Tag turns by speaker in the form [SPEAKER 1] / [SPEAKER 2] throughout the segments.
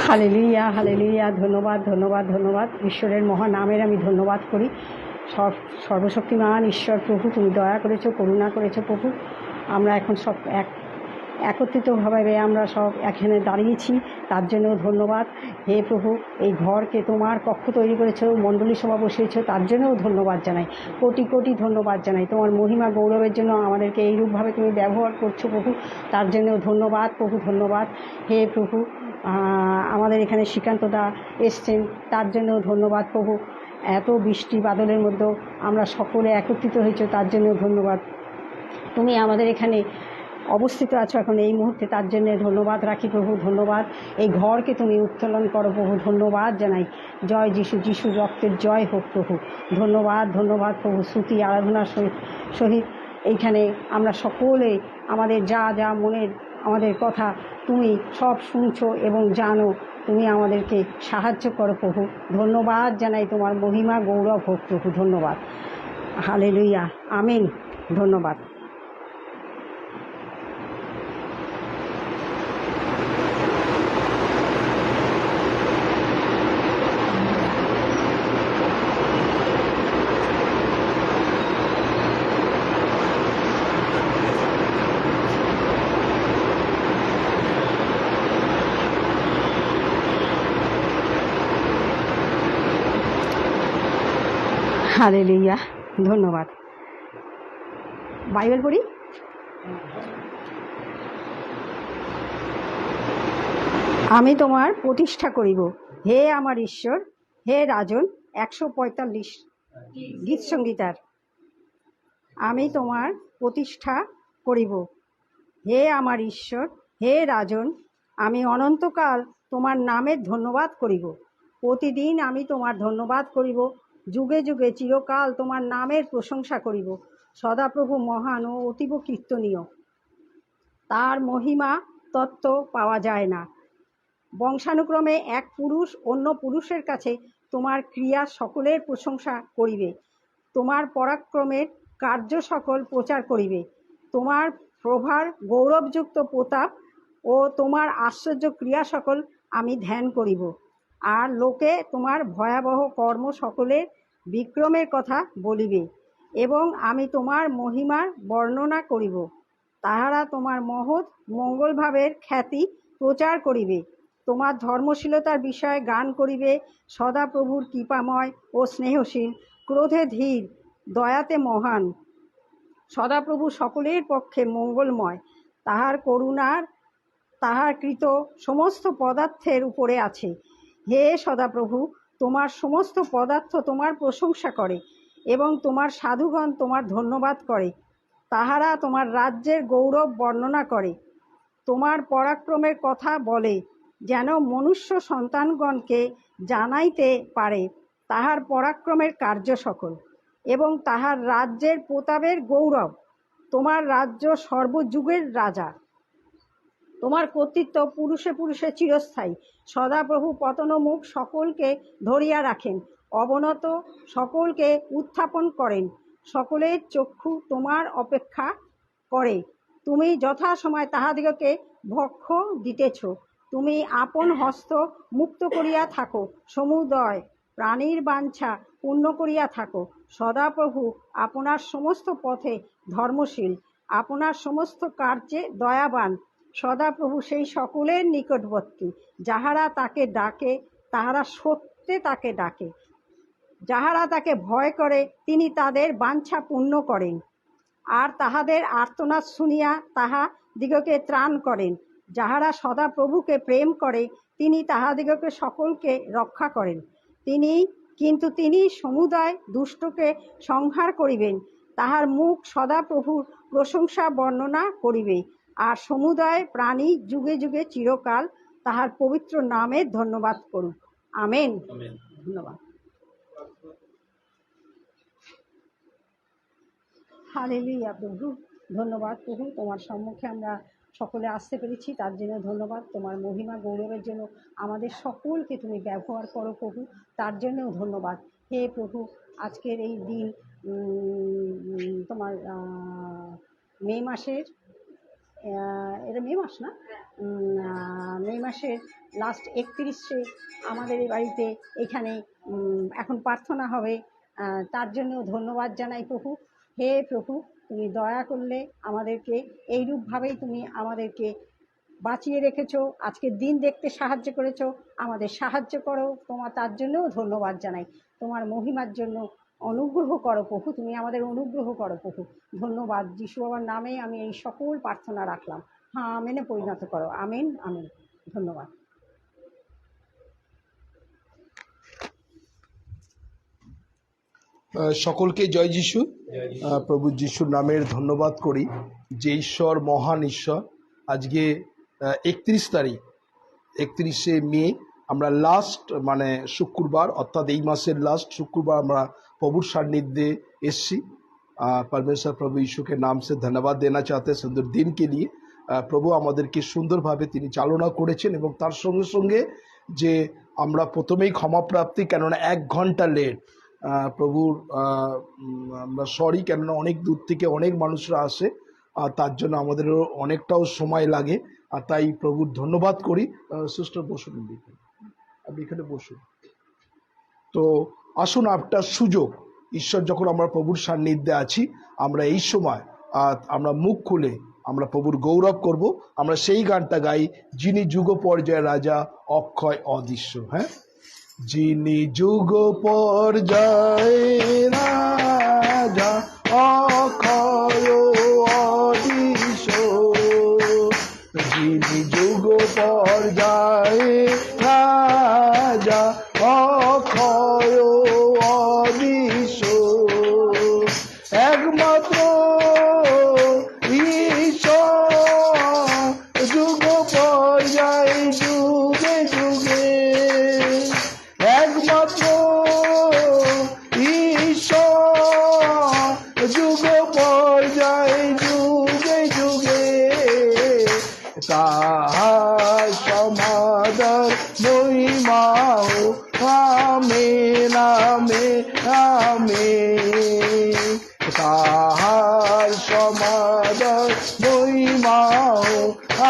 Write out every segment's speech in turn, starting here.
[SPEAKER 1] Hallelujah, hallelujah. ধন্যবাদ, ধন্যবাদ, ধন্যবাদ। ঈশ্বরের মহানামের আমি ধন্যবাদ করি। সর্বশক্তিমান ঈশ্বর প্রভু, তুমি দয়া করেছো, করুণা করেছো প্রভু। আমরা এখন সব একত্রিতভাবে আমরা সব এখানে দাঁড়িয়েছি, তার জন্যও ধন্যবাদ। হে প্রভু, এই ঘরকে তোমার কক্ষ তৈরি করেছো, মণ্ডলী সভা বসিয়েছো, তার জন্যও ধন্যবাদ জানাই। কোটি কোটি ধন্যবাদ জানাই। তোমার মহিমা গৌরবের জন্য আমাদেরকে এইরূপভাবে তুমি ব্যবহার করছো প্রভু, তার জন্যও ধন্যবাদ প্রভু, ধন্যবাদ। হে প্রভু, আমাদের এখানে শ্রীকান্তদা এসছেন, তার জন্যও ধন্যবাদ প্রভু। এত বৃষ্টি বাদলের মধ্যেও আমরা সকলে একত্রিত হয়েছো, তার জন্যও ধন্যবাদ। তুমি আমাদের এখানে অবস্থিত আছো এখন এই মুহূর্তে, তার জন্য ধন্যবাদ রাখি প্রভু, ধন্যবাদ। এই ঘরকে তুমি উত্তোলন করো প্রভু, ধন্যবাদ জানাই। জয় যিশু, যিশুর রক্তের জয় হোক প্রভু। ধন্যবাদ, ধন্যবাদ প্রভু। শ্রুতি আরাধনার সহিত এইখানে আমরা সকলে আমাদের যা যা মনের আমাদের কথা তুমি সব শুনছো এবং জানো। তুমি আমাদেরকে সাহায্য করো প্রভু, ধন্যবাদ জানাই। তোমার মহিমা গৌরব হোক প্রভু, ধন্যবাদ। হালেলুয়া, আমিন। ধন্যবাদ। হালেলুয়া, ধন্যবাদ। বাইবেল পড়ি। আমি তোমার প্রতিষ্ঠা করিব, হে আমার ঈশ্বর, হে রাজন। 145 গীত সংগীতার। আমি তোমার প্রতিষ্ঠা করিব, হে আমার ঈশ্বর, হে রাজন। আমি অনন্তকাল তোমার নামের ধন্যবাদ করিব। প্রতিদিন আমি তোমার ধন্যবাদ করিব, যুগে যুগে চিরকাল তোমার নামের প্রশংসা করিব। সদাপ্রভু মহান ও অতীব কীর্তনীয়, তার মহিমা তত্ত্ব পাওয়া যায় না। বংশানুক্রমে এক পুরুষ অন্য পুরুষের কাছে তোমার ক্রিয়া সকলের প্রশংসা করিবে, তোমার পরাক্রমের কার্য সকল প্রচার করিবে। তোমার প্রভার গৌরবযুক্ত প্রতাপ ও তোমার আশ্চর্য ক্রিয়া সকল আমি ধ্যান করিব। আর লোকে তোমার ভয়াবহ কর্ম সকলের বিক্রমের কথা বলিবে, এবং আমি তোমার মহিমার বর্ণনা করিব। তাহারা তোমার মহৎ মঙ্গলভাবের খ্যাতি প্রচার করিবে, তোমার ধর্মশীলতার বিষয়ে গান করিবে। সদাপ্রভুর কৃপাময় ও স্নেহশীল, ক্রোধে ধীর, দয়াতে মহান। সদাপ্রভু সকলের পক্ষে মঙ্গলময়, তাহার করুণার তাহার কৃত সমস্ত পদার্থের উপরে আছে। হে সদাপ্রভু, তোমার সমস্ত পদার্থ তোমার প্রশংসা করে, এবং তোমার সাধুগণ তোমার ধন্যবাদ করে। তাহারা তোমার রাজ্যের গৌরব বর্ণনা করে, তোমার পরাক্রমের কথা বলে, যেন মনুষ্য সন্তানগণকে জানাইতে পারে তাহার পরাক্রমের কার্য সকল, এবং তাহার রাজ্যের প্রতাপের গৌরব। তোমার রাজ্য সর্বযুগের রাজা, তোমার কর্তৃত্ব পুরুষে পুরুষে চিরস্থায়ী। সদাপ্রভু পতনমুখ সকলকে ধরিয়া রাখেন, অবনত সকলকে উত্থাপন করেন। সকলের চক্ষু তোমার অপেক্ষা করে, তুমি যথাসময় তাহাদিগকে ভক্ষ দিতেছ। তুমি আপন হস্ত মুক্ত করিয়া থাকো, সমুদয় প্রাণীর বাঞ্ছা পূর্ণ করিয়া থাকো। সদাপ্রভু আপনার সমস্ত পথে ধর্মশীল, আপনার সমস্ত কার্যে দয়াবান। সদাপ্রভু সেই সকলের নিকটবর্তী, যাহারা তাকে ডাকে, তাহারা সত্যে তাকে ডাকে। যাহারা তাকে ভয় করে, তিনি তাদের বাঞ্ছা পূর্ণ করেন, আর তাহাদের আর্তনাদ শুনিয়া তাহাদিগকে ত্রাণ করেন। যাহারা সদাপ্রভুকে প্রেম করে, তিনি তাহাদিগকে সকলকে রক্ষা করেন। কিন্তু তিনি সমুদয় দুষ্টকে সংহার করিবেন। তাহার মুখ সদাপ্রভুর প্রশংসা বর্ণনা করিবে, আর সমুদয় প্রাণী যুগে যুগে চিরকাল তাহার পবিত্র নামের ধন্যবাদ করুক। আমেন। ধন্যবাদ। হালেলুয়া প্রভু, ধন্যবাদ প্রভু। তোমার সম্মুখে আমরা সকলে আসতে পেরেছি, তার জন্য ধন্যবাদ। তোমার মহিমা গৌরবের জন্য আমাদের সকলকে তুমি ব্যবহার করো প্রভু, তার জন্যও ধন্যবাদ। হে প্রভু, আজকের এই দিন তোমার মে মাসের এটা মে মাস না, মে মাসের লাস্ট 31-এ আমাদের এই বাড়িতে এখানে এখন প্রার্থনা হবে। তার জন্যও ধন্যবাদ জানাই প্রভু। হে প্রভু, তুমি দয়া করলে আমাদেরকে এইরূপভাবেই তুমি আমাদেরকে বাঁচিয়ে রেখেছো, আজকের দিন দেখতে সাহায্য করেছো, আমাদের সাহায্য করো। তোমার তার জন্যও ধন্যবাদ জানাই। তোমার মহিমার জন্য অনুগ্রহ করো প্রভু, তুমি আমাদের অনুগ্রহ করো প্রভু। ধন্যবাদ। যিশু বাবার নামে আমি এই সকল প্রার্থনা রাখলাম। হ্যাঁ, আমেনে পরিণত করো। আমিন আমিন। ধন্যবাদ।
[SPEAKER 2] সকলকে জয় যিশু। প্রভু যিশুর নামের ধন্যবাদ করি যে ঈশ্বর মহান ঈশ্বর। আজকে 31 তারিখ, 31শে মে, আমরা লাস্ট শুক্রবার, অর্থাৎ এই মাসের লাস্ট শুক্রবার আমরা प्रभुर सान्निध्य एसছি। परमेश्वर प्रभु यीशु के नाम से धन्यवाद देना चाहते हैं सुंदर दिन के लिए। प्रभु আমাদেরকে সুন্দরভাবে তিনি চালনা করেছেন এবং তার সঙ্গে সঙ্গে যে আমরা প্রথমেই ক্ষমা প্রাপ্তি, কেননা 1 ঘন্টা লেট। প্রভুর আমরা সরি, কেননা অনেক দূর থেকে অনেক মানুষরা আসে, আর তার জন্য আমাদেরও অনেকটাও সময় লাগে। আর তাই প্রভুর ধন্যবাদ করি। সিস্টার বসুন, আপনি এখানে বসুন। তো আসুন, একটা সুযোগ, ঈশ্বর যখন আমরা প্রভুর সান্নিধ্যে আছি, আমরা এই সময় আমরা মুখ খুলে আমরা প্রভুর গৌরব করব। আমরা সেই গানটা গাই, যিনি যুগ পর্যায়ে রাজা, অক্ষয় অদৃশ্য। হ্যাঁ, যিনি যুগ পর্যায়ে রাজা, অক্ষয় অদৃশ্য, যিনি যুগ পর্যায়ে রাজা, অক্ষয় অদৃশ্য, একমাত্র ঈশ্বর, যুগ পর্যায়ে যুগে যুগে, একমাত্র ঈশ্বর, যুগ পর্যায়ে যুগে যুগে, তাহার সমাদর মহিমা আমেন আমেন আমেন, তাহার সমাদর মহিমা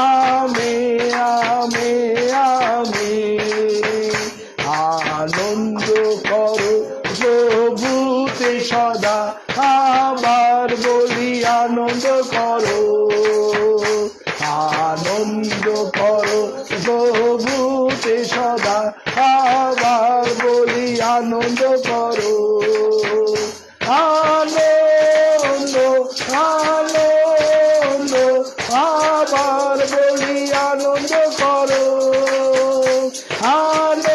[SPEAKER 2] আমেন আমেন আমেন। আনন্দ করো প্রভুতে সদা, আবার বলি আনন্দ করো, আনন্দ করো প্রভুতে সদা, আবার বলি আনন্দ করো, আনন্দ আনন্দ, আবার বলি আনন্দ করো, আনন্দ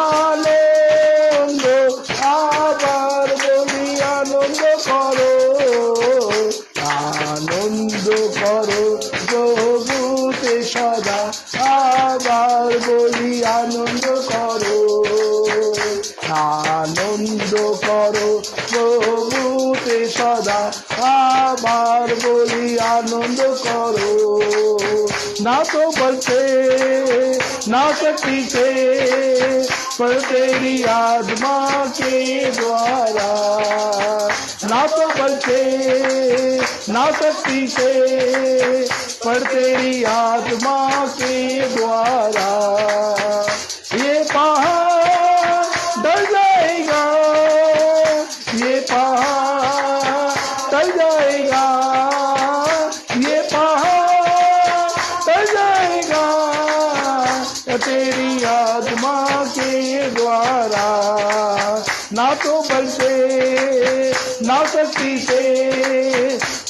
[SPEAKER 2] আনন্দ, আবার বলি আনন্দ করো, আনন্দ করো প্রভুতে সদা, আবার বলি আনন্দ করো, আনন্দ করো প্রভুতে সদা, আবার বলি আনন্দ করো। ना तो बल से ना शक्ति से, पर तेरी आत्मा के द्वारा, ना तो बल से ना शक्ति से, पर तेरी आत्मा के द्वारा, ये पहाड़ डर जाएगा, ये पहाड़ डर जाएगा, ये पहाड़ डर जाएगा, तेरी आत्मा के द्वारा, ना तो बल से ना शक्ति से,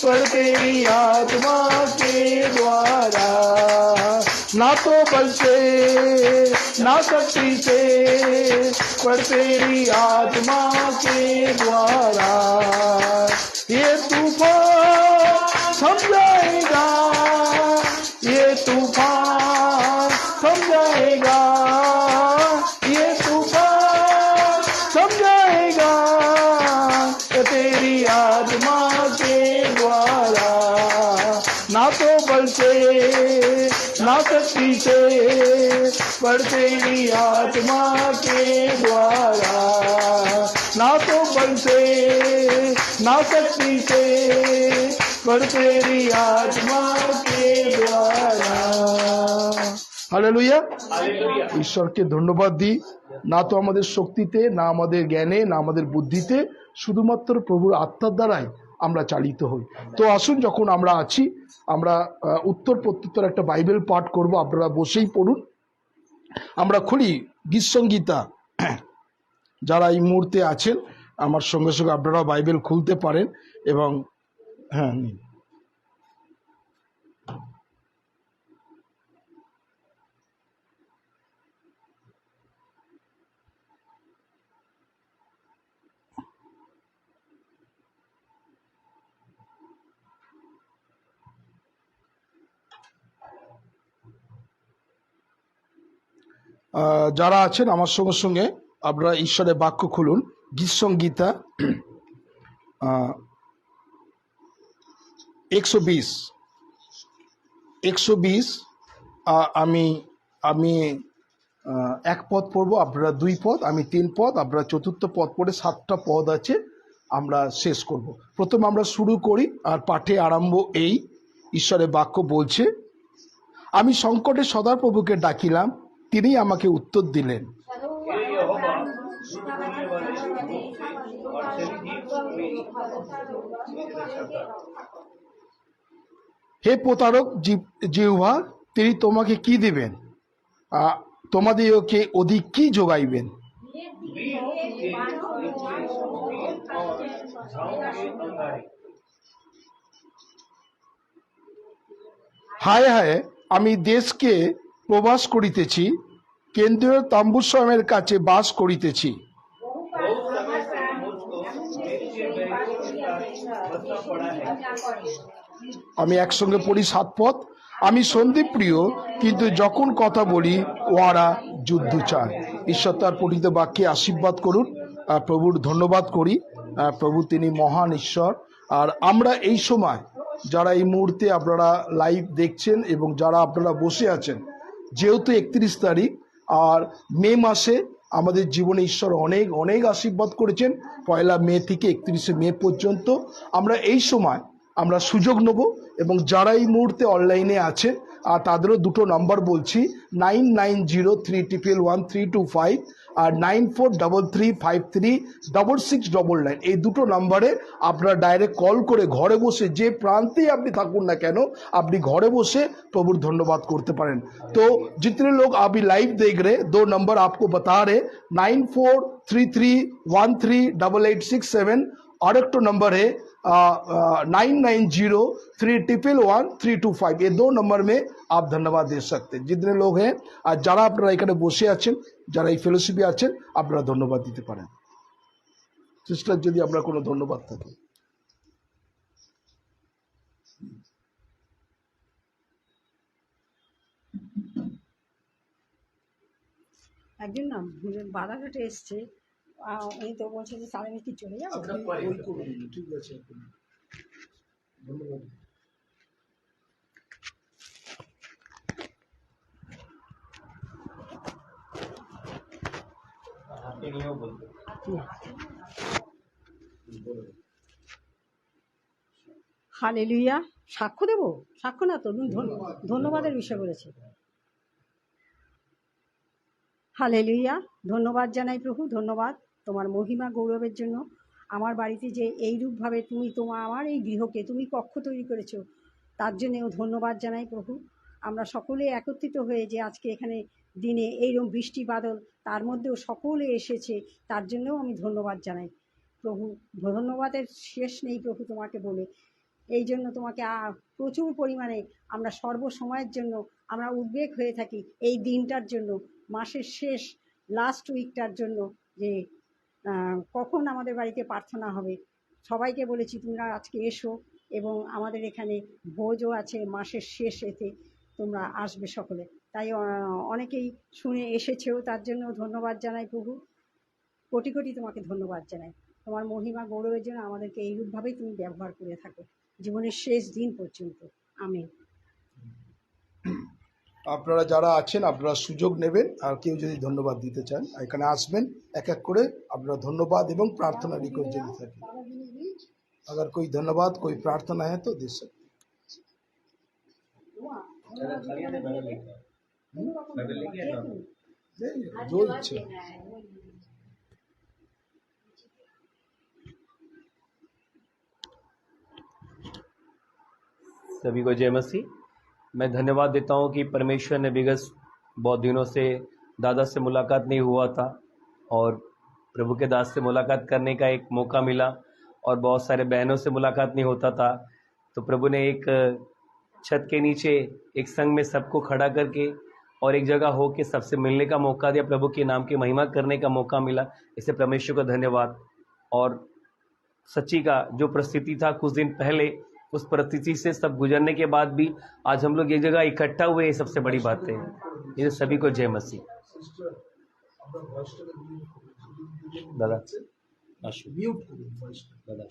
[SPEAKER 2] पर तेरी आत्मा के द्वारा, ना तो बल से ना शक्ति से, पर तेरी आत्मा के द्वारा, ये तूफान थम जाएगा, ये तूफान थम जाएगा, ये तूफान थम जाएगा, तेरी आत्मा के द्वारा, ना तो बल से ना शक्ति से, पर तेरी आत्मा के द्वारा, ना तो बल से ना शक्ति से, पर तेरी आत्मा হালেলুয়া। ঈশ্বরকে ধন্যবাদ দিই, না তো আমাদের শক্তিতে, না আমাদের জ্ঞানে, না আমাদের বুদ্ধিতে, শুধুমাত্র প্রভুর আত্মার দ্বারাই আমরা চালিত হই। তো আসুন, যখন আমরা আছি, আমরা উত্তর প্রত্যুত্তর একটা বাইবেল পাঠ করব। আপনারা বসেই পড়ুন। আমরা খুলি গীতসংগীতা। যারা এই মুহূর্তে আছেন আমার সঙ্গে সঙ্গে আপনারা বাইবেল খুলতে পারেন এবং হ্যাঁ নিন। যারা আছেন আমার সঙ্গে সঙ্গে আপনারা ঈশ্বরের বাক্য খুলুন। গীতসংগীতা 120। আমি আমি এক পদ পড়বো, আপনারা 2 পদ, আমি 3 পদ, আপনারা চতুর্থ পদ পড়ে 7টা পদ আছে আমরা শেষ করব। প্রথম আমরা শুরু করি, আর পাঠে আরম্ভ এই। ঈশ্বরের বাক্য বলছে, আমি সংকটে সদাপ্রভুকে ডাকিলাম, তিনি আমাকে উত্তর দিলেন। হে প্রতারক জিহ্বা, তিনি তোমাকে কি দিবেন? তোমাদেরকে অধিক কি যোগাইবেন? হায় হায়, আমি দেশকে প্রবাস করিতেছি, কেন্দ্রীয় তাম্বুস্বয়মের কাছে বাস করিতেছি। আমি একসঙ্গে পড়ি 7 পদ। আমি সন্দীপপ্রিয়, কিন্তু যখন কথা বলি ওরা যুদ্ধ চায়। ঈশ্বর তার পঠিত বাক্যে আশীর্বাদ করুন। প্রভুর ধন্যবাদ করি। প্রভু তিনি মহান ঈশ্বর। আর আমরা এই সময় যারা এই মুহূর্তে আপনারা লাইভ দেখছেন এবং যারা আপনারা বসে আছেন, যেহেতু 31 তারিখ, আর মে মাসে আমাদের জীবনে ঈশ্বর অনেক অনেক আশীর্বাদ করেছেন। 1 মে থেকে 31 মে পর্যন্ত আমরা এই সময় আমরা সুযোগ নেব। এবং যারা এই মুহূর্তে অনলাইনে আছেন আর তাদেরও 2টো নাম্বার বলছি, 9903111325 আর 9433536699। এই 2টো নাম্বারে আপনারা ডাইরেক্ট কল করে ঘরে বসে, যে প্রান্তেই আপনি থাকুন না কেন, আপনি ঘরে বসে প্রভুর ধন্যবাদ করতে পারেন। तो जितने लोग अभी लाइव देख रहे, 2 नंबर आपको बता रहे, 9433138867 और एक तो नंबर है 9903111325। ये 2 नंबर में आप धन्यवाद दे सकते हैं। जितने लोग हैं আর যারা আপনারা এখানে বসে আছেন, যারা এই ফেলোশিপে আছেন, আপনারা ধন্যবাদ দিতে পারেন। সিস্টার, যদি আপনার কোনো ধন্যবাদ থাকে।
[SPEAKER 1] একজন না বাধাঘাটে এসছে, উনি তো বলছে যে স্যার আমি কি চলে যাবো।
[SPEAKER 2] ঠিক আছে, ধন্যবাদ।
[SPEAKER 1] হালেলুয়া। সাক্ষ্য দেবো? সাক্ষ্য না তো, ধন্যবাদের বিষয় বলেছে। হালেলুয়া। ধন্যবাদ জানাই প্রভু, ধন্যবাদ তোমার মহিমা গৌরবের জন্য। আমার বাড়িতে যে এইরূপভাবে তুমি আমার এই গৃহকে তুমি কক্ষ তৈরি করেছো, তার জন্যেও ধন্যবাদ জানাই প্রভু। আমরা সকলে একত্রিত হয়ে যে আজকে এখানে দিনে এইরকম বৃষ্টি বাদল, তার মধ্যেও সকলে এসেছে, তার জন্যও আমি ধন্যবাদ জানাই প্রভু। ধন্যবাদের শেষ নেই প্রভু তোমাকে বলে। এই জন্য তোমাকে প্রচুর পরিমাণে আমরা সর্বসময়ের জন্য আমরা উদ্বেগ হয়ে থাকি, এই দিনটার জন্য, মাসের শেষ লাস্ট উইকটার জন্য, যে কখন আমাদের বাড়িতে প্রার্থনা হবে। সবাইকে বলেছি তোমরা আজকে এসো, এবং আমাদের এখানে ভোজও আছে মাসের শেষেতে, তোমরা আসবে সকলে। তাই অনেকেই শুনে এসেছেও, তার জন্য ধন্যবাদ জানাই প্রভু। কোটি কোটি তোমাকে ধন্যবাদ জানাই। তোমার মহিমা গৌরবের জন্য আমাদেরকে এইরূপভাবেই তুমি ব্যবহার করে থাকো জীবনের শেষ দিন পর্যন্ত। আমিন।
[SPEAKER 2] আপনারা যারা আছেন আপনারা সুযোগ নেবেন, আর কেউ যদি ধন্যবাদ দিতে চান এখানে আসবেন, এক এক করে আপনারা ধন্যবাদ এবং प्रार्थना रिक्वेस्ट देते থাকেন। अगर कोई धन्यवाद कोई प्रार्थना है तो दे सकते। जो इच्छा।
[SPEAKER 3] सभी को जय मसीह। मैं धन्यवाद देता हूँ कि परमेश्वर ने विगत बहुत दिनों से दादा से मुलाकात नहीं हुआ था और प्रभु के दास से मुलाकात करने का एक मौका मिला और बहुत सारे बहनों से मुलाकात नहीं होता था, तो प्रभु ने एक छत के नीचे एक संग में सबको खड़ा करके और एक जगह हो के सबसे मिलने का मौका दिया, प्रभु के नाम की महिमा करने का मौका मिला। इसे परमेश्वर को धन्यवाद। और सच्ची का जो परिस्थिति था कुछ दिन पहले, उस परिस्थिति से सब गुजरने के बाद भी आज हम लोग एक जगह इकट्ठा हुए, ये सबसे बड़ी बात है। ये सभी को जय मसीह। दादा
[SPEAKER 2] म्यूट
[SPEAKER 3] दादा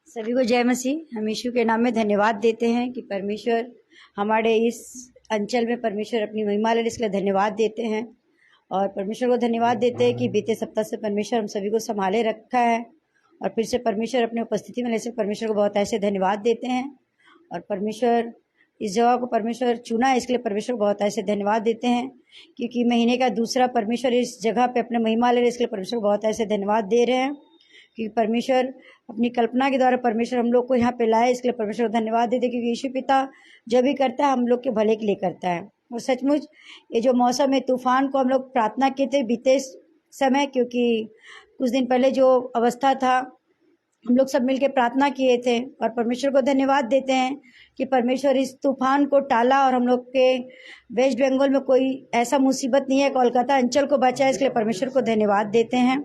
[SPEAKER 4] सभी को जय मसीह। हम यीशु के नाम में धन्यवाद देते हैं कि परमेश्वर हमारे इस अंचल में परमेश्वर अपनी महिमा ले, इसके लिए धन्यवाद देते हैं। और परमेश्वर को धन्यवाद देते हैं कि बीते सप्ताह से परमेश्वर हम सभी को संभाले रखा है और फिर से परमेश्वर अपने उपस्थिति में ले से परमेश्वर को बहुत ऐसे धन्यवाद देते हैं। और परमेश्वर इस जगह को परमेश्वर चुना है, इसके लिए परमेश्वर को बहुत ऐसे धन्यवाद देते हैं क्योंकि महीने का दूसरा परमेश्वर इस जगह पे अपने महिमा ले रहे, इसके लिए परमेश्वर को बहुत ऐसे धन्यवाद दे रहे हैं क्योंकि परमेश्वर अपनी कल्पना के द्वारा परमेश्वर हम लोग को यहाँ पे लाए, इसके लिए परमेश्वर को धन्यवाद देते हैं क्योंकि यीशु पिता जो भी करता है हम लोग के भले के लिए करता है। और सचमुच ये जो मौसम है तूफान को हम लोग प्रार्थना किए थे बीते समय, क्योंकि कुछ दिन पहले जो अवस्था था हम लोग सब मिलकर प्रार्थना किए थे और परमेश्वर को धन्यवाद देते हैं कि परमेश्वर इस तूफान को टाला और हम लोग के वेस्ट बंगाल में कोई ऐसा मुसीबत नहीं है, कोलकाता अंचल को बचा है, इसके लिए परमेश्वर को धन्यवाद देते हैं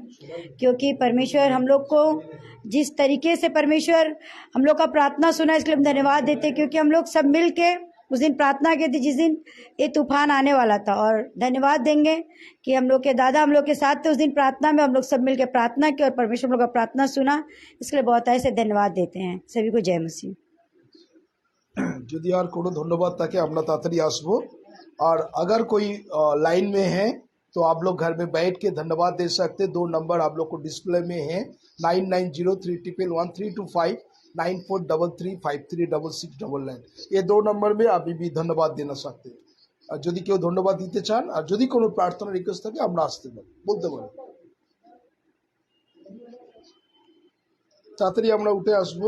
[SPEAKER 4] क्योंकि परमेश्वर हम लोग को जिस तरीके से परमेश्वर हम लोग का प्रार्थना सुना, इसके लिए हम धन्यवाद देते हैं क्योंकि हम लोग सब मिल के उस दिन प्रार्थना की थी जिस दिन ये तूफान आने वाला था। और धन्यवाद देंगे कि हम लोग के दादा हम लोग के साथ थे उस दिन प्रार्थना में, हम लोग सब मिलकर प्रार्थना की और परमेश्वर हम लोग का प्रार्थना सुना, इसके लिए बहुत ऐसे धन्यवाद देते हैं। सभी को जय मसीह।
[SPEAKER 2] যদি আর কোনো ধন্যবাদ থাকে আমরা তাড়াতাড়ি আসবো। और अगर कोई लाइन में है तो आप लोग घर में बैठ के धन्यवाद दे सकते। 2 नंबर आप लोग को डिस्प्ले में है 9903111325 9433536699। ये 2 नंबर में अभी भी धन्यवाद देना सकते हैं। আর যদি কেউ ধন্যবাদ দিতে চান আর যদি কোনো প্রার্থনা রিকোয়েস্ট থাকে আমরা আসতে পারি, বলতে পারি। তাড়াতাড়ি আমরা উঠে আসবো।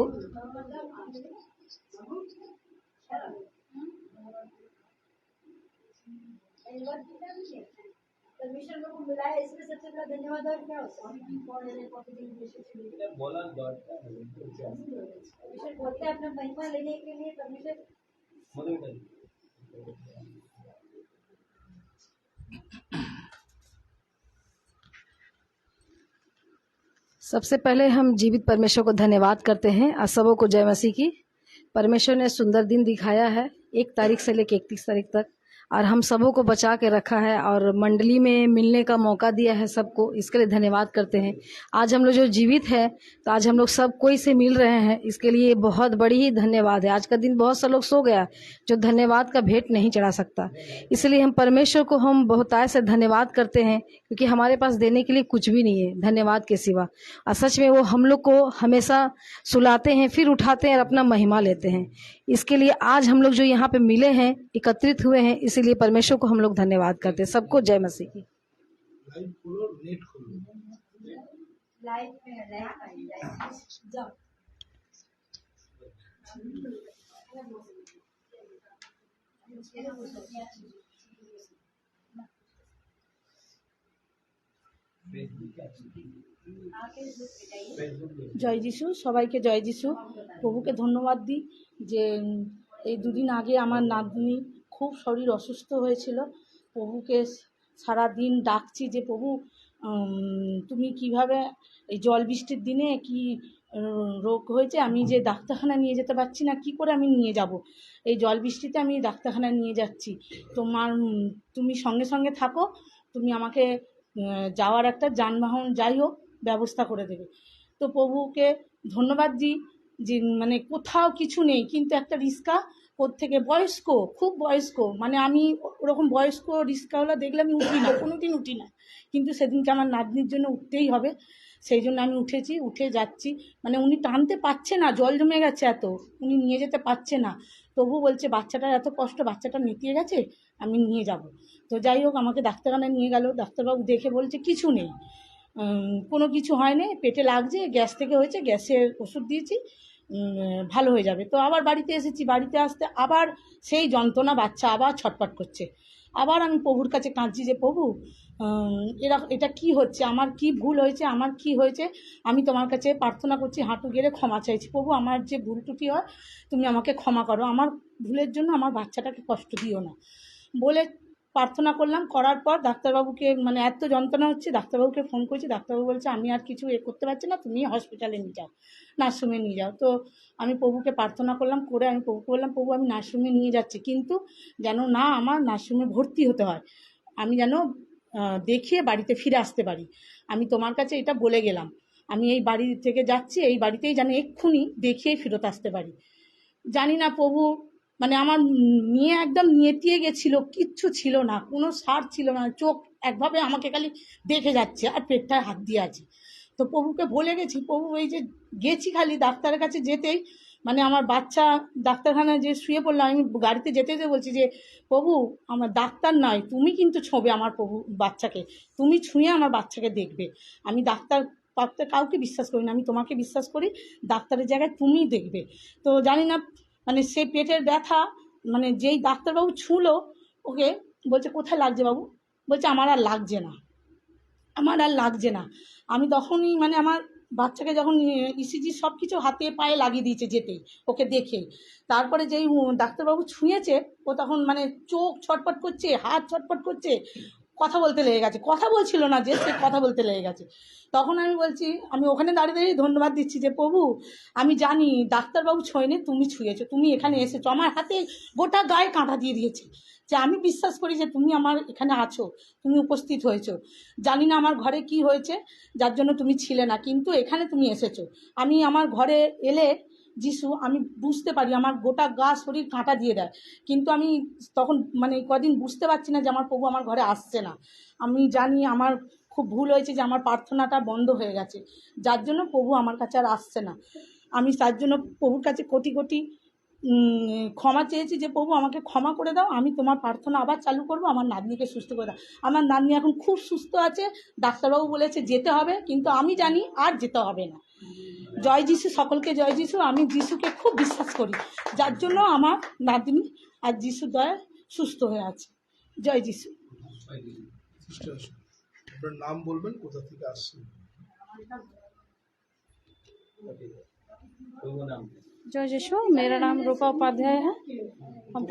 [SPEAKER 4] परमेश्वर को बुलाया, इसमें सबसे बड़ा धन्यवाद और क्या होता है? परमेश्वर बोलते हैं अपना महिमा लेने के लिए परमेश्वर
[SPEAKER 5] सबसे पहले हम जीवित परमेश्वर को धन्यवाद करते हैं। आप सबों को जय मसीह की। परमेश्वर ने सुंदर दिन दिखाया है 1 तारीख से लेकर 31 तारीख तक, और हम सबों को बचा के रखा है और मंडली में मिलने का मौका दिया है सबको, इसके लिए धन्यवाद करते हैं। आज हम लोग जो जीवित है तो आज हम लोग सब कोई से मिल रहे हैं, इसके लिए बहुत बड़ी ही धन्यवाद है। आज का दिन बहुत सा लोग सो गया जो धन्यवाद का भेंट नहीं चढ़ा सकता, इसलिए हम परमेश्वर को हम बहुतायत से धन्यवाद करते हैं क्योंकि हमारे पास देने के लिए कुछ भी नहीं है धन्यवाद के सिवा। और सच में वो हम लोग को हमेशा सुलाते हैं, फिर उठाते हैं और अपना महिमा लेते हैं। इसके लिए आज हम लोग जो यहाँ पे मिले हैं, एकत्रित हुए हैं, इसीलिए परमेश्वर को हम लोग धन्यवाद करते हैं। सबको जय मसीह की।
[SPEAKER 6] জয় যিশু, সবাইকে জয় যিশু। প্রভুকে ধন্যবাদ দিই যে এই 2 দিন আগে আমার নাতনি খুব শরীর অসুস্থ হয়েছিল। প্রভুকে সারা দিন ডাকছি যে প্রভু তুমি কিভাবে এই জল বৃষ্টির দিনে কি রোগ হয়েছে, আমি যে ডাক্তারখানা নিয়ে যেতে পারছি না, কি করে আমি নিয়ে যাব? এই জল বৃষ্টিতে আমি ডাক্তারখানা নিয়ে যাচ্ছি, তুমি সঙ্গে সঙ্গে থাকো, তুমি আমাকে যাওয়ার একটা যানবাহন যাই হোক ব্যবস্থা করে দেবে। তো প্রভুকে ধন্যবাদ দিই যে মানে কোথাও কিছু নেই কিন্তু একটা রিক্সা থেকে বয়স্ক, খুব বয়স্ক, মানে আমি ওরকম বয়স্ক রিক্সাওয়ালা দেখলে আমি উঠি না, কোনো দিন উঠি না, কিন্তু সেদিনকে আমার নাতনির জন্য উঠতেই হবে। সেই জন্য আমি উঠে যাচ্ছি, মানে উনি টানতে পারছে না, জল জমে গেছে এত, উনি নিয়ে যেতে পারছে না। তবু বলছে বাচ্চাটার এত কষ্ট, বাচ্চাটা নিতে গেছে, আমি নিয়ে যাব। তো যাই হোক আমাকে ডাক্তারখানায় নিয়ে গেল। ডাক্তারবাবু দেখে বলছে কিছু নেই, কোনো কিছু হয়নি, পেটে লাগছে, গ্যাস থেকে হয়েছে, গ্যাসের ওষুধ দিয়েছি, ভালো হয়ে যাবে। তো আবার বাড়িতে এসেছি, বাড়িতে আসতে আবার সেই যন্ত্রণা, বাচ্চা আবার ছটফট করছে। আবার আমি প্রভুর কাছে কাঁদছি যে প্রভু, এটা কি হচ্ছে, আমার কি ভুল হয়েছে, আমার কি হয়েছে, আমি তোমার কাছে প্রার্থনা করছি, হাঁটু গেড়ে ক্ষমা চাইছি। প্রভু আমার যে ভুল ত্রুটি হয় তুমি আমাকে ক্ষমা করো, আমার ভুলের জন্য আমার বাচ্চাটাকে কষ্ট দিও না বলে প্রার্থনা করলাম। করার পর ডাক্তারবাবুকে, মানে এত যন্ত্রণা হচ্ছে, ডাক্তারবাবুকে ফোন করেছি, ডাক্তারবাবু বলছে আমি আর কিছু করতে পারছি না, তুমি হসপিটালে নিয়ে যাও, নার্সিংহোমে নিয়ে যাও। তো আমি প্রভুকে প্রার্থনা করলাম, করে আমি প্রভুকে বললাম প্রভু আমি নার্সিংহোমে নিয়ে যাচ্ছি, কিন্তু যেন না আমার নার্সিংহোমে ভর্তি হতে হয়, আমি যেন দেখিয়ে বাড়িতে ফিরে আসতে পারি। আমি তোমার কাছে এটা বলে গেলাম, আমি এই বাড়ি থেকে যাচ্ছি, এই বাড়িতেই যেন এক্ষুনি দেখিয়েই ফেরত আসতে পারি। জানি না প্রভু, মানে আমার নিয়ে একদম নেতিয়ে গেছিলো, কিচ্ছু ছিল না, কোনো সার ছিল না, চোখ একভাবে আমাকে খালি দেখে যাচ্ছে আর পেটটায় হাত দিয়ে আছে। তো প্রভুকে বলে গেছি, প্রভু এই যে গেছি খালি ডাক্তারের কাছে যেতেই, মানে আমার বাচ্চা ডাক্তারখানায় যে শুয়ে পড়লাম, আমি গাড়িতে যেতে যেতে বলছি যে প্রভু আমার ডাক্তার নয়, তুমি কিন্তু ছোঁবে আমার প্রভু বাচ্চাকে, তুমি ছুঁয়ে আমার বাচ্চাকে দেখবে। আমি ডাক্তার কাউকে বিশ্বাস করি না, আমি তোমাকে বিশ্বাস করি, ডাক্তারের জায়গায় তুমি দেখবে। তো জানি না, মানে সেই পেটের ব্যথা, মানে যেই ডাক্তারবাবু ছুঁলো ওকে, বলছে কোথায় লাগছে বাবু, বলছে আমার আর লাগছে না, আমার আর লাগছে না। আমি তখনই, মানে আমার বাচ্চাকে যখন ইসিজি সব কিছু হাতে পায়ে লাগিয়ে দিয়েছে যেতেই, ওকে দেখেই। তারপরে যেই ডাক্তারবাবু ছুঁয়েছে, ও তখন মানে চোখ ছটপট করছে, হাত ছটপট করছে, কথা বলতে লেগে গেছে, কথা বলছিল না যে, সে কথা বলতে লেগে গেছে। তখন আমি বলছি, আমি ওখানে দাঁড়িয়ে দাঁড়িয়ে ধন্যবাদ দিচ্ছি যে প্রভু আমি জানি ডাক্তারবাবু ছোঁয়নি, তুমি ছুঁয়েছো, তুমি এখানে এসেছো, আমার হাতে গোটা গায়ে কাঁটা দিয়ে দিয়েছে, যে আমি বিশ্বাস করি যে তুমি আমার এখানে আছো, তুমি উপস্থিত হয়েছো। জানি না আমার ঘরে কি হয়েছে যার জন্য তুমি ছিলে না, কিন্তু এখানে তুমি এসেছো। আমি আমার ঘরে এলে যিশু, আমি বুঝতে পারি আমার গোটা গা শরীর কাঁটা দিয়ে দেয়, কিন্তু আমি তখন মানে কদিন বুঝতে পারছি না যে আমার প্রভু আমার ঘরে আসছে না। আমি জানি আমার খুব ভুল হয়েছে, যে আমার প্রার্থনাটা বন্ধ হয়ে গেছে, যার জন্য প্রভু আমার কাছে আর আসছে না। আমি তার জন্য প্রভুর কাছে কোটি কোটি ক্ষমা চেয়েছি যে প্রভু আমাকে ক্ষমা করে দাও, আমি তোমার প্রার্থনা আবার চালু করব, আমার নাতনিকে সুস্থ করে দাও। আমার নাতনি এখন খুব সুস্থ আছে, ডাক্তারবাবু বলেছে যেতে হবে, কিন্তু আমি জানি আর যেতে হবে না। জয় যিশু, সকলকে জয় যিশু। আমি যিশুকে খুব বিশ্বাস করি, যার জন্য আমার নাতনি আর যিশু দয়ায় সুস্থ হয়ে আছে। জয় যিশু।
[SPEAKER 2] আপনার নাম বলবেন, কোথা থেকে আসছেন?
[SPEAKER 7] जय यीशु। मेरा नाम रूपा उपाध्याय है। हम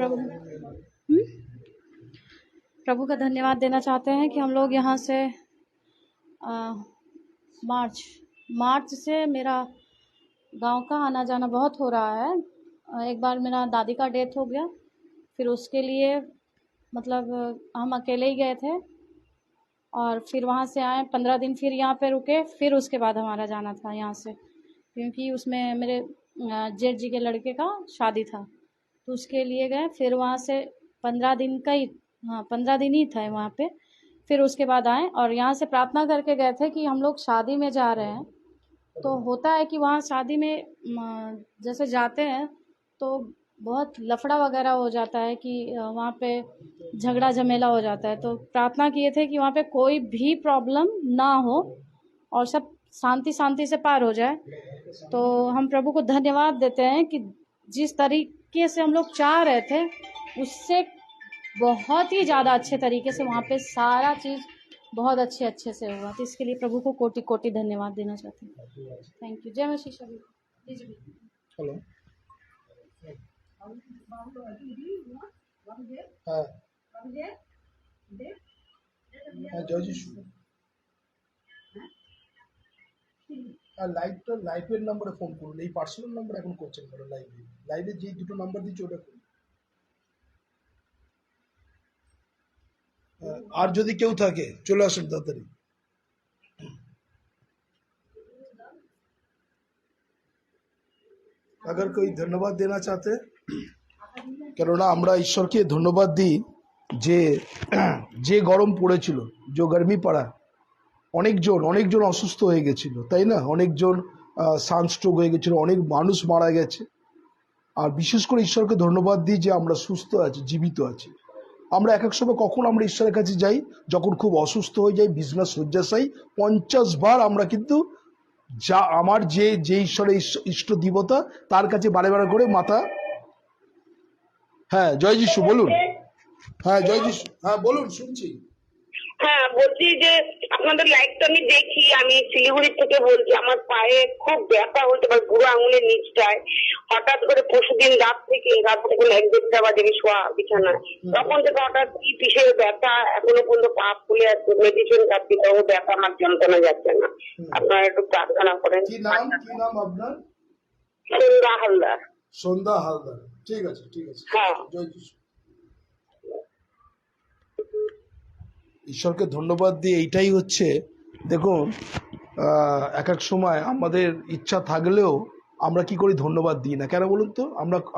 [SPEAKER 7] प्रभु का धन्यवाद देना चाहते हैं कि हम लोग यहाँ से मार्च से मेरा गांव का आना जाना बहुत हो रहा है। एक बार मेरा दादी का डेथ हो गया, फिर उसके लिए मतलब हम अकेले ही गए थे, और फिर वहाँ से आए 15 दिन, फिर यहाँ पे रुके, फिर उसके बाद हमारा जाना था यहाँ से, क्योंकि उसमें मेरे जेठ जी के लड़के का शादी था, तो उसके लिए गए। फिर वहाँ से 15 दिन का ही 15 दिन ही था वहाँ पे। फिर उसके बाद आए और यहाँ से प्रार्थना करके गए थे कि हम लोग शादी में जा रहे हैं। तो होता है कि वहाँ शादी में जैसे जाते हैं तो बहुत लफड़ा वगैरह हो जाता है, कि वहाँ पे झगड़ा झमेला हो जाता है। तो प्रार्थना किए थे कि वहाँ पे कोई भी प्रॉब्लम ना हो और सब शांति शांति से पार हो जाए। तो हम प्रभु को धन्यवाद देते हैं कि जिस तरीके से हम लोग चाह रहे थे उससे बहुत ही ज़्यादा अच्छे तरीके से वहाँ पे सारा चीज़ बहुत अच्छे से हुआ। तो इसके लिए प्रभु को कोटि कोटि धन्यवाद देना चाहते हैं। Thank you. जय मसीह। सभी
[SPEAKER 2] হ্যালো, হ্যাঁ হ্যাঁ, জয় যিশু। আর লাইভের নাম্বারে ফোন করুন, এই পার্সোনাল নাম্বার এখন করছেন কেন? লাইভে যে দুটো নাম্বার দিচ্ছে ওটা করুন। আর যদি কেউ থাকে চলে আসেন তাড়াতাড়ি। अगर कोई धन्यवाद देना चाहते हैं, কেননা আমরা ঈশ্বরকে ধন্যবাদ দিই যে যে গরম পড়েছিল, যে গরমি পড়া, অনেকজন অসুস্থ হয়ে গেছিল, তাই না? অনেকজন সানস্ট্রোক হয়ে গেছিল, অনেক মানুষ মারা গেছে। আর বিশেষ করে ঈশ্বরকে ধন্যবাদ দিই যে আমরা সুস্থ আছি, জীবিত আছি। আমরা এক এক সময় কখন আমরা ঈশ্বরের কাছে যাই, যখন খুব অসুস্থ হয়ে যাই, বিজনেস শয্যাশায়ী, 50 বার আমরা কিন্তু যা আমার যে ঈশ্বরের ইষ্ট দেবতা তার কাছে বারে বারে করে মাথা। হ্যাঁ, জয় যিশু, বলুন। হ্যাঁ, জয় যিশু, হ্যাঁ বলুন, শুনছি।
[SPEAKER 8] হ্যাঁ, বলছি যে আপনাদের লাইভটা আমি দেখি, আমি শিলিগুড়ি থেকে বলছি। আমার পায়ে খুব ব্যথা হতে পারে, বুড়ো আঙুলের নিচটায়। হঠাৎ করে পরশুদিন রাত থেকে 1-1:30 বাজে শোয়া বিছানায়, তখন থেকে হঠাৎ কি পিঠের ব্যথা, এখনো পর্যন্ত পা ফুলে আছে, মেডিসিন খাচ্ছি, তবু ব্যথা আমার যন্ত্রণা যাচ্ছে না। আপনারা একটু প্রার্থনা করেন।
[SPEAKER 2] কি নাম আপনার?
[SPEAKER 8] সন্ধ্যা হালদার।
[SPEAKER 2] সন্ধ্যা হালদার, ঠিক আছে।
[SPEAKER 8] হ্যাঁ।
[SPEAKER 2] জয় যিশু। ঈশ্বরকে ধন্যবাদ দিয়ে এইটাই হচ্ছে, দেখুন এক এক সময় আমাদের ইচ্ছা থাকলেও আমরা কি করি, ধন্যবাদ দিই না। কেন বলুন তো?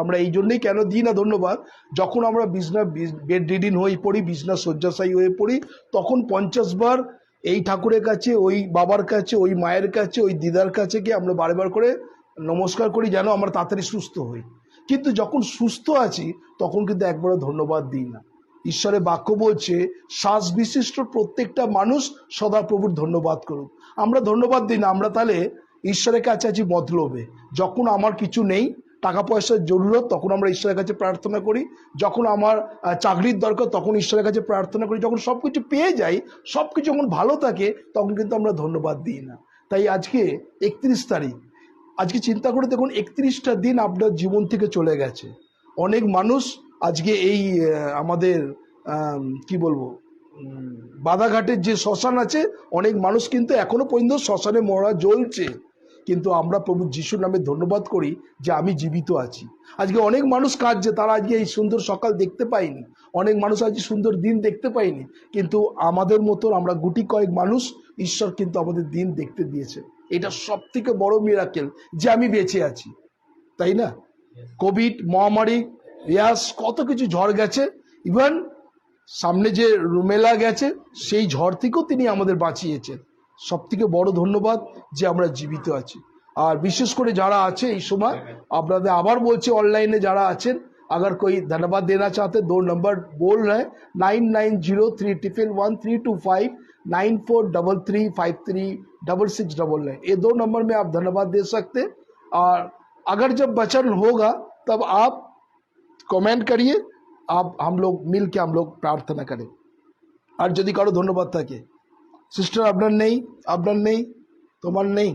[SPEAKER 2] আমরা এই জন্যই কেন দিই না ধন্যবাদ, যখন আমরা বেড রিডিং হয়ে পড়ি, বিছনা শয্যাশায়ী হয়ে পড়ি, তখন 50 বার এই ঠাকুরের কাছে, ওই বাবার কাছে, ওই মায়ের কাছে, ওই দিদার কাছে গিয়ে আমরা বারবার করে নমস্কার করি যেন আমরা তাড়াতাড়ি সুস্থ হই। কিন্তু যখন সুস্থ আছি তখন কিন্তু একবারও ধন্যবাদ দিই না। ঈশ্বরের বাক্য বলছে, শ্বাস বিশিষ্ট প্রত্যেকটা মানুষ সদাপ্রভুর ধন্যবাদ করুক। আমরা ধন্যবাদ দিই না, আমরা তাহলে ঈশ্বরের কাছে আছি মতলবে। যখন আমার কিছু নেই, টাকা পয়সার জরুরত, তখন আমরা ঈশ্বরের কাছে প্রার্থনা করি। যখন আমার চাকরির দরকার, তখন ঈশ্বরের কাছে প্রার্থনা করি। যখন সব কিছু পেয়ে যাই, সব কিছু যখন ভালো থাকে, তখন কিন্তু আমরা ধন্যবাদ দিই না। তাই আজকে 31 তারিখ, আজকে চিন্তা করে দেখুন, 31টা দিন আপনার জীবন থেকে চলে গেছে। অনেক মানুষ আজকে এই আমাদের কি বলবো, বাধাঘাটের যে শ্মশান আছে, অনেক মানুষ কিন্তু এখনো পর্যন্ত শ্মশানে মরা জ্বলছে। কিন্তু আমরা প্রভু যিশুর নামে ধন্যবাদ করি যে আমি জীবিত আছি। আজকে অনেক মানুষ কাঁদছে, তারা আজকে এই সুন্দর সকাল দেখতে পায়নি, অনেক মানুষ আজকে সুন্দর দিন দেখতে পায়নি। কিন্তু আমাদের মতন আমরা গুটি কয়েক মানুষ, ঈশ্বর কিন্তু আমাদের দিন দেখতে দিয়েছে। এটা সব থেকে বড় মিরাকেল যে আমি বেঁচে আছি, তাই না? কোভিড মহামারী, রিয়াস, কত কিছু ঝড় গেছে, ইভেন সামনে যে রুমেলা গেছে, সেই ঝড় থেকেও তিনি আমাদের বাঁচিয়েছেন। সব থেকে বড় ধন্যবাদ যে আমরা জীবিত আছি। আর বিশেষ করে যারা আছে এই সময়, আপনাদের আবার বলছি, অনলাइने যারা আছেন, अगर कोई धन्यवाद देना चाहते, 2 नंबर बोल रहे हैं, 99031325, 9433536699। ये 2 नंबर में आप धन्यवाद दे सकते। और अगर जब वचन होगा तब आप कमेंट करिए, आप हम लोग मिल के हम लोग प्रार्थना करें। আর যদি কারো ধন্যবাদ থাকে, সিস্টার আপনার নেই, তোমার নেই,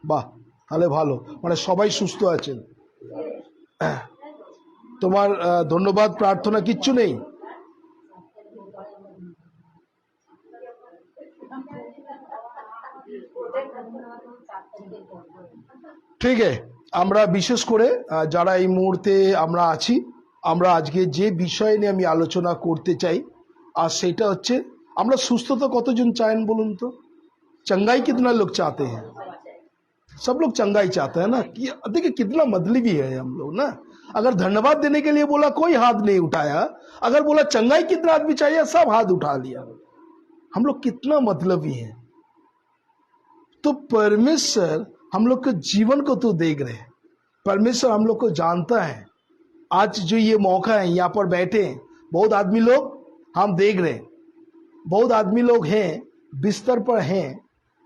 [SPEAKER 2] বাহ, তাহলে ভালো, মানে সবাই সুস্থ আছেন। তোমার ধন্যবাদ প্রার্থনা কিচ্ছু নেই? ঠিক আছে, আমরা বিশেষ করে যারা এই মুহূর্তে আমরা আছি, আমরা আজকে যে বিষয় নিয়ে আমি আলোচনা করতে চাই, আর সেটা হচ্ছে, আমরা সুস্থতা কতজন চান বলুন তো? चंगाई कितना लोग चाहते हैं? सब लोग चंगाई चाहते हैं ना। कि देखिए कितना मतलबी है हम लोग ना। अगर धन्यवाद देने के लिए बोला, कोई हाथ नहीं उठाया। अगर बोला चंगाई कितना आदमी चाहिए, सब हाथ उठा लिया। हम लोग कितना मतलबी हैं। तो परमेश्वर हम लोग के जीवन को तो देख रहे हैं, परमेश्वर हम लोग को जानता है। आज जो ये मौका है, यहाँ पर बैठे हैं बहुत आदमी लोग, हम देख रहे हैं बहुत आदमी लोग हैं बिस्तर पर हैं।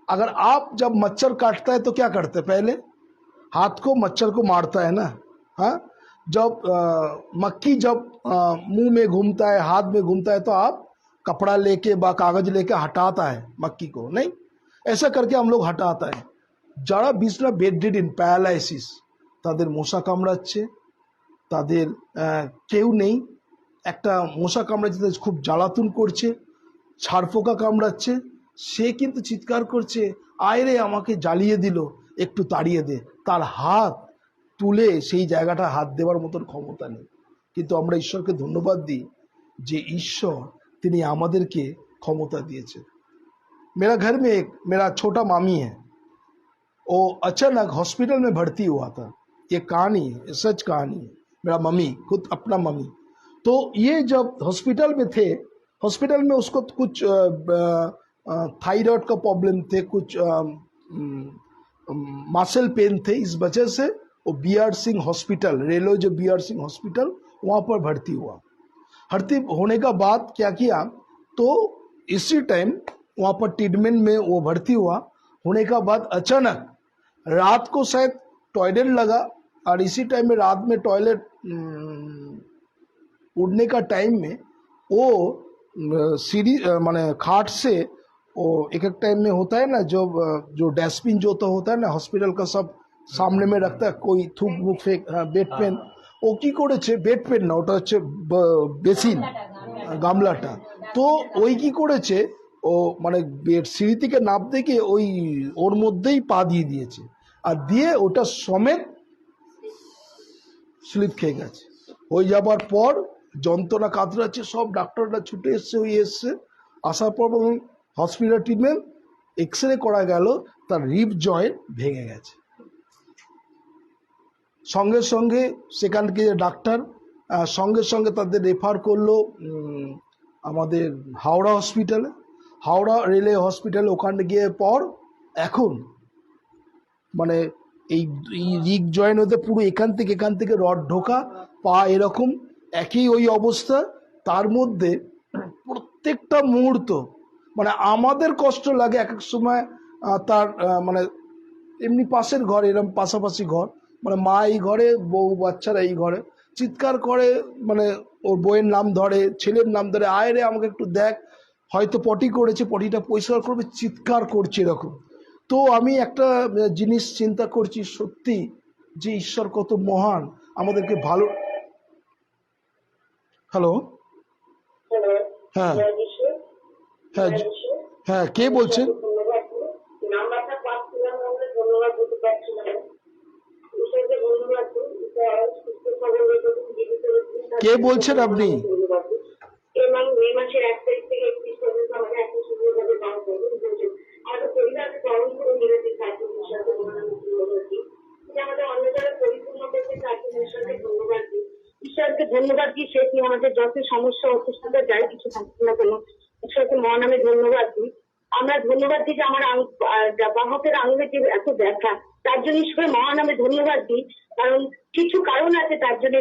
[SPEAKER 2] अगर आप जब मच्छर काटता है तो क्या करते हैं? पहले हाथ को मच्छर को मारता है ना। हाँ, जब मक्खी जब मुंह में घूमता है, हाथ में घूमता है, तो आप कपड़ा लेके बा कागज लेके हटाता है मक्खी को, नहीं? ऐसा करके हम लोग हटाता है। যারা বিছনা বেডরিডেন, প্যারালাইসিস, তাদের মশা কামড়াচ্ছে, তাদের কেউ নেই, একটা মশা কামড়াচ্ছে, খুব জ্বালাতন করছে, ছাড়পোকা কামড়াচ্ছে, সে কিন্তু চিৎকার করছে, আয় রে আমাকে জ্বালিয়ে দিল, একটু তাড়িয়ে দে। তার হাত তুলে সেই জায়গাটা হাত দেওয়ার মতন ক্ষমতা নেই। কিন্তু আমরা ঈশ্বরকে ধন্যবাদ দিই যে ঈশ্বর তিনি আমাদেরকে ক্ষমতা দিয়েছেন। मेरा घर में एक मेरा छोटा मामी है, वो अचानक हॉस्पिटल में भर्ती हुआ था। ये कहानी है, सच कहानी है, मेरा मम्मी, खुद अपना मम्मी। तो ये जब हॉस्पिटल में थे, हॉस्पिटल में उसको कुछ थायराइड का प्रॉब्लम थे, कुछ मसल पेन थे। इस वजह से वो BR सिंह हॉस्पिटल, रेलो जो BR सिंह हॉस्पिटल, वहाँ पर भर्ती हुआ। भर्ती होने का बाद क्या किया, तो इसी टाइम वहाँ पर ट्रीटमेंट में वो भर्ती हुआ। होने का बाद अचानक रात को शायद टॉयलेट लगा, और इसी टाइम में रात में टॉयलेट उड़ने का टाइम में वो सीढ़ी माने खाट से वो एक टाइम में होता है ना, जो डस्टबिन जो तो होता है ना हॉस्पिटल का, सब सामने में रखता है, कोई थूक मुख फेंक, बेड पेन, ও কি করেছে, বেড পেন না, ওটা হচ্ছে বেসিন, গামলাটা। তো ওই কি করেছে, ও মানে সিঁড়ি থেকে নামতে গিয়ে ওই ওর মধ্যেই পা দিয়ে দিয়েছে, আর দিয়ে ওটা সমেত স্লিপ খেয়ে গেছে। হয়ে যাবার পর যন্ত্রণা কাতরাচ্ছে, সব ডাক্তাররা ছুটে এসছে, ওই এসছে, আসার পর হসপিটাল ট্রিটমেন্ট, এক্স রে করা গেল, তার রিব জয়েন্ট ভেঙে গেছে। সঙ্গে সঙ্গে সেখান থেকে ডাক্তার সঙ্গে সঙ্গে তাদের রেফার করলো আমাদের হাওড়া হসপিটালে, হাওড়া রেলওয়ে হসপিটালে। ওখানে গিয়ে পর এখন মানে এই রিগ জয়েন্ট হতে পুরো এখান থেকে রড ঢোকা, পা এরকম একই ওই অবস্থা। তার মধ্যে প্রত্যেকটা মুহূর্ত মানে আমাদের কষ্ট লাগে এক এক সময়। তার মানে এমনি পাশের ঘর, এরকম পাশাপাশি ঘর, মানে মা এই ঘরে, বউ বাচ্চারা এই ঘরে চিৎকার করে, মানে ওর বউয়ের নাম ধরে, ছেলের নাম ধরে, আয় রে আমাকে একটু দেখ, হয়তো পটি করেছে, পটিটা পরিষ্কার করবে, চিৎকার করছে এরকম। তো আমি একটা জিনিস চিন্তা করছি, সত্যি যে ঈশ্বর কত মহান, আমাদেরকে ভালো। হ্যালো, হ্যাঁ হ্যাঁ হ্যাঁ, কে বলছেন? কে বলছেন আপনি?
[SPEAKER 8] ঈশ্বরকে ধন্যবাদ দিই, সে কি আমাদের যত সমস্যা অসুস্থতা যাই কিছু থাকছে না কেন, ঈশ্বরকে মহানামে ধন্যবাদ দিই। আমরা ধন্যবাদ দিই যে আমার বাহকের আঙুলে যে এত ব্যথা, তার জন্য ঈশ্বরের মহানামে ধন্যবাদ দিই। কারণ কিছু কারণ আছে তার জন্য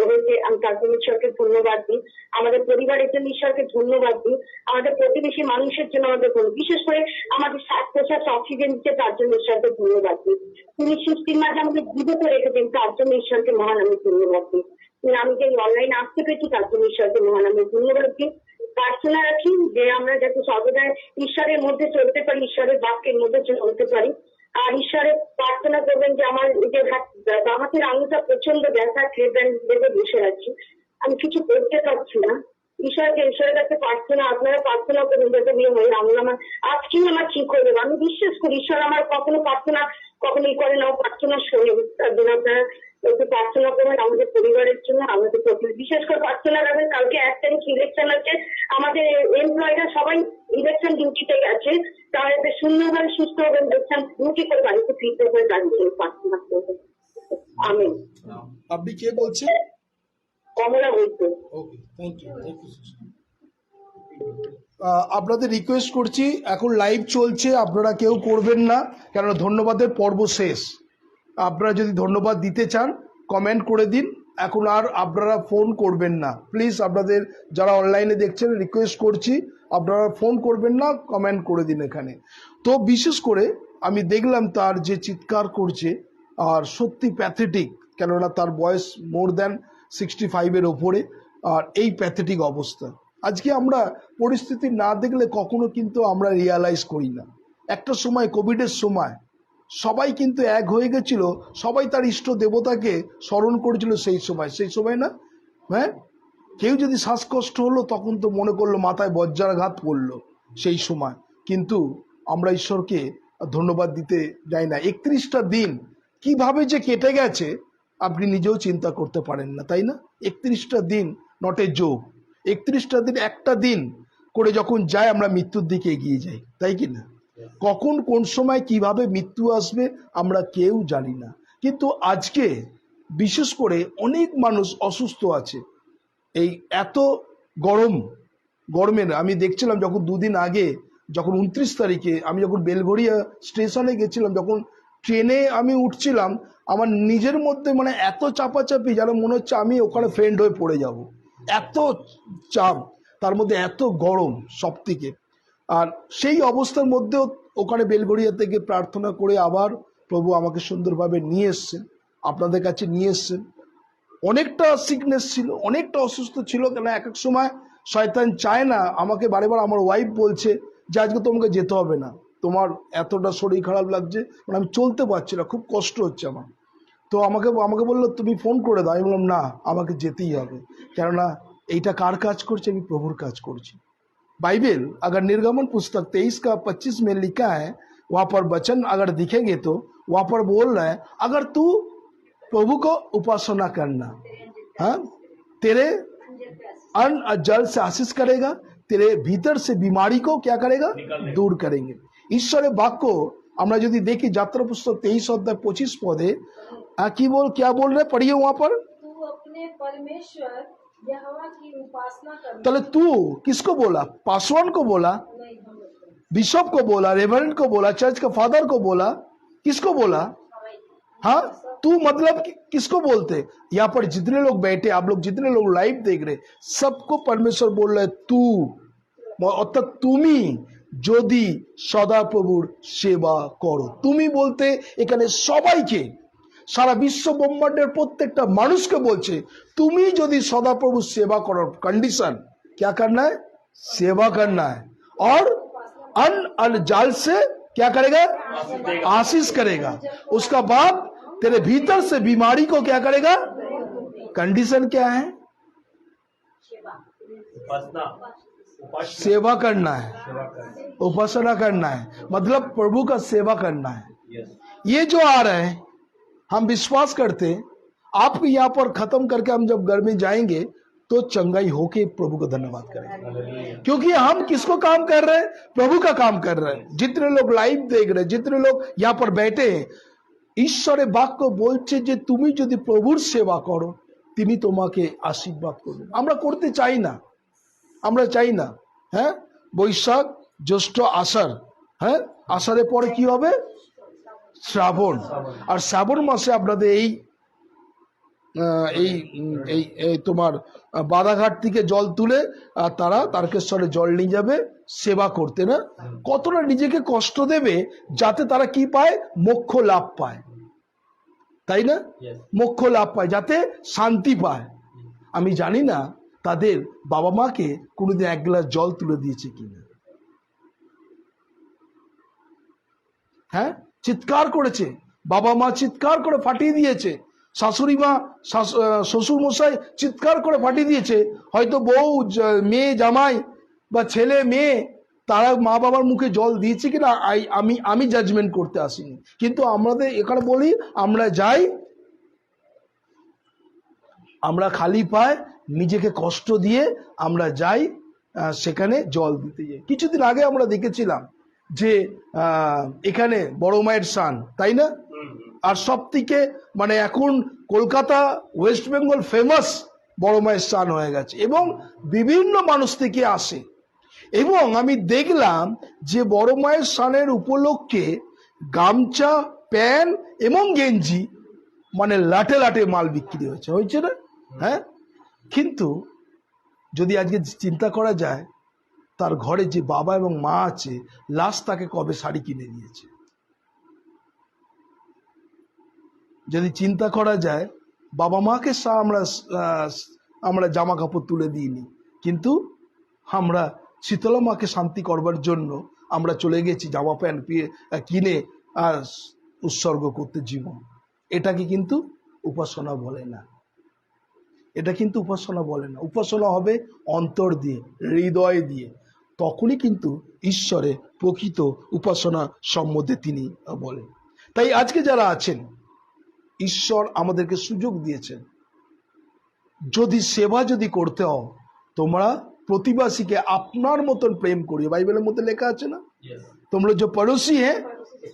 [SPEAKER 8] হয়েছে, আমি তার জন্য ঈশ্বরকে ধন্যবাদ দিই। আমাদের পরিবারের জন্য ঈশ্বরকে ধন্যবাদ দিই। আমাদের প্রতিবেশী মানুষের জন্য আমাদের বিশেষ করে আমাদের শ্বাস প্রশ্বাস অক্সিজেন দিচ্ছে, তার জন্য ঈশ্বরকে ধন্যবাদ দিই। তিনি সৃষ্টির মাঝে আমাদের জীবিত রেখেছেন, তার জন্য ঈশ্বরকে মহানামে ধন্যবাদ দিই। আমি যে অনলাইনে আসতে পেরেছি তার জন্য ঈশ্বরকে মহানামে ধন্যবাদ দিই। প্রার্থনা রাখি যে আমরা যাতে সর্বদাই ঈশ্বরের মধ্যে চলতে পারি, ঈশ্বরের বাক্যের মধ্যে চলতে পারি। আর ঈশ্বরের প্রার্থনা করবেন যে আমার যে হাতের আঙুলটা প্রচন্ড ব্যথা, বেঁধে বসে আছি, আমি কিছু করতে পারছি না। ঈশ্বরের কাছে প্রার্থনা, আপনারা প্রার্থনা করুন যাতে আঙুল আমার আজকেই আমার ঠিক হয়ে যাবে। আমি বিশ্বাস করি ঈশ্বর আমার কখনো প্রার্থনা কখনো ই করে না, প্রার্থনা শোনে। তার জন্য আপনারা একটু প্রার্থনা করবেন আমাদের পরিবারের জন্য, আমাদের বিশেষ করে প্রার্থনা রাখবেন। কালকে 1 তারিখ ইলেকশন আছে, আমাদের এমপ্লয়িরা সবাই ইলেকশন ডিউটিতে গেছে, তাহলে সুন্দরভাবে সুস্থ হবেন, ইলেকশন ডিউটি করে বাড়িতে ফিরতে হবে, দাঁড়িয়ে প্রার্থনা করবেন। আমিন।
[SPEAKER 2] আপনি কে বলছেন?
[SPEAKER 8] কমলা বলছে।
[SPEAKER 2] ওকে, থ্যাংক ইউ। আপনাদের রিকোয়েস্ট করছি, এখন লাইভ চলছে, আপনারা কেউ করবেন না, কেননা ধন্যবাদের পর্ব শেষ। আপনারা যদি ধন্যবাদ দিতে চান কমেন্ট করে দিন, এখন আর আপনারা ফোন করবেন না প্লিজ। আপনাদের যারা অনলাইনে দেখছেন রিকোয়েস্ট করছি, আপনারা ফোন করবেন না, কমেন্ট করে দিন এখানে। তো বিশেষ করে আমি দেখলাম তার যে চিৎকার করছে, আর সত্যি প্যাথেটিক, কেননা তার বয়স মোর দ্যান 65-এর ওপরে, আর এই প্যাথেটিক অবস্থা। আজকে আমরা পরিস্থিতি না দেখলে কখনো কিন্তু আমরা রিয়ালাইজ করি না। একটা সময় কোভিডের সময় সবাই কিন্তু এক হয়ে গেছিল, সবাই তার ইষ্ট দেবতাকে স্মরণ করেছিল সেই সময় না, হ্যাঁ, কেউ যদি শ্বাসকষ্ট হলো তখন তো মনে করলো মাথায় বজ্রাঘাত পড়লো সেই সময়, কিন্তু আমরা ঈশ্বরকে ধন্যবাদ দিতে যাই না। 31টা দিন কিভাবে যে কেটে গেছে আপনি নিজেও চিন্তা করতে পারেন না, তাই না? 31টা দিন নট এ জোক। 31টা দিন একটা দিন করে যখন যায় আমরা মৃত্যুর দিকে এগিয়ে যাই, তাই কি না? কখন কোন সময় কিভাবে মৃত্যু আসবে আমরা কেউ জানি না। কিন্তু আজকে বিশেষ করে অনেক মানুষ অসুস্থ আছে। এই এত গরমের আমি দেখছিলাম, যখন 2 দিন আগে যখন 29 তারিখে আমি যখন বেলঘড়িয়া স্টেশনে গেছিলাম, যখন ট্রেনে আমি উঠছিলাম, আমার নিজের মধ্যে মানে এত চাপাচাপি যেন মনে হচ্ছে আমি ওখানে ফ্রেন্ড হয়ে পড়ে যাব, এত চাপ, তার মধ্যে এত গরম সব থেকে। আর সেই অবস্থার মধ্যেও ওখানে বেলঘড়িয়া থেকে প্রার্থনা করে আবার প্রভু আমাকে সুন্দরভাবে নিয়ে এসছেন, আপনাদের কাছে নিয়ে এসছেন। অনেকটা সিকনেস ছিল, অনেকটা অসুস্থ ছিল, কেন এক এক সময় শয়তান চায় না, আমাকে বারেবার আমার ওয়াইফ বলছে যে আজকে তোমাকে যেতে হবে না, তোমার এতটা শরীর খারাপ লাগছে, মানে আমি চলতে পারছি না, খুব কষ্ট হচ্ছে আমার। তো আমাকে বললো তুমি ফোন করে দাও। আমি বললাম না, আমাকে যেতেই হবে, কেননা এইটা কার কাজ করছে? আমি প্রভুর কাজ করছি। बाइबल अगर निर्गमन पुस्तक 23 का 25 में लिखा है, वहां पर वचन अगर दिखेंगे तो वहां पर बोल रहा है अगर तू प्रभु को उपासना करना, हाँ, तेरे अन्न और जल से आशीष करेगा, तेरे भीतर से बीमारी को क्या करेगा? दूर करेंगे। ঈশ্বরের বাক্য আমরা যদি দেখি যাত্রা পুস্তক 23 অধ্যায় 25 পদে क्या बोल रहे, पढ़िए वहां पर।
[SPEAKER 5] तू अपने परमेश्वर यहोवा की उपासना कर।
[SPEAKER 2] तले तू किसको बोला? पासवान को बोला, बिशप को बोला, रेवरेंड को बोला, चर्च का फादर को बोला, किसको बोला? हाँ, तू मतलब किसको बोलते? यहाँ पर जितने लोग बैठे, आप लोग जितने लोग लाइव देख रहे, सबको परमेश्वर बोल रहे तू, অর্থাৎ তুমি যদি সদাপ্রভুর সেবা করো। তুমি বলতে এখানে সবাইকে, সারা বিশ্ব ব্রহ্মাণ্ডের প্রত্যেকটা মানুষকে বলছে তুমি যদি সদাপ্রভুর সেবা করার कंडीशन क्या करना है? सेवा करना है, और अन्न और जल से क्या करेगा? आशीष करेगा। उसका बाद तेरे भीतर से बीमारी को क्या करेगा? कंडीशन क्या है? सेवा करना है, उपासना करना है, मतलब प्रभु का सेवा करना है। ये जो आ रहे हैं हम विश्वास करते हैं, आप यहाँ पर खत्म करके हम जब घर में जाएंगे तो चंगाई होके प्रभु को धन्यवाद करेंगे, क्योंकि हम किसको काम कर रहे हैं? प्रभु का काम कर रहे हैं। जितने लोग लाइव देख रहे हैं, जितने लोग यहाँ पर बैठे हैं, ঈশ্বরের বাক্য বলছে যে তুমি যদি প্রভুর সেবা করো তিনি তোমাকে আশীর্বাদ করবেন। আমরা করতে চাই না, আমরা চাই না। হ্যাঁ, বৈশাখ জ্যৈষ্ঠ আষাঢ়, হ্যাঁ, আষাঢ়ের পরে কি হবে? শ্রাবণ। আর শ্রাবণ মাসে আপনাদের এই তোমার বাদাঘাট থেকে জল তুলে আর তারা তারকেশ্বরে জল নিয়ে যাবে সেবা করতে, না কতটা নিজেকে কষ্ট দেবে যাতে তারা কি পায়? মোক্ষ লাভ পায়, তাই না? মোক্ষ লাভ পায়, যাতে শান্তি পায়। আমি জানি না তাদের বাবা মাকে কোনোদিন এক গ্লাস জল তুলে দিয়েছে কিনা। হ্যাঁ, চিৎকার করেছে, বাবা মা চিৎকার করে ফাটিয়ে দিয়েছে, শাশুড়ি মা শ্বশুর মশাই চিৎকার করে ফাটিয়ে দিয়েছে, হয়তো বউ মেয়ে জামাই বা ছেলে মেয়ে তারা মা বাবার মুখে জল দিয়েছে কিনা আমি জাজমেন্ট করতে আসিনি, কিন্তু আমাদের এখানে বলি আমরা যাই, আমরা খালি পায়ে নিজেকে কষ্ট দিয়ে আমরা যাই সেখানে জল দিতে যাই। কিছুদিন আগে আমরা দেখেছিলাম যে এখানে বড় মায়ের স্নান, তাই না? আর সব থেকে মানে এখন কলকাতা ওয়েস্ট বেঙ্গল ফেমাস বড় মায়ের স্নান হয়ে গেছে এবং বিভিন্ন মানুষ থেকে আসে। এবং আমি দেখলাম যে বড় মায়ের স্নানের উপলক্ষে গামছা, প্যান্ট এবং গেঞ্জি মানে লাটে লাটে মাল বিক্রি হয়েছে না? হ্যাঁ, কিন্তু যদি আজকে চিন্তা করা যায় তার ঘরে যে বাবা এবং মা আছে, লাস্ট তাকে কবে শাড়ি কিনে দিয়েছে? যদি চিন্তা করা যায়, বাবা মাকে আমরা জামা কাপড় তুলে দিইনি, কিন্তু আমরা শীতলা মাকে শান্তি করবার জন্য আমরা চলে গেছি জামা প্যান্ট কিনে আর উৎসর্গ করতে জীবন। এটাকে কিন্তু উপাসনা বলে না, এটা কিন্তু উপাসনা বলে না। উপাসনা হবে অন্তর দিয়ে, হৃদয় দিয়ে, তখনই কিন্তু ঈশ্বরের প্রকৃত উপাসনা সম্বন্ধে তিনি বলেন। তাই আজকে যারা আছেন, ঈশ্বর আমাদেরকে সুযোগ দিয়েছেন, যদি সেবা যদি করতে হও তোমরা প্রতিবাসীকে আপনার মতন প্রেম করিও। বাইবেলের মধ্যে লেখা আছে না, তোমরা যে পড়োসি হ্যাঁ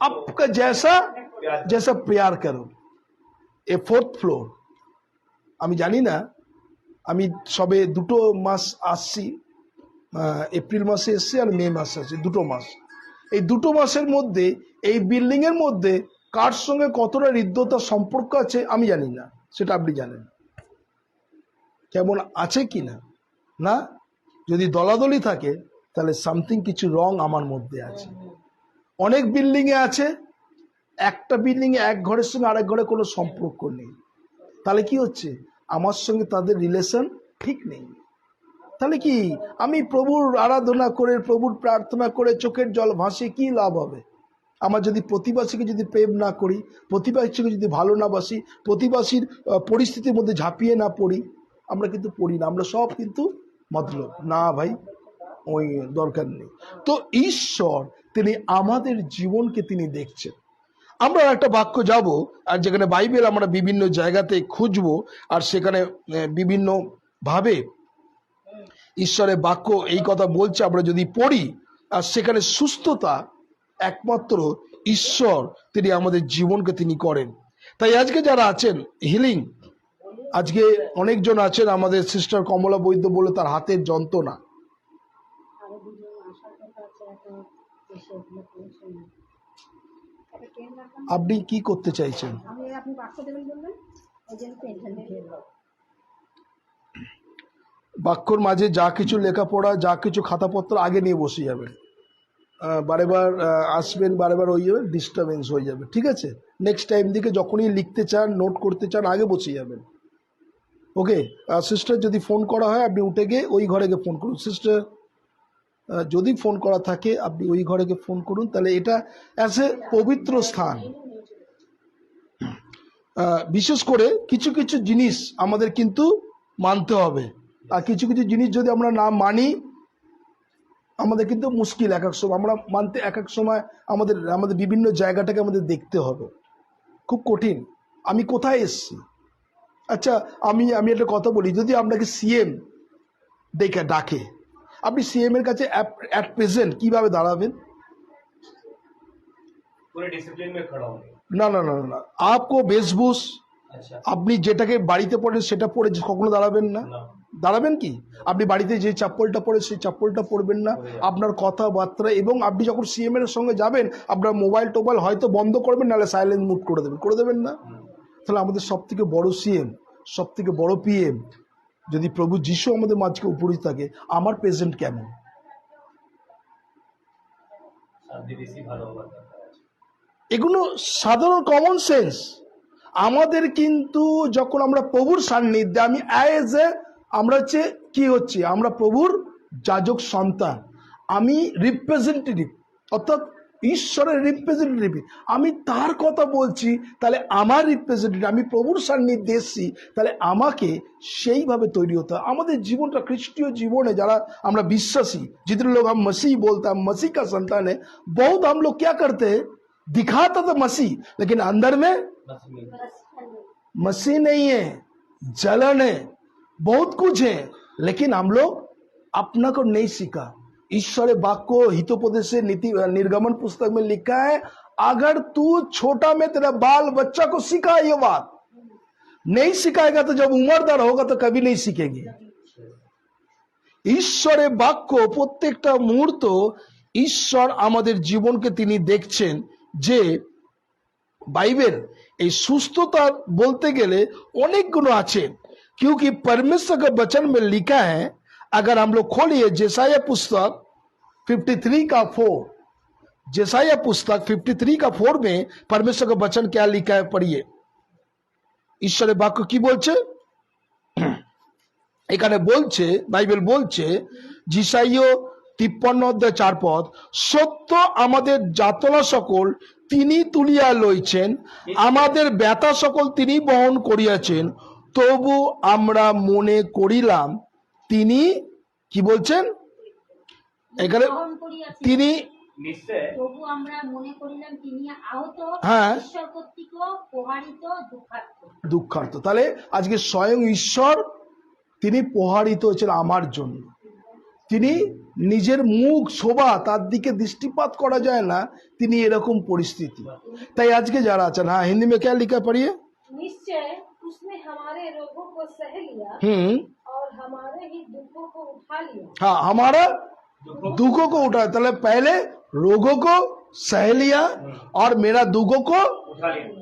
[SPEAKER 2] আপকা জैसा প্যার করো। এ 4th ফ্লোর। আমি জানি না, আমি সবে 2 মাস আসছি, এপ্রিল মাসে এসছে আর মে মাসে আছে, 2 মাস। এই 2 মাসের মধ্যে এই বিল্ডিংয়ের মধ্যে কার সঙ্গে কতটা হৃদ্যতার সম্পর্ক আছে আমি জানি না, সেটা আপনি জানেন। কেমন আছে কি না, না যদি দলাদলি থাকে তাহলে সামথিং কিছু রং আমার মধ্যে আছে। অনেক বিল্ডিংয়ে আছে, একটা বিল্ডিংয়ে এক ঘরের সঙ্গে আরেক ঘরে কোনো সম্পর্ক নেই, তাহলে কি হচ্ছে, আমার সঙ্গে তাদের রিলেশন ঠিক নেই। তাহলে কি আমি প্রভুর আরাধনা করে, প্রভুর প্রার্থনা করে চোখের জল ভাসিয়ে কি লাভ হবে? আমার যদি প্রতিবাসীকে যদি প্রেম না করি, প্রতিবাসীকে যদি ভালো না বাসি, প্রতিবাসীর পরিস্থিতির মধ্যে ঝাঁপিয়ে না পড়ি, আমরা কিন্তু পড়ি না, আমরা সব কিন্তু মতলব না ভাই, ওই দরকার নেই। তো ঈশ্বর তিনি আমাদের জীবনকে তিনি দেখছেন। আমরা একটা বাক্য যাব, আর যেখানে বাইবেল আমরা বিভিন্ন জায়গাতে খুঁজবো, আর সেখানে বিভিন্ন ভাবে ঈশ্বরের বাক্য এই কথা বলছে, আমরা যদি পড়ি, আর সেখানে সুস্থতা একমাত্র ঈশ্বর তিনি আমাদের জীবনকে তিনি করেন। তাই আজকে যারা আছেন হিলিং, আজকে অনেকজন আছেন, আমাদের সিস্টার কমলা বৈদ্য বলে তার হাতের যন্ত্রণা, আপনি কি করতে চাইছেন? বাক্যর মাঝে যা কিছু লেখাপড়া, যা কিছু খাতাপত্র আগে নিয়ে বসে যাবেন, বারেবার আসবেন, বারেবার হয়ে যাবে, ডিস্টারবেন্স হয়ে যাবে, ঠিক আছে? নেক্সট টাইম দিকে যখনই লিখতে চান, নোট করতে চান, আগে বসে যাবেন। ওকে সিস্টার, যদি ফোন করা হয় আপনি উঠে গিয়ে ওই ঘরে গিয়ে ফোন করুন। সিস্টার যদি ফোন করা থাকে আপনি ওই ঘরে গিয়ে ফোন করুন, তাহলে এটা অ্যাজ এ পবিত্র স্থান। বিশেষ করে কিছু কিছু জিনিস আমাদের কিন্তু মানতে হবে, আর কিছু কিছু জিনিস যদি আমরা না মানি আমাদের কিন্তু মুশকিল। এক এক সময় আমরা মানতে, এক এক সময় আমাদের আমাদের বিভিন্ন জায়গাটাকে আমাদের দেখতে হবে, খুব কঠিন। আমি কোথায় এসছি? আচ্ছা আমি একটা কথা বলি, যদি আপনাকে সিএম ডাকে, আপনি সিএম এর কাছে অ্যাট প্রেজেন্ট কিভাবে দাঁড়াবেন?
[SPEAKER 3] पूरे डिसिप्लिन में खड़ा होंगे।
[SPEAKER 2] না না না না, আপকো বেশভূষ, আপনি যেটাকে বাড়িতে পড়েন সেটা পরে কখনো দাঁড়াবেন না। দাঁড়াবেন কি? আপনি বাড়িতে যে চপ্পলটা পরে সেই চপ্পলটা পরবেন না। আপনার কথাবার্তা, এবং আপনি যখন সিএম এর সঙ্গে যাবেন আপনার মোবাইল টোবাইল হয়তো বন্ধ করবেন, নাহলে সাইলেন্ট মুড করে দেবেন না? তাহলে আমাদের সব থেকে বড় সিএম, সব থেকে বড় পিএম যদি প্রভু যিশু আমাদের মাঝকে উপস্থিত থাকে, আমার প্রেজেন্ট কেমন? এগুলো সাধারণ কমন সেন্স আমাদের। কিন্তু যখন আমরা প্রভুর সান্নিধ্যে, আমি আমরা হচ্ছে কি হচ্ছে, আমরা প্রভুর যাজক সন্তান, আমি রিপ্রেজেন্টেটিভ, অর্থাৎ ঈশ্বরের রিপ্রেজেন্টেটিভ, আমি তার কথা বলছি, তাহলে আমার রিপ্রেজেন্টেটিভ, আমি প্রভুর সান্নিধ্যে এসেছি, তাহলে আমাকে সেইভাবে তৈরি হতে হয়। আমাদের জীবনটা খ্রিস্টীয় জীবনে যারা আমরা বিশ্বাসী, जितने लोग हम मसीह बोलते हैं, मसीह का संतान है, बहुत हम लोग क्या करते हैं, दिखाता तो मसीह, लेकिन अंदर में मसीह नहीं है, जलन है, बहुत कुछ है, लेकिन हम लोग अपना को नहीं सीखा। ईश्वर वाक्य हितोपदेश नीति निर्गमन पुस्तक में लिखा है, अगर तू छोटा में तेरा बाल बच्चा को सिखा, ये बात नहीं सिखाएगा तो जब उम्रदार होगा तो कभी नहीं सीखेगी। ঈশ্বরের বাক্য প্রত্যেকটা মুহূর্ত ঈশ্বর আমাদের জীবনকে তিনি দেখছেন। যে বাইবেল এই সুস্থতা বলতে গেলে অনেকগুলো আছে, क्योंकि परमेश्वर के वचन में लिखा है, अगर हम लोग खोलिए जेसाया पुस्तक 53 का 4, जेसाया पुस्तक 53 का 4 में परमेश्वर का वचन क्या लिखा है, पढ़िए। ঈশ্বরের বাক্য কি বলছে এখানে? বলছে বাইবেল বলছে, যিশাইয় 53 অধ্যায় 4 পদ, সত্য আমাদের যাতনা সকল তিনি তুলিয়া লইছেন, আমাদের ব্যথা সকল তিনি বহন করিয়াছেন, তবু আমরা মনে করিলাম তিনি, কি বলছেন এখানে, তিনি
[SPEAKER 3] নিশ্চয়
[SPEAKER 9] তবু আমরা মনে করিলাম তিনি আহত,
[SPEAKER 2] হ্যাঁ,
[SPEAKER 9] ঈশ্বর কর্তৃক প্রহারিত,
[SPEAKER 2] দুঃখার্ত। তাহলে আজকে স্বয়ং ঈশ্বর তিনি প্রহারিত হয়েছেন আমার জন্য। তিনি নিজের মুখ শোভা, তার দিকে দৃষ্টিপাত করা যায় না, তিনি এরকম পরিস্থিতি। তাই আজকে যারা আছেন, হ্যাঁ হিন্দি में क्या लिखा पढ़िए।
[SPEAKER 10] निश्चय उसने हमारे रोगों को सह लिया और हमारे ही दुखों को
[SPEAKER 2] हाँ, हमारा दुखों को उठा, তাহলে पहले रोगों को सह लिया और मेरा दुखों को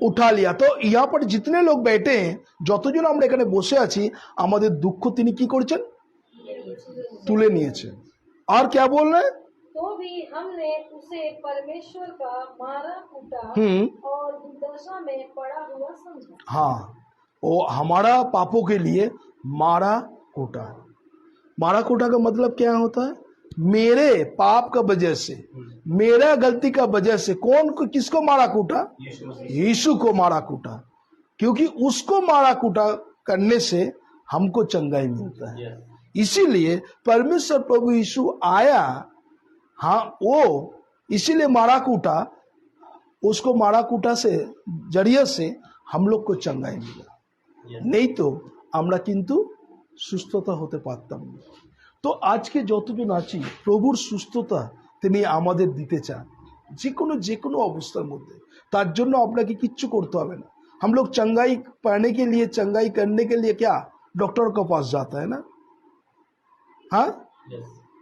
[SPEAKER 2] उठा लिया। तो यहाँ पर जितने लोग बैठे हैं, যতজন আমরা এখানে বসে আছি, আমাদের দুঃখ তিনি কি করেছেন? তুলে নিয়েছেন। और क्या बोल रहे हैं?
[SPEAKER 5] तो भी हमने उसे परमेश्वर का मारा कूटा और दुर्दशा में पड़ा हुआ समझा।
[SPEAKER 2] हाँ, वो हमारा पापों के लिए मारा कूटा। मारा कूटा का मतलब क्या होता है? मेरे पाप का वजह से, मेरा गलती का वजह से कौन को किसको मारा कूटा? यीशु को मारा कूटा। क्योंकि उसको मारा कूटा करने से हमको चंगाई मिलता है। इसीलिए परमेश्वर प्रभु यीशु आया, हाँ, वो इसीलिए मारा कूटा, उसको मारा कूटा से जरिए से हम लोग को चंगाई मिला। नहीं तो আমরা কিন্তু সুস্থতা হতে পারতাম না। তো আজকে যতজন আছি, প্রভুর সুস্থতা তিনি আমাদের দিতে চান, যে কোনো অবস্থার মধ্যে। তার জন্য আপনাকে কিচ্ছু করতে হবে না। हम लोग चंगाई पाने के लिए, चंगाई करने के लिए क्या डॉक्टर के पास जाता है ना? हाँ,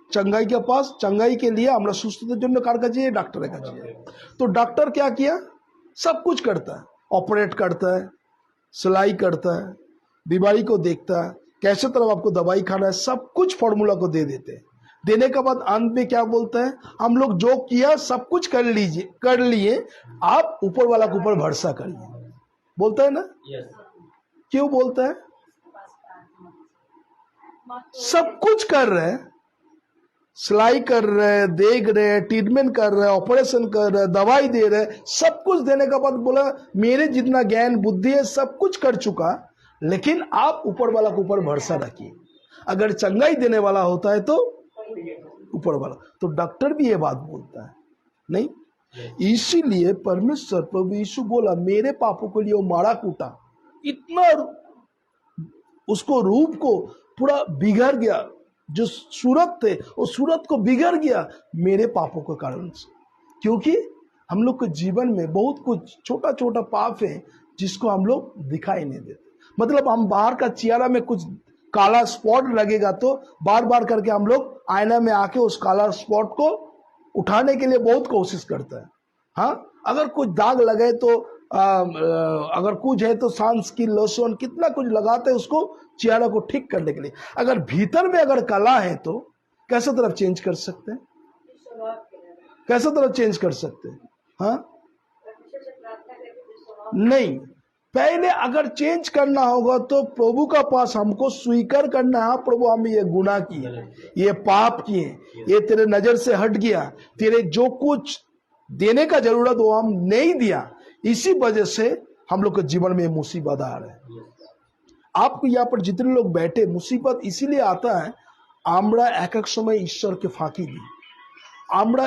[SPEAKER 2] चंगाई के पास, चंगाई के लिए আমরা সুস্থতার জন্য কার কাছে যাই? ডাক্তারের কাছে যাই। तो डॉक्टर क्या किया? सब कुछ करता है, ऑपरेट करता है, सिलाई करता है, बीमारी को देखता है, कैसे तरह आपको दवाई खाना है, सब कुछ फॉर्मूला को दे देते हैं। देने के बाद अंत में क्या बोलता है? हम लोग जो किया सब कुछ कर लिए, आप ऊपर वाला के ऊपर भरोसा करिए। बोलता है ना? क्यों बोलता है? सब कुछ कर रहे हैं, सिलाई कर रहे हैं, देख रहे हैं, ट्रीटमेंट कर रहे हैं, ऑपरेशन कर रहे हैं, दवाई दे रहे हैं, सब कुछ देने के बाद बोला मेरे जितना ज्ञान बुद्धि है सब कुछ कर चुका, लेकिन आप ऊपर वाला के ऊपर भरोसा रखिए। अगर चंगाई देने वाला होता है तो ऊपर वाला। तो डॉक्टर भी ये बात बोलता है नहीं? इसीलिए परमेश्वर प्रभु यीशु बोला मेरे पापों के लिए वो मारा कूटा, इतना उसको रूप को पूरा बिगड़ गया, जो सूरत थे वो सूरत को बिगड़ गया मेरे पापों के कारण से। क्योंकि हम लोग के जीवन में बहुत कुछ छोटा छोटा पाप है जिसको हम लोग दिखाई नहीं देते। मतलब हम बाहर का चेहरा में कुछ काला स्पॉट लगेगा तो बार बार करके हम लोग आईना में आके उस काला स्पॉट को उठाने के लिए बहुत कोशिश करता है। हाँ, अगर कुछ दाग लगे तो अगर कुछ है तो सांस की लोशन कितना कुछ लगाते हैं उसको चेहरा को ठीक करने के लिए। अगर भीतर में अगर कला है तो कैसे तरफ चेंज कर सकते हैं? कैसे तरफ चेंज कर सकते हैं? हाँ, नहीं। पहले अगर चेंज करना होगा तो प्रभु का पास हमको स्वीकार करना है, प्रभु हम ये गुनाह किए, ये पाप किए, ये तेरे नजर से हट गया, तेरे जो कुछ देने का जरूरत वो हम नहीं दिया, इसी वजह से हम लोग के जीवन में मुसीबत आ रहा है। आपको यहाँ पर जितने लोग बैठे, मुसीबत इसीलिए आता है আমরা এক এক সময় ঈশ্বরকে ফাঁকি দিই। আমরা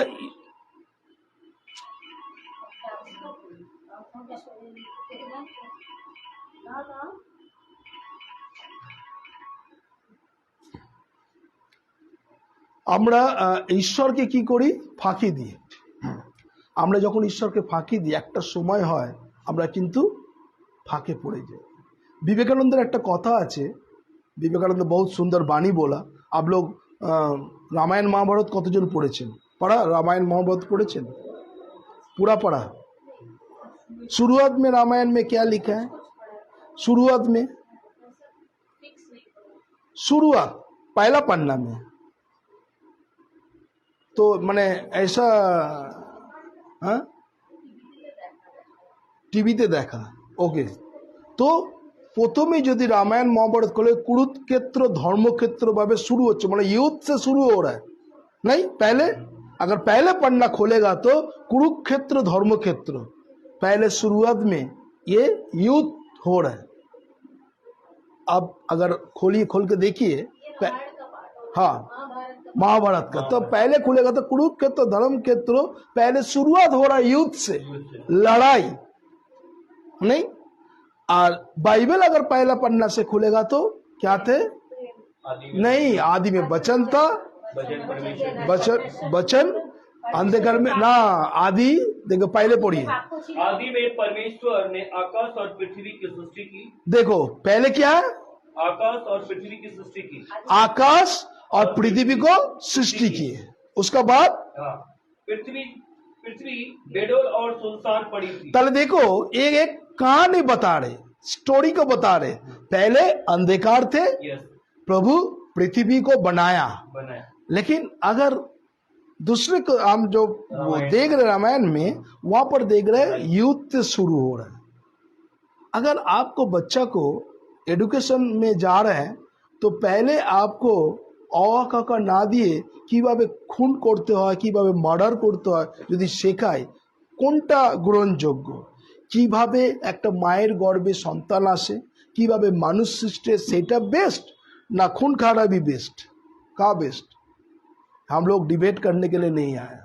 [SPEAKER 2] আমরা ঈশ্বরকে কি করি? ফাঁকি দিই। আমরা যখন ঈশ্বরকে ফাঁকি দিই একটা সময় হয় আমরা কিন্তু ফাঁকে পড়ে যাই। विवेकानंद একটা কথা আছে, विवेकानंद बहुत सुंदर वाणी बोला। आप लोग रामायण महाभारत कतजन पढ़ेছেন? पढ़ा? रामायण महाभारत पढ़ेছেন? पूरा पढ़ा? शुरुआत में रामायण में क्या लिखा है? शुरुआत में, शुरुआत पहला पन्ना में तो माने ऐसा टीवीते देखा। ओके, तो প্রথমে যদি রামায়ণ মহাভারত खोले कुरुक्षेत्र धर्मक्षेत्र भावे शुरू होच्छे, मतलब युद्ध से शुरू हो रहा है। नहीं, पहले अगर पहले पन्ना खोलेगा तो कुरुक्षेत्र धर्मक्षेत्र, पहले शुरुआत में ये युद्ध हो रहा है। अब अगर खोलिए, खोल के देखिए, हाँ महाभारत का, तो पहले खुलेगा तो कुरुक्षेत्र धर्मक्षेत्र, पहले शुरुआत हो रहा है युद्ध से, लड़ाई। नहीं, और बाइबल अगर पहला पन्ना से खुलेगा तो क्या थे? नहीं, आदि में वचन था, वचन अंधकार में ना, आदि देखो पहले पढ़िए।
[SPEAKER 3] आदि में परमेश्वर ने आकाश और पृथ्वी की सृष्टि की।
[SPEAKER 2] देखो पहले क्या है?
[SPEAKER 3] आकाश और पृथ्वी की सृष्टि की।
[SPEAKER 2] आकाश और पृथ्वी को सृष्टि किए। उसका बाद
[SPEAKER 3] हाँ, पृथ्वी पृथ्वी बेडोल और सुनसान पड़ी थी।
[SPEAKER 2] ताले देखो एक एक कहानी बता रहे, स्टोरी को बता रहे। पहले अंधकार थे,
[SPEAKER 3] यस,
[SPEAKER 2] प्रभु पृथ्वी को बनाया। लेकिन अगर दूसरे को हम जो वो देख रहे रामायण में, वहां पर देख रहे युद्ध शुरू हो रहा है। अगर आपको बच्चा को एडुकेशन में जा रहे हैं तो पहले आपको অকাকা না দিয়ে কিভাবে খুন করতে হয়, কিভাবে মার্ডার করতে হয় যদি শেখায়, কোনটা গ্রহণযোগ্য? কিভাবে একটা মায়ের গর্ভে সন্তান আসে, কিভাবে মানুষ সৃষ্টি, সেটা বেস্ট না खून खराबी बेस्ट? का बेस्ट? हम लोग डिबेट करने के लिए नहीं आया।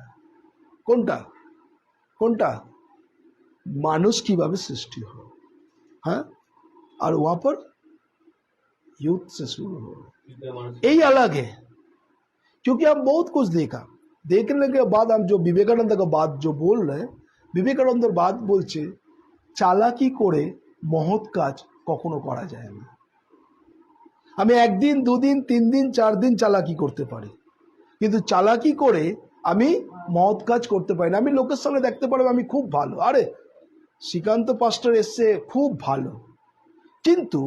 [SPEAKER 2] কোনটা কোনটা? মানুষ কিভাবে সৃষ্টি হয়, হ্যাঁ, আর वहां पर युद्ध से शुरू हो, यही अलग है। क्योंकि हम बहुत कुछ देखा, देखने के बाद हम जो विवेकानंद का बात जो बोल रहे हैं, विवेकानंद बात बोलছে চালাকি করে মহৎ কাজ কখনো করা যায় না। আমি একদিন দুদিন তিন দিন চার দিন চালাকি করতে পারি, কিন্তু চালাকি করে আমি মহৎ কাজ করতে পারি না। আমি লোকের সামনে দেখতে পারবো আমি খুব ভালো, আরে শ্রীকান্ত পাস্টার এসছে খুব ভালো, কিন্তু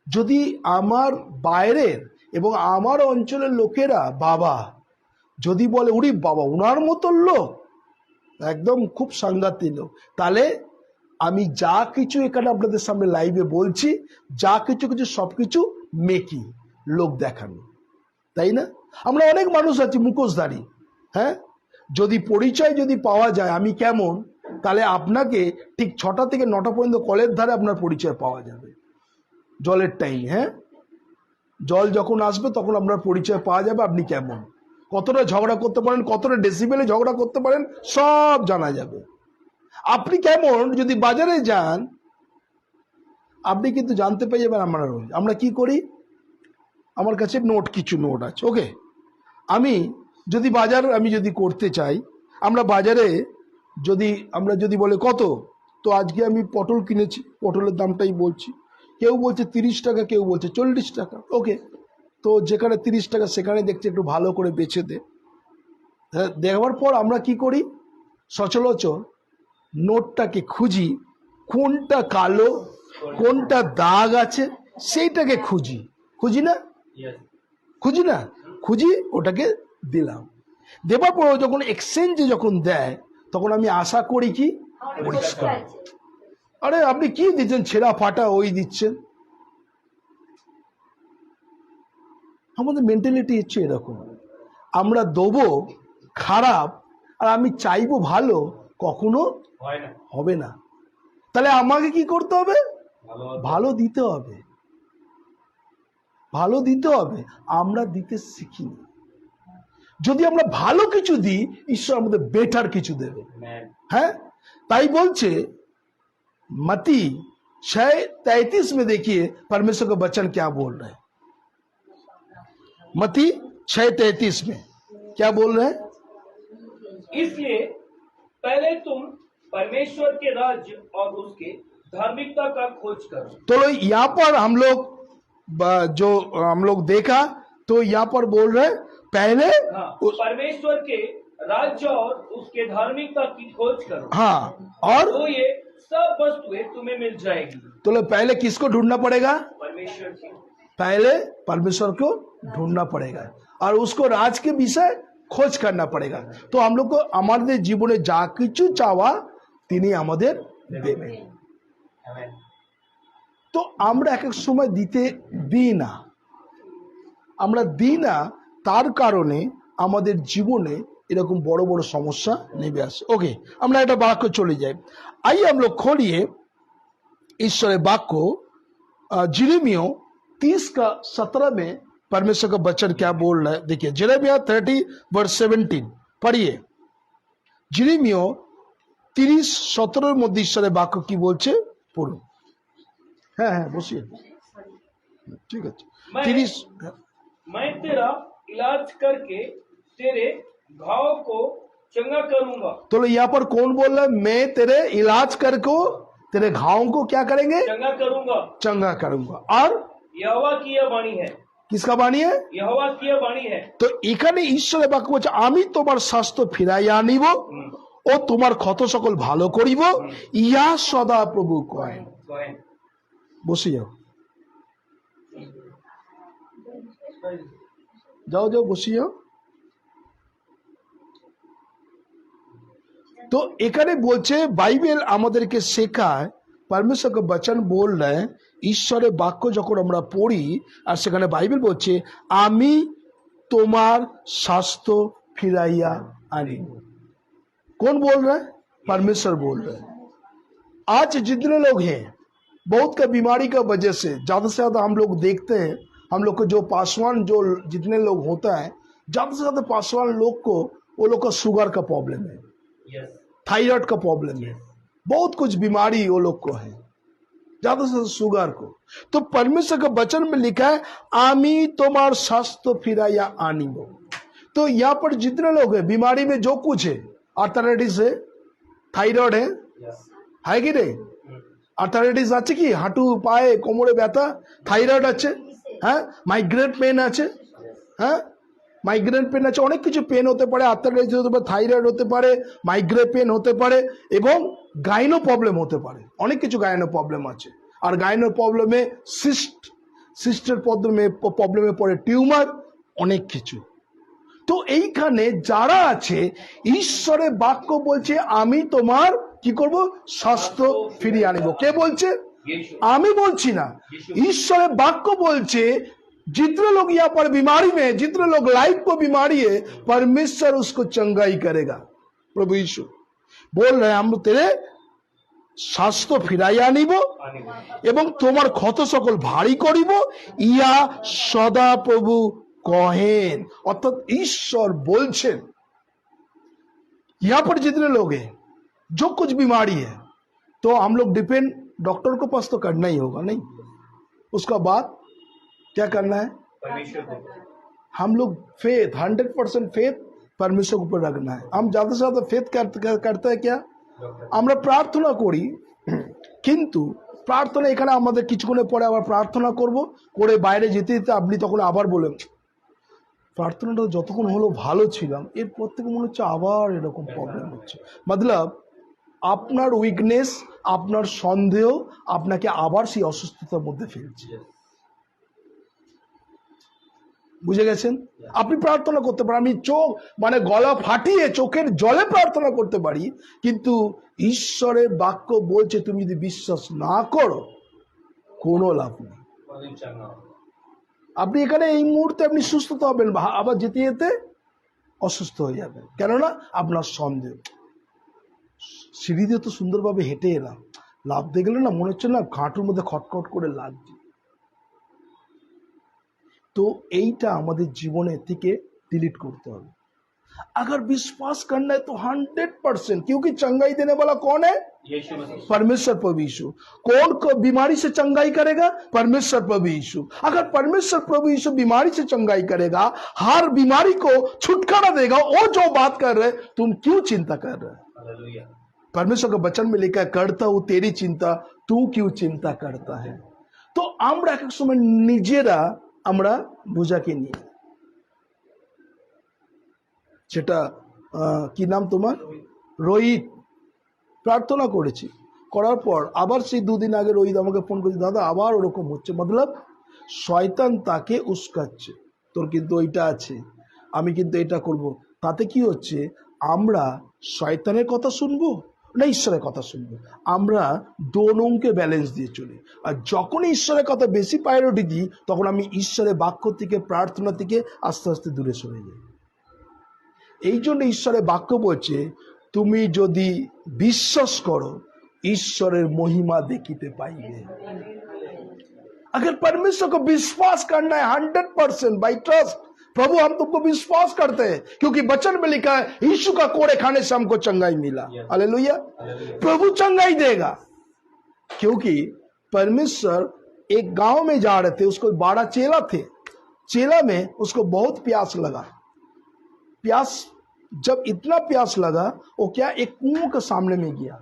[SPEAKER 2] যদি আমার বাইরের এবং আমার অঞ্চলের লোকেরা বাবা যদি বলে উরি বাবা উনার মতো লোক একদম খুব সাংঘাতিক লোক, তাহলে আমি যা কিছু এখানে আপনাদের সামনে লাইভে বলছি, যা কিছু কিছু সবকিছু মেকি লোক দেখানো, তাই না? আমরা অনেক মানুষ আছি মুখোশধারী, হ্যাঁ, যদি পরিচয় যদি পাওয়া যায় আমি কেমন, তাহলে আপনাকে ঠিক 6টা থেকে 9টা পর্যন্ত কলের ধারে আপনার পরিচয় পাওয়া যাবে। জলের টাইম, হ্যাঁ, জল যখন আসবে তখন আপনার পরিচয় পাওয়া যাবে আপনি কেমন, কতটা ঝগড়া করতে পারেন, কতটা ডেসিবেলে ঝগড়া করতে পারেন, সব জানা যাবে। আপনি কেমন যদি বাজারে যান আপনি কিন্তু জানতে পেয়ে যাবেন। আমরা কি করি, আমার কাছে কিছু নোট আছে, ওকে, আমি যদি বাজার আমি যদি করতে চাই, আমরা বাজারে আমরা যদি বলে কত, তো আজকে আমি পটল কিনেছি, পটলের দামটাই বলছি, কেউ বলছে 30 টাকা, কেউ বলছে 40 টাকা, ওকে, তো যেখানে 30 টাকা সেখানে দেখছি একটু ভালো করে বেছে দে। দেওয়ার পর আমরা কি করি, সচরাচর নোটটাকে খুঁজি, কোনটা কালো কোনটা দাগ আছে সেইটাকে খুঁজি না, খুঁজি ওটাকে দিলাম। দেবার পর যখন এক্সচেঞ্জে যখন দেয় তখন আমি আশা করি কি পরিষ্কার। আরে আপনি কি দিচ্ছেন, ছেঁড়া ফাটা ওই দিচ্ছেন। আমাদের মেন্টালিটি হচ্ছে এরকম, আমরা দেবো খারাপ আর আমি চাইবো ভালো, কখনো হবে না। তাহলে আমাকে কি করতে হবে, ভালো দিতে হবে, ভালো দিতে হবে। আমরা দিতে শিখিনি। যদি আমরা ভালো কিছু দিই ঈশ্বর আমাদের বেটার কিছু দেবে, হ্যাঁ। তাই বলছে मती 6:33 में देखिए परमेश्वर का वचन क्या बोल रहे हैं। मती 6:33 में क्या बोल रहे हैं,
[SPEAKER 3] इसलिए पहले तुम परमेश्वर के राज्य और उसके धार्मिकता का खोज करो।
[SPEAKER 2] तो यहाँ पर हम लोग देखा तो यहाँ पर बोल रहे हैं पहले
[SPEAKER 3] परमेश्वर के राज्य और उसके धार्मिकता की खोज करो,
[SPEAKER 2] हाँ, और
[SPEAKER 3] तो ये सब वस्तुएं तुम्हें मिल जाएगी।
[SPEAKER 2] तो पहले किसको ढूंढना पड़ेगा,
[SPEAKER 3] परमेश्वर की,
[SPEAKER 2] पहले परमेश्वर को ढूंढना पड़ेगा और उसको राज के विषय खोज करना पड़ेगा। तो हम लोग को हमारे जीवने जा किछु चावा তিনি আমাদের দেবেন। তো আমরা এক এক সময় দিতে দিই না, আমরা দিই না, তার কারণে আমাদের জীবনে এরকম বড় বড় সমস্যা নেমে আসে। ওকে, আমরা একটা বাক্য চলে যাই। आइए हम लोग खोलिए ईश्वरीय वाक्य जिरेमिया 30:17 में परमेश्वर का वचन क्या बोल रहा है। देखिए जिरेमिया 30:17 पढ़िए। जिरेमिया 30:17 মধ্যে ঈশ্বরের বাক্য কি বলছে পড়ুন। হ্যাঁ হ্যাঁ বসিয়ে, ঠিক আছে। 30
[SPEAKER 3] मैं तेरा इलाज करके तेरे घाव को चंगा करूंगा।
[SPEAKER 2] तो यहाँ पर कौन बोल रहा है, मैं तेरे इलाज करके तेरे घावों को क्या करेंगे,
[SPEAKER 3] चंगा करूंगा,
[SPEAKER 2] चंगा करूंगा। और
[SPEAKER 3] यहोवा की यह वाणी है,
[SPEAKER 2] किसका बाणी है?
[SPEAKER 3] यहोवा की বাণী है।
[SPEAKER 2] তো এখানে ঈশ্বরের বাক্য বলছে আমি তোমার স্বাস্থ্য ফিরাইয়া আনিব ও তোমার ক্ষত সকল ভালো করিব, ইয়া সদা প্রভু কহেন। বসে যাও, যাও যাও বসে যাও। तो এখানে বলছে বাইবেল আমাদেরকে শেখায়, परमेश्वर का वचन बोल रहे हैं, ঈশ্বরের বাক্য যখন আমরা পড়ি আর সেখানে বাইবেল বলছে আমি তোমার স্বাস্থ্য ফিরাইয়া আনিব। कौन बोल रहा है? परमेश्वर बोल रहे हैं। आज जितने लोग हैं बहुत का बीमारी का वजह से ज्यादा से ज्यादा हम लोग देखते हैं, हम लोग को जो पासवान जो जितने लोग होता है ज्यादा से ज्यादा पासवान लोग को वो लोग का शुगर का प्रॉब्लम है, थायराइड का प्रॉब्लम है, बहुत कुछ बीमारी वो लोग को है, ज्यादा से ज्यादा शुगर को। तो परमेश्वर का वचन में लिखा है आमी तुम्हार स्वास्थ्य फिराया आनिब। तो यहाँ पर जितने लोग हैं बीमारी में जो कुछ है, आर्थराइटिस है, थायराइड है कि नहीं? आर्थराइटिस আছে কি হাঁটু পায়ে কোমরে ব্যথা, থাইরয়েড আছে, হ্যাঁ মাইগ্রেন পেন আছে, হ্যাঁ মাইগ্রেন পেন আছে, অনেক কিছু পেন হতে পারে, আর্থারাইটিস হতে পারে, থাইরয়েড হতে পারে, মাইগ্রেন পেন হতে পারে এবং গাইনো প্রবলেম হতে পারে, অনেক কিছু গাইনো প্রবলেম আছে। আর গাইনো প্রবলেমে সিস্টের প্রবলেমে পড়ে টিউমার, অনেক কিছু। তো এইখানে যারা আছে ঈশ্বরের বাক্য বলছে আমি তোমার কি করব, স্বাস্থ্য ফিরিয়ে আনিব। কে বলছে? আমি বলছি না, ঈশ্বরের বাক্য বলছে जितने लोग यहाँ पर बीमारी में, जितने लोग लाइफ को बीमारी है, परमेश्वर उसको चंगाई करेगा। प्रभु यीशु बोल रहे हैं हम तेरे স্বাস্থ্য ফিরাইয়া আনিব এবং তোমার ক্ষত সকল ভারী করিব, ইয়া সদা প্রভু कहेन। अर्थात ईश्वर बोलছেন यहाँ पर जितने लोग हैं जो कुछ बीमारी है तो हम लोग डिपेंड डॉक्टर को पास तो करना ही होगा, नहीं उसका बाद क्या करना है? हम लोग फेथ 100% फेथ परमेश्वर के ऊपर रखना है। हम ज्यादा से ज्यादा फेथ करते हैं क्या? আমরা প্রার্থনা করি, কিন্তু প্রার্থনা এখানে আমাদের কিছুক্ষণের পরে আবার প্রার্থনা করব, করে বাইরে যেতে যেতে আপনি তখন আবার বলেন প্রার্থনাটা যতক্ষণ হলো ভালো ছিলাম, এরপর থেকে মনে হচ্ছে আবার এরকম প্রবলেম হচ্ছে। মতলব আপনার উইকনেস, আপনার সন্দেহ আপনাকে আবার সেই অসুস্থতার মধ্যে ফেলছে। বুঝে গেছেন? আপনি প্রার্থনা করতে পারেন, আমি চোখ মানে গলা ফাটিয়ে চোখের জলে প্রার্থনা করতে পারি, কিন্তু ঈশ্বরের বাক্য বলছে তুমি যদি বিশ্বাস না করো কোনো লাভ নেই। আপনি এখানে এই মুহূর্তে আপনি সুস্থ তো হবেন, আবার যেতে যেতে অসুস্থ হয়ে যাবেন, কেননা আপনার সন্দেহ। সিঁড়ি দিয়ে তো সুন্দরভাবে হেঁটে এলাম, লাফতে গেলে না মনে হচ্ছে না ঘাঁটুর মধ্যে খটখট করে লাগছে। तो এইটা আমাদের জীবনে থেকে डिलीट करते হবে। अगर विश्वास करना है तो 100%, क्योंकि चंगाई देने वाला कौन है? परमेश्वर प्रभु यीशु। कौन को बीमारी से चंगाई करेगा? परमेश्वर प्रभु यीशु। अगर परमेश्वर प्रभु यीशु बीमारी से चंगाई करेगा, हर बीमारी को छुटकारा देगा, वो जो बात कर रहे तुम क्यों चिंता कर रहे? परमेश्वर का वचन में लिखा है करता हूं तेरी चिंता, तू क्यों चिंता करता है? तो আমরা এক সময় নিজেরা আমরা বোঝাকে নিয়ে, সেটা কি নাম তোমার? রোহিত। প্রার্থনা করেছি, করার পর আবার সেই দুদিন আগে রোহিত আমাকে ফোন করেছে, দাদা আবার ওরকম হচ্ছে। মতলব শয়তান তাকে উস্কাচ্ছে, তোর কিন্তু ওইটা আছে, আমি কিন্তু এটা করব। তাতে কি হচ্ছে? আমরা শয়তানের কথা শুনবো না ঈশ্বরের কথা শুনবো? আমরা দোনোকে ব্যালেন্স দিয়ে চলি। আর যখন ঈশ্বরের কথা বেশি প্রায়োরিটি দিই, তখন আমি ঈশ্বরের বাক্য থেকে, প্রার্থনা থেকে আস্তে আস্তে দূরে সরে যাই। এই জন্য ঈশ্বরের বাক্য বলছে তুমি যদি বিশ্বাস করো ঈশ্বরের মহিমা দেখিতে পাইবে। अगर परमेश्वर को विश्वास करना है 100% बाई ट्रस्ट, प्रभु हम तुमको विश्वास करते हैं क्योंकि वचन में लिखा है यीशु का कोड़े खाने से हमको चंगाई मिला। हालेलुया। प्रभु चंगाई देगा, क्योंकि परमेश्वर एक गांव में जा रहे थे, उसको 12 चेला थे, चेला में उसको बहुत प्यास लगा। प्यास जब इतना प्यास लगा, वो क्या एक कुओं के सामने में गया,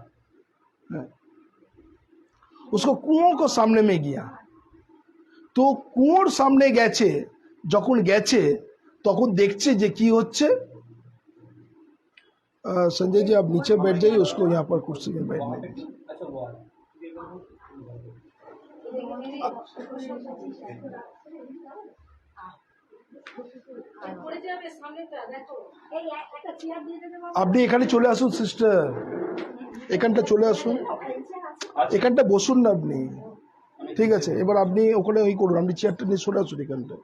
[SPEAKER 2] उसको कुओं को सामने में गया। तो कुओं सामने गए যখন গেছে তখন দেখছে যে কি হচ্ছে। संजय जी आप नीचे बैठ जाइए, उसको यहाँ पर कुर्सी में बैठने दीजिए। আপনি এখানে চলে আসুন সিস্টার, এখানটা চলে আসুন, এখানটা বসুন না আপনি। ঠিক আছে, এবার আপনি ওখানে ওই করুন, আপনি চেয়ারটা নিয়ে সরে আসুন এখানটা।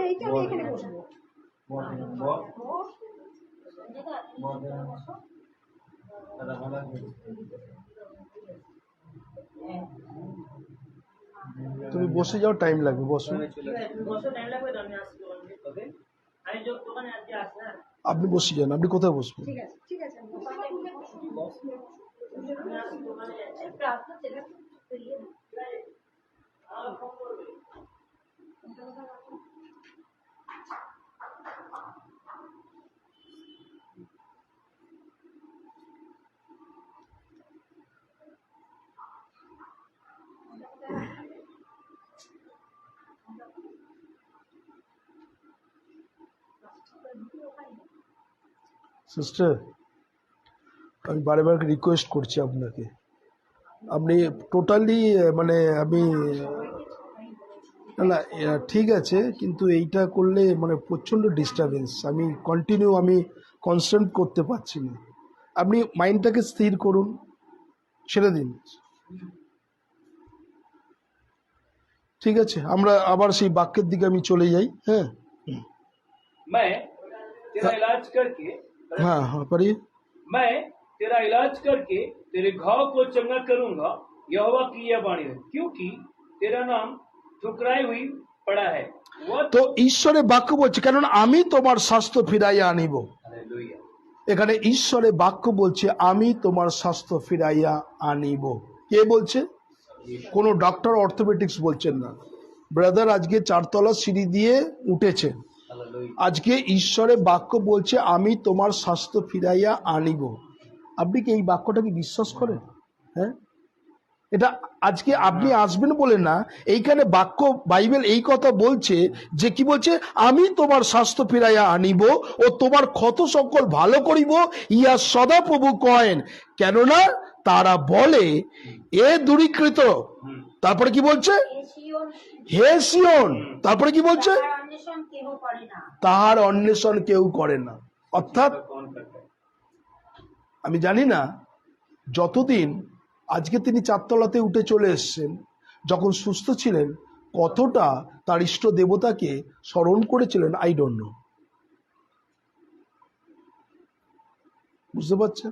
[SPEAKER 1] এইটা আমি এখানে বসবো।
[SPEAKER 2] তুমি বসে যাও, টাইম লাগবে, বসো। আপনি বসে যান, আপনি কোথায় বসবেন?
[SPEAKER 1] ঠিক আছে, ঠিক আছে।
[SPEAKER 2] সিস্টার, আমি বারে বারে রিকোয়েস্ট করছি আপনাকে, আপনি টোটালি মানে আমি না না ঠিক আছে, কিন্তু এইটা করলে মানে প্রচণ্ড ডিস্টারবেন্স, আমি কন্টিনিউ আমি কনসেন্ট করতে পারছি না। আপনি মাইন্ডটাকে স্থির করুন, ছেড়ে দিন। ঠিক আছে, আমরা আবার সেই বাক্যের দিকে আমি চলে যাই। হ্যাঁ हाँ हाँ पढ़िए।
[SPEAKER 3] मैं तेरा इलाज करके तेरे घाव को चंगा करूंगा, यहोवा की यह वाणी है, क्योंकि तेरा नाम ठुकराई हुई पड़ा है।
[SPEAKER 2] তো ঈশ্বরের বাক্য বলছে, কারণ আমি তোমার স্বাস্থ্য ফিরাইয়া আনিব। এখানে ঈশ্বরের বাক্য বলছে আমি তোমার স্বাস্থ্য ফিরাইয়া আনিব। কে বলছে? কোনো ডক্টর অর্থোপেডিক্স বলছেন না। ব্রাদার আজকে 4 তলা সিঁড়ি দিয়ে উঠেছেন, আজকে ঈশ্বরের বাক্য বলছে আমি তোমার স্বাস্থ্য ফিরাইয়া আনিব। আপনি কি এই বাক্যটাকে বিশ্বাস করেন? হ্যাঁ, এটা আজকে আপনি আসবেন বলে না, এইখানে বাক্য বাইবেল এই কথা বলছে যে কি বলছে, আমি তোমার স্বাস্থ্য ফিরাইয়া আনিব ও তোমার ক্ষত সকল ভালো করিব, ইয়া সদা প্রভু কয়েন, কেননা তারা বলে এ দূরীকৃত। তারপরে কি বলছে? হে সিওন। তারপরে কি বলছে? তাহার অন্বেষণ কেউ করে না। অর্থাৎ আমি জানি না যতদিন আজকে তিনি 4 তলাতে উঠে চলে এসছেন, যখন সুস্থ ছিলেন কতটা তার ইষ্ট দেবতাকে স্মরণ করেছিলেন, আই ডোন্ট নো। বুঝতে পারছেন?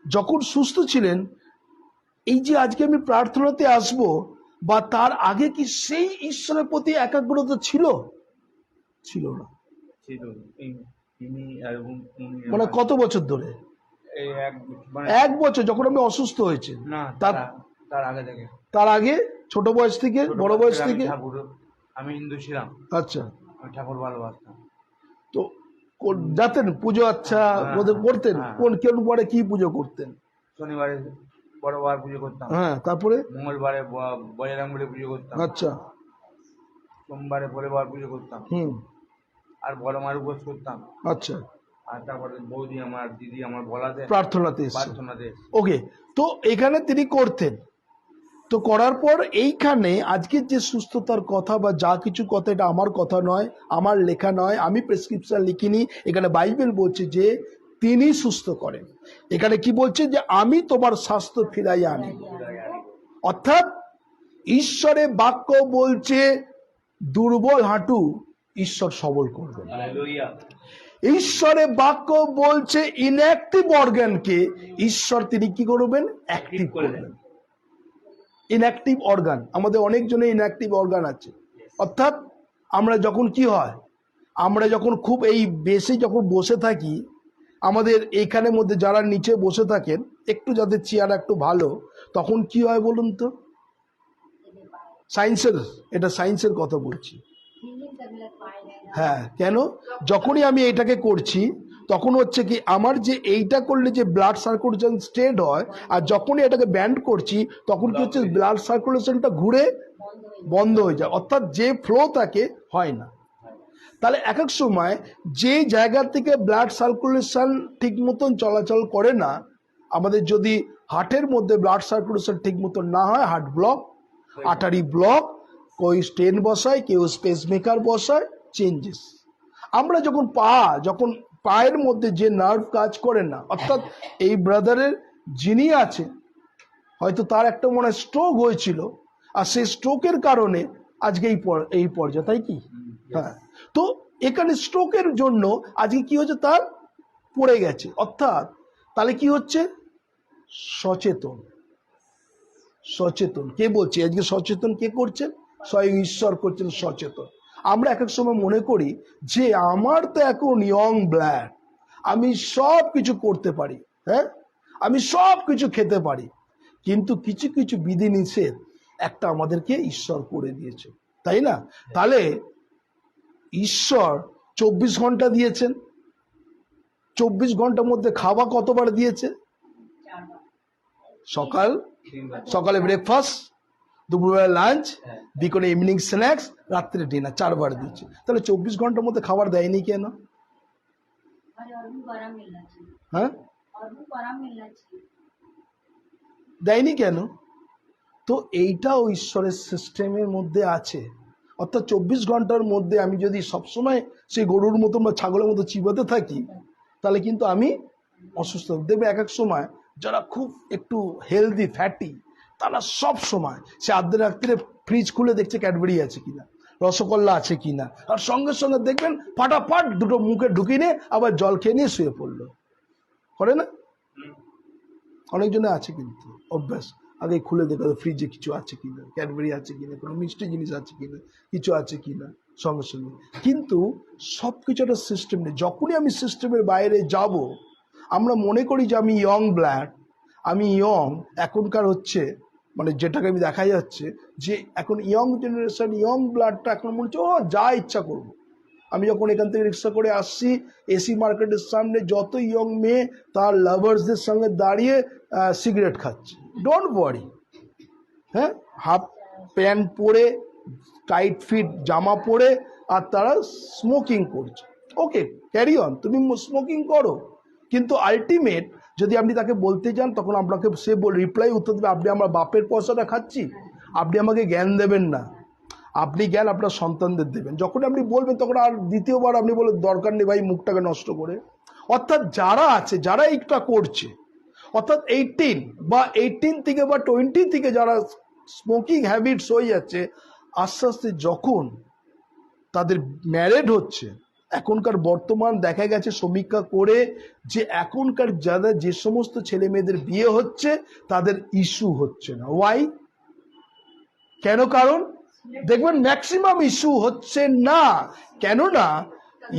[SPEAKER 2] যখন সুস্থ ছিলেন, এই যে আজকে আমি প্রার্থনাতে আসব বা তার আগে কি সেই ঈশ্বরের প্রতি একাগ্রতা ছিল? ছিল না। মানে কত বছর ধরে? 1 বছর, যখন আমি অসুস্থ হয়েছে। তার আগে ছোট বয়স থেকে, বড় বয়স থেকে?
[SPEAKER 10] আমি হিন্দু ছিলাম।
[SPEAKER 2] আচ্ছা,
[SPEAKER 10] আমি ঠাকুর ভালোবাসতাম।
[SPEAKER 2] তো যাতেন পুজো? আচ্ছা, করতেন কোন পরে কি পুজো করতেন?
[SPEAKER 10] শনিবারে বড়বার পুজো করতাম।
[SPEAKER 2] হ্যাঁ, তারপরে
[SPEAKER 10] মঙ্গলবারে বজরংবলী পুজো করতাম।
[SPEAKER 2] আচ্ছা,
[SPEAKER 10] সোমবারে পরেবার পুজো করতাম। আর বড় মার উপোস করতাম।
[SPEAKER 2] আচ্ছা,
[SPEAKER 10] আর তারপরে বৌদি আমার, দিদি আমার বলাতে
[SPEAKER 2] প্রার্থনাতে।
[SPEAKER 10] ওকে,
[SPEAKER 2] তো এখানে তিনি করতেন। তো করার পর এইখানে আজকের যে সুস্থতার কথা বা যা কিছু কথা, এটা আমার কথা নয়, আমার লেখা নয়, আমি প্রেসক্রিপশন লিখিনি, এখানে বাইবেল বলছে যে তিনি সুস্থ করেন। এখানে কি বলছে? যে আমি তোমার স্বাস্থ্য ফিরাইয়া আনি। অর্থাৎ ঈশ্বরের বাক্য বলছে দুর্বল হাঁটু ঈশ্বর সবল করবেন। ঈশ্বরের বাক্য বলছে ইনঅ্যাক্টিভ অর্গানকে ঈশ্বর তিনি কি করবেন? অ্যাক্টিভ করবেন। ইনঅ্যাক্টিভ অর্গান, আমাদের অনেকজনের ইনঅ্যাক্টিভ অর্গান আছে। অর্থাৎ আমরা যখন কি হয়, আমরা যখন খুব এই বেশি যখন বসে থাকি, আমাদের এইখানের মধ্যে যারা নিচে বসে থাকেন, একটু যাদের চেয়ার একটু ভালো, তখন কি হয় বলুন তো? এটা সায়েন্সের কথা বলছি। হ্যাঁ, কেন? যখনই আমি এটাকে করছি তখন হচ্ছে কি, আমার যে এইটা করলে যে ব্লাড সার্কুলেশন স্ট্রেট হয়, আর যখনই এটাকে ব্যান্ড করছি তখন কি হচ্ছে, ব্লাড সার্কুলেশনটা ঘুরে বন্ধ হয়ে যায়, অর্থাৎ যে ফ্লো থাকে হয় না। তাহলে এক এক সময় যে জায়গা থেকে ব্লাড সার্কুলেশন ঠিক মতন চলাচল করে না, আমাদের যদি হার্টের মধ্যে ব্লাড সার্কুলেশন ঠিক মতন না হয়, হার্ট ব্লক, আর্টারি ব্লক, কেউ স্টেন বসায়, কেউ স্পেসমেকার বসায়, চেঞ্জেস। আমরা যখন পায়ের মধ্যে যে নার্ভ কাজ করে না, অর্থাৎ এই ব্রাদারের যিনি আছে, হয়তো তার একটা মনে হয় স্ট্রোক হয়েছিল, আর সেই স্ট্রোকের কারণে আজকে এই পর্যায়ে, তাই কি? হ্যাঁ, তো এখানে স্ট্রোকের জন্য আজকে কি হচ্ছে, তার পড়ে গেছে। অর্থাৎ তাহলে কি হচ্ছে, সচেতন কে বলছে আজকে? সচেতন কে করছেন? স্বয়ং ঈশ্বর করছেন সচেতন। আমরা এক এক সময় মনে করি যে আমার তো এখন ইয়ং ব্লাড, আমি সব কিছু করতে পারি, হ্যাঁ, আমি সব কিছু খেতে পারি, কিন্তু কিছু কিছু বিধি নিষেধ একটা আমাদেরকে ঈশ্বর করে দিয়েছে, তাই না? তাহলে ঈশ্বর 24 ঘন্টা দিয়েছেন, 24 ঘন্টার মধ্যে খাওয়া কতবার দিয়েছে? সকালে ব্রেকফাস্ট, দুপুরবেলা লাঞ্চ, বিকেলে ইভিনিং স্ন্যাক্স, রাত্রে ডিনার, 4 বার দিচ্ছে। তাহলে 24 ঘন্টার মধ্যে খাবার দেয়নি কেন? হ্যাঁ, দেয়নি কেন? তো এইটাও ঈশ্বরের সিস্টেমের মধ্যে আছে। অর্থাৎ 24 ঘন্টার মধ্যে আমি যদি সবসময় সেই গরুর মতো বা ছাগলের মতো চিবাতে থাকি, তাহলে কিন্তু আমি অসুস্থ। দেখবে এক এক সময় যারা খুব একটু হেলদি ফ্যাটি, তারা সব সময় সে আর্ধেক রাত্রে ফ্রিজ খুলে দেখছে ক্যাডবেরি আছে কিনা, রসগোল্লা আছে কিনা, আর সঙ্গে সঙ্গে দেখবেন ফাটাফাট দুটো মুখে ঢুকিয়ে নিয়ে আবার জল খেয়ে নিয়ে শুয়ে পড়লো, করে না? অনেকজনে আছে কিন্তু অভ্যাস, আগে খুলে দেখো ফ্রিজে কিছু আছে কিনা, ক্যাডবেরি আছে কিনা, কোনো মিষ্টি জিনিস আছে কিনা, কিছু আছে কিনা, সঙ্গে সঙ্গে। কিন্তু সব কিছু একটা সিস্টেম নেই। যখনই আমি সিস্টেমের বাইরে যাব, আমরা মনে করি যে আমি ইয়ং ব্লাড, আমি ইয়ং। এখনকার হচ্ছে মানে যেটাকে আমি দেখা যাচ্ছে যে এখন ইয়ং জেনারেশন, ইয়ং ব্লাডটা এখন মনে হচ্ছে ও যা ইচ্ছা করবো। আমি যখন এখান থেকে রিক্সা করে আসছি, এসি মার্কেটের সামনে যত ইয়ং মেয়ে তার লাভার্সদের সঙ্গে দাঁড়িয়ে সিগারেট খাচ্ছে। ডোন্ট ওয়ারি, হ্যাঁ, হাফ প্যান্ট পরে, টাইট ফিট জামা পরে, আর তারা স্মোকিং করছে। ওকে, ক্যারি অন, তুমি স্মোকিং করো, কিন্তু আলটিমেট যদি আপনি তাকে বলতে যান, তখন আপনাকে সে রিপ্লাই উত্তর দেবে, আপনি আমার বাপের পয়সাটা খাচ্ছি, আপনি আমাকে জ্ঞান দেবেন না, আপনি জ্ঞান আপনার সন্তানদের দেবেন। যখন আপনি বলবেন তখন আর দ্বিতীয়বার আপনি বলে দরকার নেই ভাই মুখটাকে নষ্ট করে। অর্থাৎ যারা আছে, যারা এইটা করছে, অর্থাৎ 18 থেকে বা 20 থেকে যারা স্মোকিং হ্যাবিটস হয়ে যাচ্ছে, আস্তে আস্তে যখন তাদের ম্যারেড হচ্ছে, এখনকার বর্তমান দেখা গেছে সমীক্ষা করে যে এখনকার যারা যে সমস্ত ছেলে মেয়েদের বিয়ে হচ্ছে তাদের ইস্যু হচ্ছে না। ওয়াই? কেন? কারণ দেখবেন ম্যাক্সিমাম ইস্যু হচ্ছে না, কেননা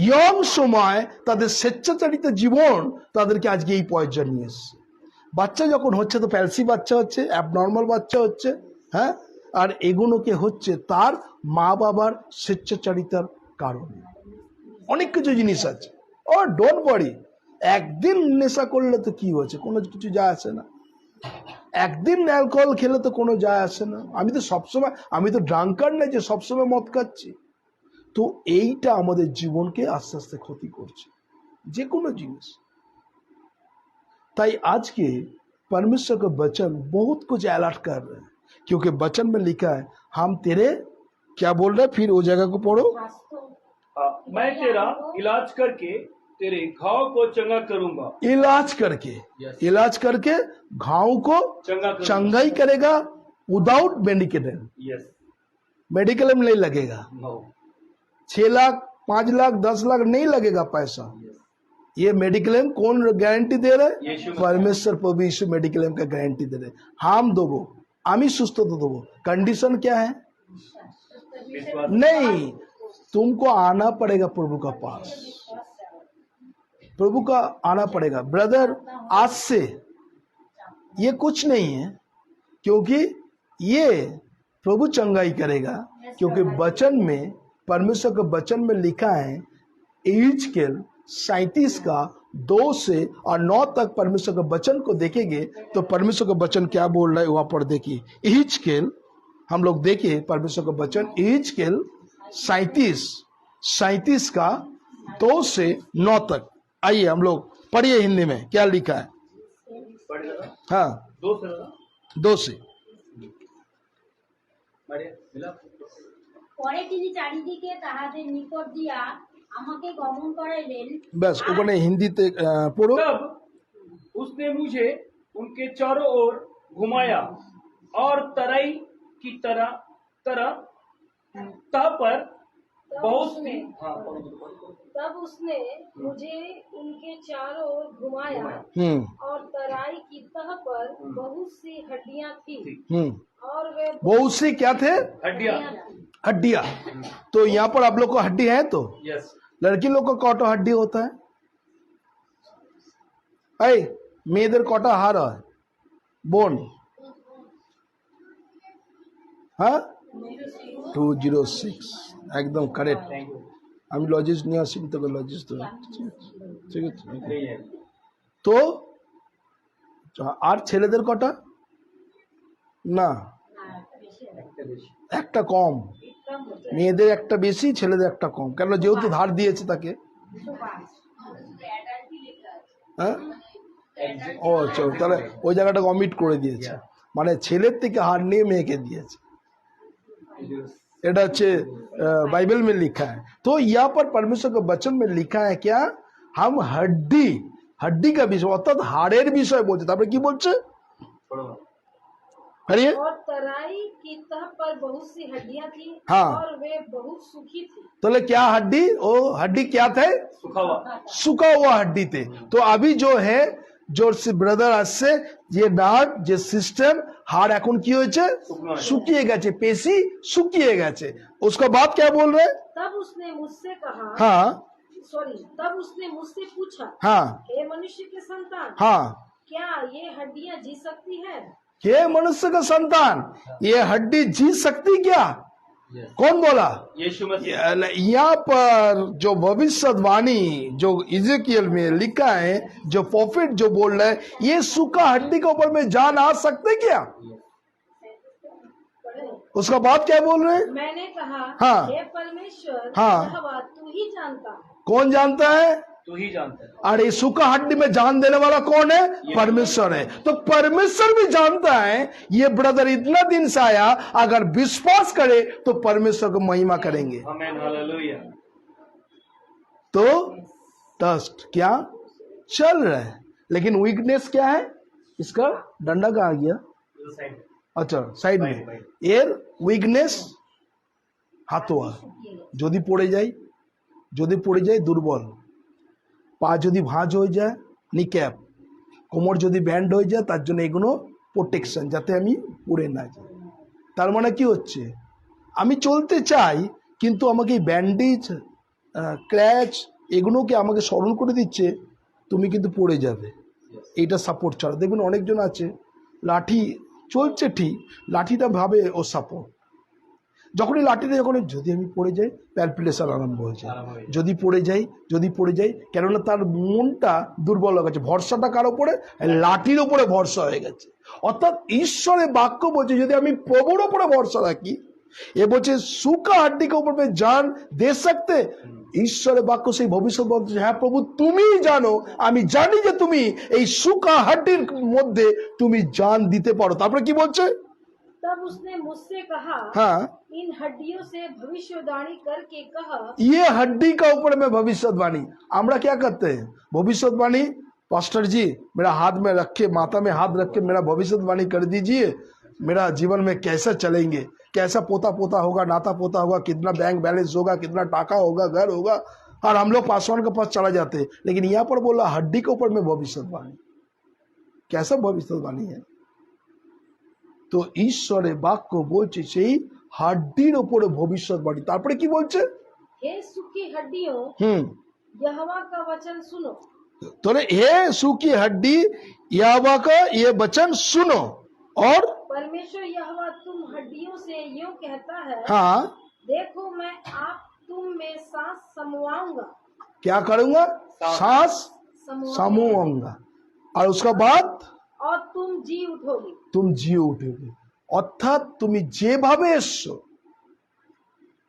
[SPEAKER 2] ইয়ং সময় তাদের স্বেচ্ছাচারিত জীবন তাদেরকে আজকে এই পর্যায়ে নিয়ে এসছে। বাচ্চা যখন হচ্ছে তো প্যালসি বাচ্চা হচ্ছে, অ্যাবনর্মাল বাচ্চা হচ্ছে, হ্যাঁ, আর এগুলোকে হচ্ছে তার মা বাবার স্বেচ্ছাচারিতার কারণে। অনেক কিছু জিনিস আছে। ও ডোন্ট ওয়ারি, একদিন নেশা করলে তো কি হয়েছে, কোনো কিছু যায় আসে না। একদিন অ্যালকোহল খেলে তো কোনো যায় আসে না। আমি তো সবসময়, আমি তো ড্রাঙ্কার না যে সবসময় মদ খাচ্ছি। তো এইটা আমাদের জীবনকে আস্তে আস্তে ক্ষতি করছে, যে কোনো জিনিস। ताई आज के परमेश्वर का वचन बहुत कुछ अलर्ट कर रहे हैं, क्योंकि वचन में लिखा है हम तेरे क्या बोल रहे हैं, फिर वो जगह को पढ़ो,
[SPEAKER 3] मैं तेरा इलाज करके तेरे घाव को चंगा करूंगा। इलाज करके घाव को चंगा ही करेगा, विदाउट मेडिकेल। यस, मेडिकल में नहीं लगेगा। 6 लाख 5 लाख 10 लाख नहीं लगेगा पैसा। ये मेडिक्लेम कौन गारंटी दे रहे? परमेश्वर प्रभु यीशु मेडिक्लेम का गारंटी दे रहे। हम देवो, आमी सुस्थ तो देवो। कंडीशन क्या है? नहीं,
[SPEAKER 2] तुमको आना पड़ेगा प्रभु का पास, प्रभु का आना पड़ेगा। ब्रदर, आज से ये कुछ नहीं है, क्योंकि ये प्रभु चंगाई करेगा, क्योंकि वचन में, परमेश्वर के वचन में लिखा है, यहेजकेल 37 का 2 से और 9 तक परमेश्वर के वचन को देखेंगे तो परमेश्वर का वचन क्या बोल रहा है वहां पर देखिए। यहेजकेल, हम लोग देखिए परमेश्वर का वचन, यहेजकेल 37 का 2 से 9 तक। आइए हम लोग पढ़िए हिंदी में क्या लिखा है। हाँ, 2 से।
[SPEAKER 9] পরে তিনি চারিদিকে তাহাদের নিকট দিয়া আমাকে গমন করাইলেন।
[SPEAKER 2] बस ওখানে হিন্দিতে পড়ো।
[SPEAKER 11] तब उसने मुझे उनके चारों ओर घुमाया और तराई की तरह तह पर बहुत सी
[SPEAKER 5] तब उसने मुझे उनके चारों ओर घुमाया और तराई की तह पर बहुत सी हड्डियां थी और वे
[SPEAKER 2] बहुत सी क्या थे? हड्डियां। तो यहाँ पर आप लोग को हड्डी है, तो
[SPEAKER 11] यस,
[SPEAKER 2] लड़की लोग को कौटा हड्डी होता है? ऐ मेয়েদের কটা হাড় হয়? বোন, হ্যাঁ 206 একদম কারেক্ট। আমি লজিস্ট নিয়ে আসি, তোকে লজিস্ট ঠিক আছে। তো আর ছেলেদের কটা? না, একটা কম, মেয়েদের একটা বেশি, ছেলেদের একটা কম। কেন? যেহেতু ধার দিয়েছে তাকে। হ্যাঁ, ও আচ্ছা, তাহলে ওই জায়গাটাকে অমিট করে দিয়েছে, মানে ছেলের থেকে হার নিয়ে মেয়েকে দিয়েছে। এটা হচ্ছে बाइबल में लिखा है। तो यहाँ पर परमेश्वर के वचन में लिखा है क्या? हम हड्डी का विषय अर्थात हाड़ेर विषय बोलते। তারপরে কি বলছে? पढ़िए।
[SPEAKER 5] और तराई की तह पर बहुत सी हड्डियां थी
[SPEAKER 2] हाँ।
[SPEAKER 5] और वे बहुत सूखी थी।
[SPEAKER 2] तो क्या हड्डी? वो हड्डी क्या थे? सूखा हुआ हड्डी थे। तो अभी जो है, जो ব্রাদার আসছে, যে নার্ভ, যে সিস্টেম, হাড় এখন কি হয়েছে? শুকিয়ে গেছে, পেশি শুকিয়ে গেছে। उसका बात क्या बोल रहे?
[SPEAKER 5] तब उसने मुझसे कहा,
[SPEAKER 2] हाँ
[SPEAKER 5] तब उसने मुझसे पूछा,
[SPEAKER 2] हाँ
[SPEAKER 5] हे मनुष्य के संतान,
[SPEAKER 2] हाँ,
[SPEAKER 5] क्या ये हड्डियां जी सकती है?
[SPEAKER 2] ये मनुष्य का संतान, ये हड्डी जी सकती क्या? कौन बोला?
[SPEAKER 11] यीशु मसीह।
[SPEAKER 2] यहाँ पर जो भविष्यवाणी जो इज़ेकियल में लिखा है, जो प्रॉफिट जो बोल रहे हैं, ये सूखा हड्डी के ऊपर में जान आ सकते क्या? उसका बात क्या बोल रहे हैं?
[SPEAKER 5] मैंने कहा,
[SPEAKER 2] हाँ।
[SPEAKER 5] हे परमेश्वर,
[SPEAKER 2] हाँ।
[SPEAKER 5] यह बात तू ही जानता है।
[SPEAKER 2] कौन जानता है?
[SPEAKER 11] तू ही जानता है।
[SPEAKER 2] और ये सूखा हड्डी में जान देने वाला कौन है? परमेश्वर है। तो परमेश्वर भी जानता है ये ब्रदर इतना दिन से आया, अगर विश्वास करे तो परमेश्वर को महिमा करेंगे।
[SPEAKER 11] आमीन, हालेलुया।
[SPEAKER 2] तो टस्ट क्या चल रहा है, लेकिन वीकनेस क्या है? इसका डंडा कहाँ गया? अच्छा, साइड में এর উইকনেস হাতোয়া। যদি পড়ে যায় দুর্বল, পা যদি ভাঁজ হয়ে যায় নিক্যাপ, কোমর যদি ব্যান্ড হয়ে যায়, তার জন্য এগুলো প্রোটেকশন, যাতে আমি পড়ে না যাই। তার মানে কি হচ্ছে? আমি চলতে চাই, কিন্তু আমাকে এই ব্যান্ডেজ, ক্র্যাচ, এগুলোকে আমাকে স্মরণ করে দিচ্ছে তুমি কিন্তু পড়ে যাবে। এইটা সাপোর্ট ছাড়া দেখবেন অনেকজন আছে, লাঠি চলছে ঠিক, লাঠিটা ভাবে ও সাপোর্ট। যখনই লাঠিতে যদি আমি পড়ে যাই, প্যালপিটেশন আরম্ভ হয়ে যায়। যদি পড়ে যাই, কেননা তার মনটা দুর্বল হয়ে গেছে, ভরসাটা কার ওপরে? লাঠির ওপরে ভরসা হয়ে গেছে। অর্থাৎ ঈশ্বরের বাক্য বলছে যদি আমি প্রভুর ওপরে ভরসা রাখি, এ বলছে सूखा हड्डी के ऊपर में जान दे सकते। ঈশ্বরের বাক্য সেই ভবিষ্যৎ বলছে, হ্যাঁ প্রভু তুমি জানো, আমি জানি যে তুমি এই सूखा हड्डीর মধ্যে তুমি জান দিতে পারো। তারপরে কি বলছে?
[SPEAKER 5] तब उसने मुझसे कहा,
[SPEAKER 2] हाँ,
[SPEAKER 5] इन हड्डियों से भविष्यवाणी करके कहा।
[SPEAKER 2] ये हड्डी का ऊपर में भविष्यवाणी। আমরা क्या करते हैं? भविष्यवाणी, पास्टर जी मेरा हाथ में रख के, माथा में हाथ रख के मेरा भविष्यवाणी कर दीजिए, मेरा जीवन में कैसा चलेंगे, कैसा पोता होगा, नाता पोता होगा, कितना बैंक बैलेंस होगा, कितना टाका होगा, घर होगा, और हम लोग पासवान के पास चला जाते हैं। लेकिन यहाँ पर बोला हड्डी के ऊपर में भविष्यवाणी। कैसा भविष्यवाणी है? तो ঈশ্বরের বাক্য বলছে সেই হাড্ডির উপরে ভবিষ্যৎবাণী। তারপরে কি বলছে?
[SPEAKER 6] हे सूखी हड्डियों यहोवा का वचन सुनो।
[SPEAKER 2] तो हे सूखी हड्डी यहोवा का ये वचन सुनो। और
[SPEAKER 6] परमेश्वर यहोवा तुम हड्डियों से यूं कहता है,
[SPEAKER 2] हाँ,
[SPEAKER 6] देखो मैं आप तुम में सांस समवाऊंगा।
[SPEAKER 2] क्या करूंगा? सांस समूंगा। और उसका बाद
[SPEAKER 6] और तुम जी उठोगे।
[SPEAKER 2] तुम जी उठोगे। অর্থাৎ তুমি যেভাবে এসছো,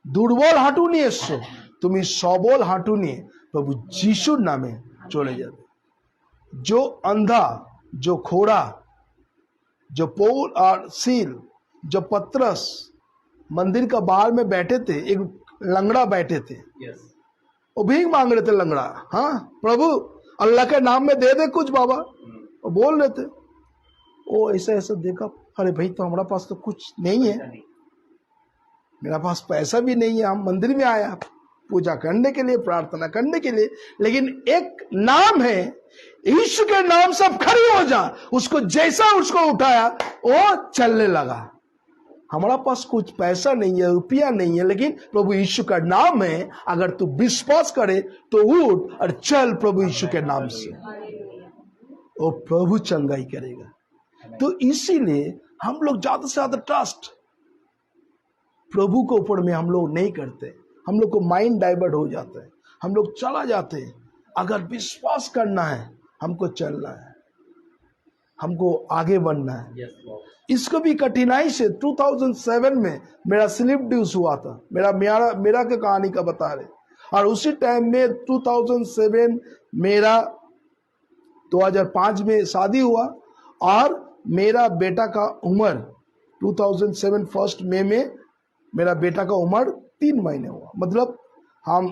[SPEAKER 2] দুর্বল হাঁটু নিয়ে এসছো, তুমি সবল হাঁটু নিয়ে প্রভু যিশুর নামে চলে যাবে। जो अंधा, जो खोड़ा, जो पौल और सील, जो पतरस मंदिर का बाहर में बैठे थे, एक लंगड़ा बैठे थे, वो भीख मांग रहे थे लंगड़ा। हाँ प्रभु अल्लाह के नाम में दे दे कुछ बाबा, वो बोल रहे थे। वो ऐसा ऐसा देखा, अरे भाई तो हमारा पास तो कुछ नहीं है, मेरा पास पैसा भी नहीं है, हम मंदिर में आया पूजा करने के लिए, प्रार्थना करने के लिए, लेकिन एक नाम है, यीशु के नाम से अब खड़ी हो जा। उसको जैसा उसको उठाया वो चलने लगा। हमारा पास कुछ पैसा नहीं है, रुपया नहीं है, लेकिन प्रभु यीशु का नाम है, अगर तू विश्वास करे तो उठ और चल प्रभु यीशु के नाम से, वो प्रभु चंगाई करेगा। तो इसीलिए हम लोग ज्यादा से ज्यादा ट्रस्ट प्रभु के ऊपर में हम लोग नहीं करते। हम लोग को माइंड डाइवर्ट हो जाता है, हम लोग चला जाते हैं। अगर विश्वास करना है, हमको चलना है, हमको आगे बढ़ना है। इसको भी कठिनाई से 2007 में मेरा स्लिप डिस्क हुआ था, मेरा के कहानी का बता रहे। और उसी टाइम में 2007 मेरा 2005 में शादी हुआ और मेरा बेटा का उम्र 2007 फर्स्ट मई में मेरा बेटा का उम्र 3 महीने हुआ। मतलब हम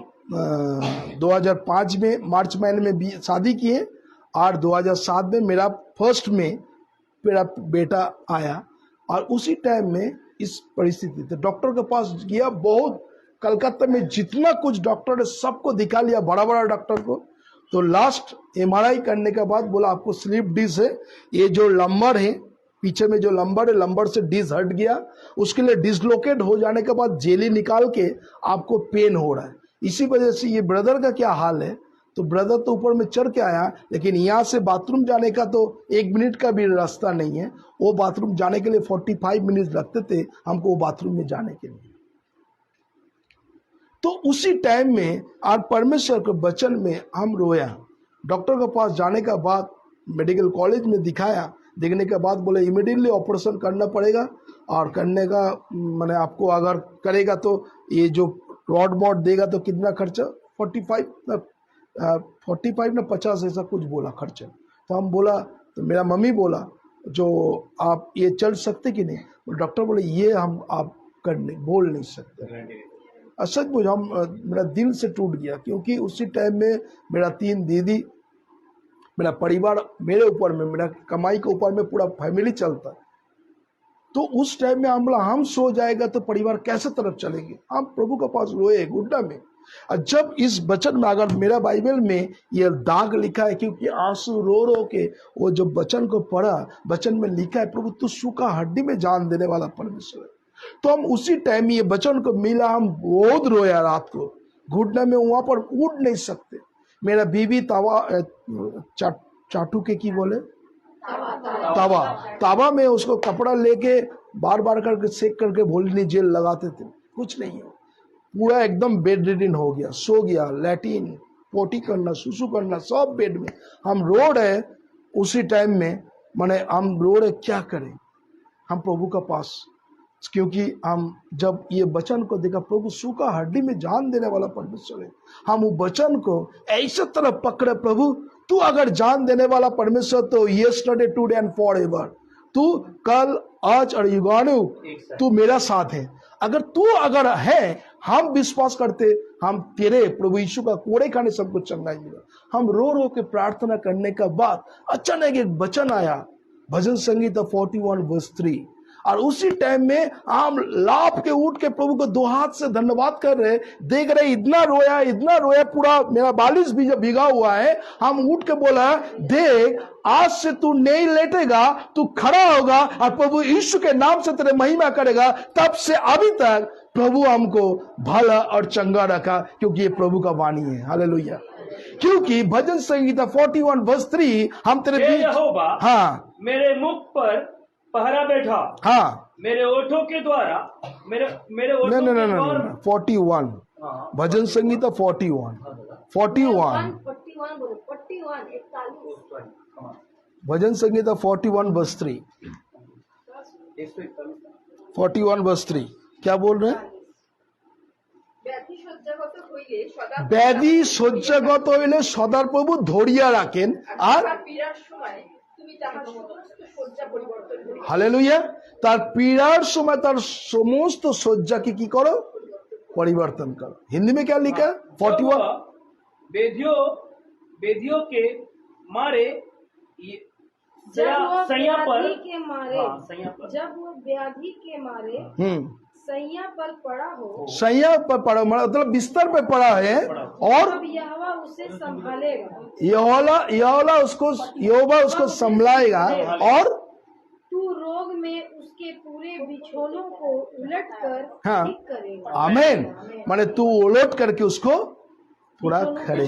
[SPEAKER 2] 2005 में मार्च महीने में शादी किए और 2007 में मेरा फर्स्ट में मेरा बेटा आया। और उसी टाइम में इस परिस्थिति तो डॉक्टर के पास गया, बहुत कलकत्ता में जितना कुछ डॉक्टर है सबको दिखा लिया, बड़ा बड़ा डॉक्टर को। तो लास्ट MRI करने के बाद बोला आपको स्लिप डिस्क है, ये जो लंबर है पीछे में जो लंबर है, लंबर से डिस्क हट गया, उसके लिए डिसलोकेट हो जाने के बाद जेली निकाल के आपको पेन हो रहा है। इसी वजह से ये ब्रदर का क्या हाल है, तो ब्रदर तो ऊपर में चढ़ के आया, लेकिन यहाँ से बाथरूम जाने का तो 1 मिनट का भी रास्ता नहीं है। वो बाथरूम जाने के लिए 45 मिनट लगते थे हमको वो बाथरूम में जाने के लिए। तो उसी टाइम में और परमेश्वर के वचन में हम रोया। डॉक्टर के पास जाने के बाद मेडिकल कॉलेज में दिखाया, देखने के बाद बोले इमीडिएटली ऑपरेशन करना पड़ेगा, और करने का मैंने आपको अगर करेगा तो ये जो रॉड वॉड देगा तो कितना खर्चा 45 ना 50 ऐसा कुछ बोला खर्चा। तो हम बोला, तो मेरा मम्मी बोला जो आप ये चल सकते कि नहीं। डॉक्टर बोले ये हम आप बोल नहीं सकते। सच मुझे मेरा दिल से टूट गया, क्योंकि उसी टाइम में मेरा 3 दीदी, मेरा परिवार मेरे ऊपर में, मेरा कमाई के ऊपर में पूरा फैमिली चलता है। तो उस टाइम में हम बोला हम सो जाएगा तो परिवार कैसे तरफ चलेंगे। हम प्रभु के पास रोए गुड्डा में। और जब इस वचन में, अगर मेरा बाइबल में ये दाग लिखा है, क्योंकि आंसू रो रो के वो जो वचन को पढ़ा, वचन में लिखा है प्रभु तू सूखा हड्डी में जान देने वाला परमेश्वर है। तो हम उसी टाइम ये वचन को मिला, हम बहुत रोया रात को घुटने में, वहां पर उठ नहीं सकते। मेरा बीवी चाटू के की बोले तावा में उसको कपड़ा लेके बार बार करके सेक करके भोलनी जेल लगाते थे, कुछ नहीं हो, पूरा एकदम बेड रिडन हो गया, सो गया, लैट्रिन पोटी करना सुसु करना सब बेड में। हम रो रहे उसी टाइम में, माने हम रो रहे क्या करें हम प्रभु का पास, क्योंकि हम जब ये वचन को देखा प्रभु सूखा हड्डी में जान देने वाला परमेश्वर है, हम वो वचन को ऐसे तरह पकड़े, प्रभु तू अगर जान देने वाला परमेश्वर तो यस्टरडे टुडे एंड फॉरएवर, तू कल आज और युगानु तू मेरा साथ है। अगर तू अगर है, हम विश्वास करते, हम तेरे प्रभु यीशु का कोड़े खाने सबको चंगाई मिला। हम रो रो के प्रार्थना करने के बाद अचानक एक वचन आया, भजन संगीता 41 वर्स 3, और उसी टाइम में हम लाभ के उठ के प्रभु को दो हाथ से धन्यवाद कर रहे, देख रहे इतना रोया, पूरा मेरा बालिश भी जब भीगा हुआ है। हम उठ के बोला, देख आज से तू नहीं लेटेगा, तू खड़ा होगा और प्रभु यीशु के नाम से तेरे महिमा करेगा। तब से अभी तक प्रभु हमको भला और चंगा रखा, क्योंकि ये प्रभु का वाणी है। हालेलुया। क्योंकि भजन संगीता 41 वर्स 3 हम तेरे
[SPEAKER 11] हे
[SPEAKER 2] बीच,
[SPEAKER 11] यहोवा,
[SPEAKER 2] हाँ
[SPEAKER 11] मेरे मुख पर पहरा बैठा,
[SPEAKER 2] हाँ
[SPEAKER 11] मेरे ओठों के द्वारा, मेरे ओठों
[SPEAKER 2] नहीं
[SPEAKER 11] के
[SPEAKER 2] नहीं नहीं
[SPEAKER 11] द्वारा।
[SPEAKER 2] नहीं 41 भजन संगीता 41 भजन संगीता 41 वर्स 3 41 वर्स 3 क्या बोल रहे हैं? ব্যাধি শয্যাগত হইলে সদাপ্রভু ধরিয়া রাখেন আর হালেলুয়া, তার পীড়ার সময় তার সমস্ত শয্যাকে কি করো? परिवर्तन करो। हिंदी में क्या लिखा? 41
[SPEAKER 11] वेदियों के मारे सैया पर,
[SPEAKER 6] जब वो व्याधि के मारे सैया पर पड़ा हो,
[SPEAKER 2] सैया पर पड़ा मतलब बिस्तर पे पड़ा है, और
[SPEAKER 6] तब यहोवा उसे संभालेगा,
[SPEAKER 2] यहोवा उसको संभलाएगा, और
[SPEAKER 6] तू रोग में उसके पूरे बिछोनों को उलट कर
[SPEAKER 2] हाँ
[SPEAKER 6] ठीक करेगा।
[SPEAKER 2] आमीन। माने तू उलट करके उसको पूरा खड़े,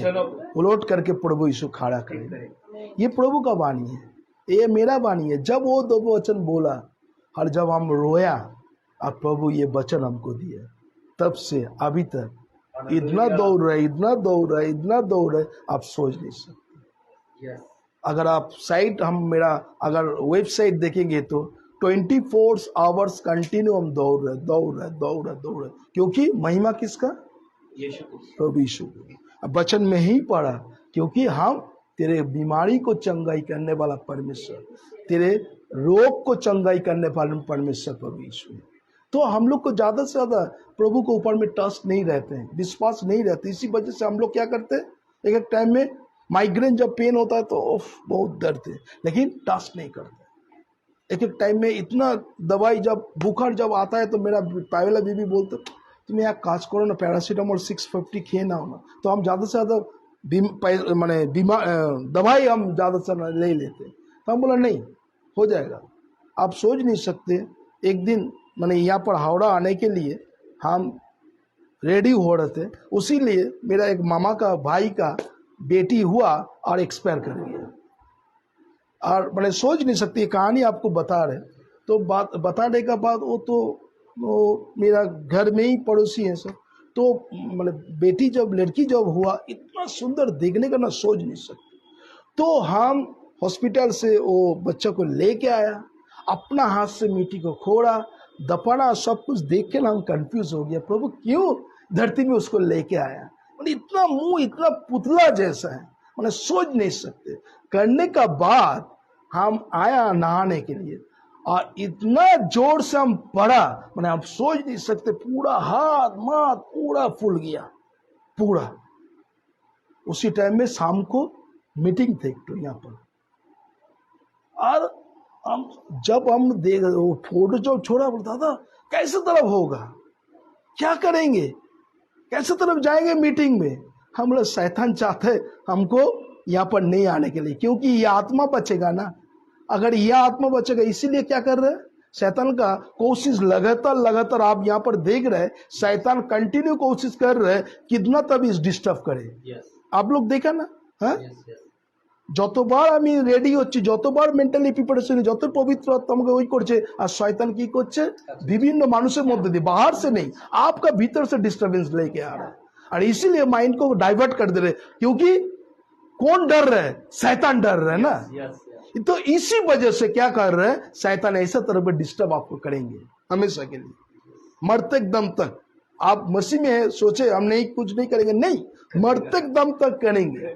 [SPEAKER 2] उलट करके प्रभु यीशु खड़ा करे। ये प्रभु का वाणी है, ये मेरा वाणी है। जब वो दो वचन बोला और जब हम रोया और प्रभु ये वचन हमको दिया, तब से अभी तक इतना दौड़ रहे, आप सोच नहीं सकते। अगर आप साइट मेरा अगर वेबसाइट देखेंगे तो 24 आवर्स कंटिन्यू हम दौड़ रहे, क्योंकि महिमा किसका? प्रभु यीशु। अब वचन में ही पढ़ा, क्योंकि हम तेरे बीमारी को चंगाई करने वाला परमेश्वर, तेरे रोग को चंगाई करने वाला परमेश्वर प्रभु यीशु। तो हम लोग को ज्यादा से ज्यादा प्रभु के ऊपर में ट्रस्ट नहीं रहते हैं, विश्वास नहीं रहते। इसी वजह से हम लोग क्या करते हैं, एक टाइम में माइग्रेन जब पेन होता है तो बहुत दर्द है, लेकिन ट्रस्ट नहीं करते। एक टाइम में इतना दवाई, जब बुखार जब आता है तो मेरा पावेला बीबी बोलते तुम यहाँ काज करो ना, पैरासीटामोल 650 खेए ना हो ना, तो हम ज़्यादा से ज़्यादा माने दवाई हम ज़्यादा से ले लेते। तो हम बोला नहीं हो जाएगा। आप सोच नहीं सकते, एक दिन मैंने यहाँ पर हावड़ा आने के लिए हम रेडी हो रहे थे, उसी लिए मेरा एक मामा का भाई का बेटी हुआ और एक्सपायर कर गया। और मैंने सोच नहीं सकती, कहानी आपको बता रहे। तो बात बताने का बाद वो मेरा घर में ही पड़ोसी है सब, तो मतलब बेटी जब लड़की जब हुआ, इतना सुंदर देखने का ना सोच नहीं सकते। तो हम हॉस्पिटल से वो बच्चा को लेके आया, अपना हाथ से मिट्टी को खोड़ा, दफना, सब कुछ देख के ना हम कंफ्यूज हो गया, प्रभु क्यों धरती में उसको लेके आया? इतना मुंह इतना पुतला जैसा है, मैंने सोच नहीं सकते। करने का बाद हम आया नहाने के लिए, और इतना जोर से हम पड़ा, मैंने आप सोच नहीं सकते, पूरा हाथ माथ पूरा फूल गया पूरा। उसी टाइम में शाम को मीटिंग थे तो यहाँ पर, और जब हम देख वो फोटो जब छोड़ा, दादा कैसे तरफ होगा, क्या करेंगे, कैसे तरफ जाएंगे मीटिंग में? हम लोग शैतान चाहते हमको यहाँ पर नहीं आने के लिए, क्योंकि ये आत्मा बचेगा ना। अगर यह आत्मा बचेगा, इसीलिए क्या कर रहे हैं, शैतान का कोशिश लगातार आप यहाँ पर देख रहे हैं, शैतान कंटिन्यू कोशिश कर रहे हैं कितना तब इस डिस्टर्ब करे। आप लोग देखा ना, हाँ যতবার আমি রেডি হচ্ছি, যতবার মেন্টালি প্রিপারেশন, যত পবিত্র আত্মা আমাকে ওই করছে, আর শয়তান কি করছে, বিভিন্ন মানুষের মধ্যে দিয়ে, बाहर से नहीं, आपका भीतर से डिस्टर्बेंस लेके आ रहा है, और इसीलिए माइंड को डाइवर्ट कर दे रहे, क्योंकि कौन डर रहा है? शैतान डर रहा है ना। तो इसी वजह से क्या कर रहे हैं, शैतान ऐसा तरह पे डिस्टर्ब आपको करेंगे हमेशा के लिए, मरते दम तक। आप मसीह में सोचे हम नहीं कुछ नहीं करेंगे, नहीं, मरते दम तक करेंगे।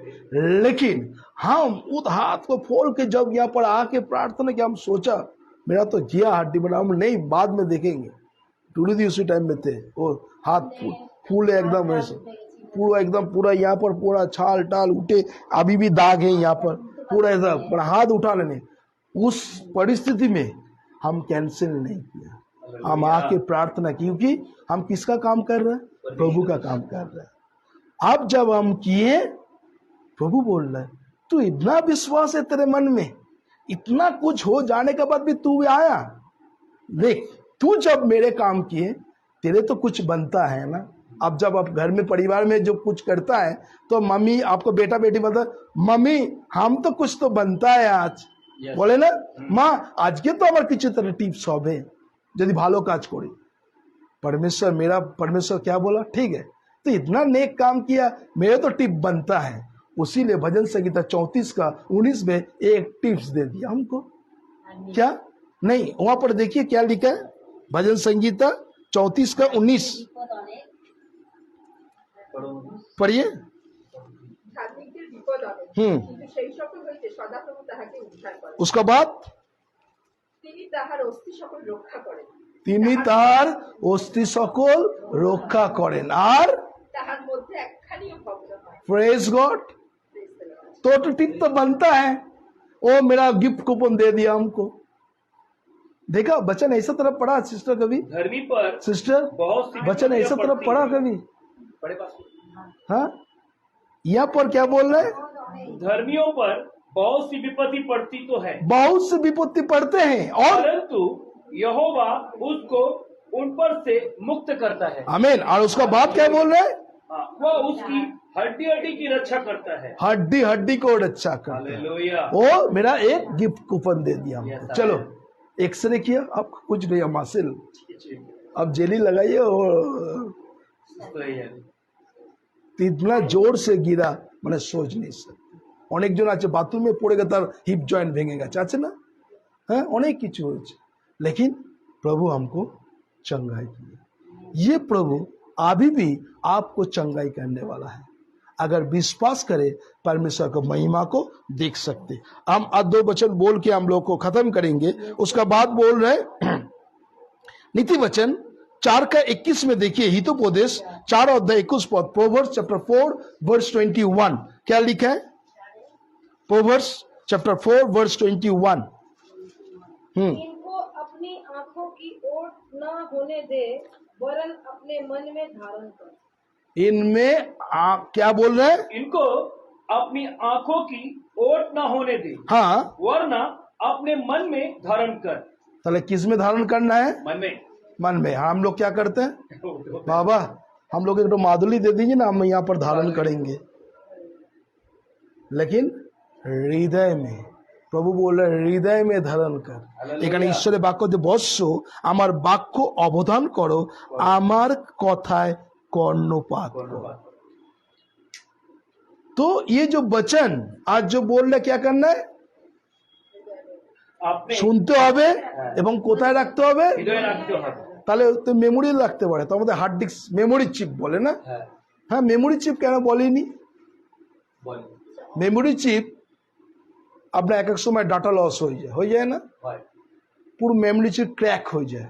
[SPEAKER 2] लेकिन हम उस हाथ को फोड़ के जब यहाँ पर आके प्रार्थना किया, हम सोचा मेरा तो जिया हड्डी बना, हम नहीं बाद में देखेंगे। टूरी उसी टाइम में थे, वो हाथ फूले एकदम वैसे, पूरा एकदम पूरा यहाँ पर पूरा छाल टाल उठे, अभी भी दाग है यहाँ पर पूरा ऐसा, पर हाथ उठा लेने। उस परिस्थिति में हम कैंसिल नहीं किया, हम आके प्रार्थना, क्योंकि हम किसका काम कर रहे हैं? प्रभु का काम कर रहे हैं। अब जब हम किए, प्रभु बोल रहा है तू इतना विश्वास है तेरे मन में, इतना कुछ हो जाने के बाद भी तू आया। देख, तू जब मेरे काम किए, तेरे तो कुछ बनता है ना। अब जब आप घर में परिवार में जो कुछ करता है तो मम्मी आपको बेटा बेटी बोलता मम्मी हम तो कुछ तो बनता है आज, बोले ना মা আজকে তো আমার কিছু তার টিপস হবে যদি ভালো কাজ করি। परमेश्वर क्या बोला? ठीक है, तो इतना नेक काम किया, मेरे तो टिप बनता है। उसी ने भजन संगीता 34 का 19 में एक टिप्स दे दिया हमको। क्या नहीं, वहां पर देखिए क्या लिखा है, भजन संगीता 34 का 19 पढ़िए। उसका बाद তিনি তার অস্থি সকল রক্ষা করেন আর प्रेज गॉड। तो टिप तो बनता है। वो मेरा गिफ्ट कूपन दे दिया हमको। देखा बचन ऐसा तरफ पढ़ा सिस्टर कभी?
[SPEAKER 11] धर्मी पर
[SPEAKER 2] सिस्टर
[SPEAKER 11] बहुत सी
[SPEAKER 2] बचन ऐसा तरफ पढ़ा कभी? हाँ, यहाँ पर क्या बोल रहे हैं?
[SPEAKER 11] धर्मियों पर बहुत सी विपत्ति पड़ती तो है,
[SPEAKER 2] बहुत सी विपत्ति पड़ते हैं, और
[SPEAKER 11] परंतु यहोवा उसको उन पर से मुक्त करता है।
[SPEAKER 2] आमीन। और उसका बाद क्या बोल रहे हैं?
[SPEAKER 11] वह उसकी हड्डी हड्डी की रक्षा करता है,
[SPEAKER 2] हड्डी हड्डी को रक्षा करता है।
[SPEAKER 11] हालेलुया।
[SPEAKER 2] वो मेरा एक गिफ्ट कूपन दे दिया हमको। चलो एक्सरे किया, अब कुछ नहीं, मासिल अब जेली लगाइए। और इतना जोर से गिरा मैंने सोच नहीं सकता। অনেকজন আছে বাথরুমে পড়ে গেছে, তার হিপ জয়েন্ট ভেঙে গেছে, আছে না? হ্যাঁ, অনেক কিছু হয়েছে, लेकिन प्रभु हमको चंगाई की। ये प्रभु अभी भी आपको चंगाई करने वाला है। अगर विश्वास करे परमेश्वर को महिमा को देख सकते। हम आज 2 वचन बोल के हम लोग को खत्म करेंगे। उसका बाद बोल रहे नीति वचन 4 का 21 में देखिए, हितोपदेश 4 अध्याय 21 पद, प्रोवर्ब्स चैप्टर 4 वर्स 21 क्या लिखा है? Proverbs chapter 4 verse 21।
[SPEAKER 12] इनको अपनी आंखों की ओट न होने दे, वरन अपने मन में धारण कर।
[SPEAKER 2] इनमें क्या बोल रहे हैं?
[SPEAKER 11] इनको अपनी आंखों की ओट न होने दे,
[SPEAKER 2] हाँ,
[SPEAKER 11] वरना अपने मन में धारण कर।
[SPEAKER 2] ताले किस में धारण करना है?
[SPEAKER 11] मन में।
[SPEAKER 2] मन में। हम लोग क्या करते हैं? बाबा हम लोग एक तो मादुली दे दीजिए ना, हम यहाँ पर धारण करेंगे। लेकिन हृदय में, প্রভু বললেন হৃদয় মে ধারণ কর। এখানে ঈশ্বরের বাক্য যে বৎস আমার বাক্য অবধান করো, আমার কথায় কর্ণপাত করো। तो ये जो वचन आज जो बोल रहे क्या करना है? শুনতে হবে এবং কোথায় রাখতে হবে?
[SPEAKER 11] হৃদয়ে রাখতে হবে।
[SPEAKER 2] তাহলে তো মেমোরি রাখতে পারে, তো আমাদের হার্ড ডিস্ক মেমোরি চিপ বলে না? হ্যাঁ, মেমোরি চিপ কেন বলেনি? মেমোরি চিপ আপনার এক এক সময় ডাটা লস হয়ে যায় না, পুরো মেমোরি চিপ ক্র্যাক হয়ে যায়।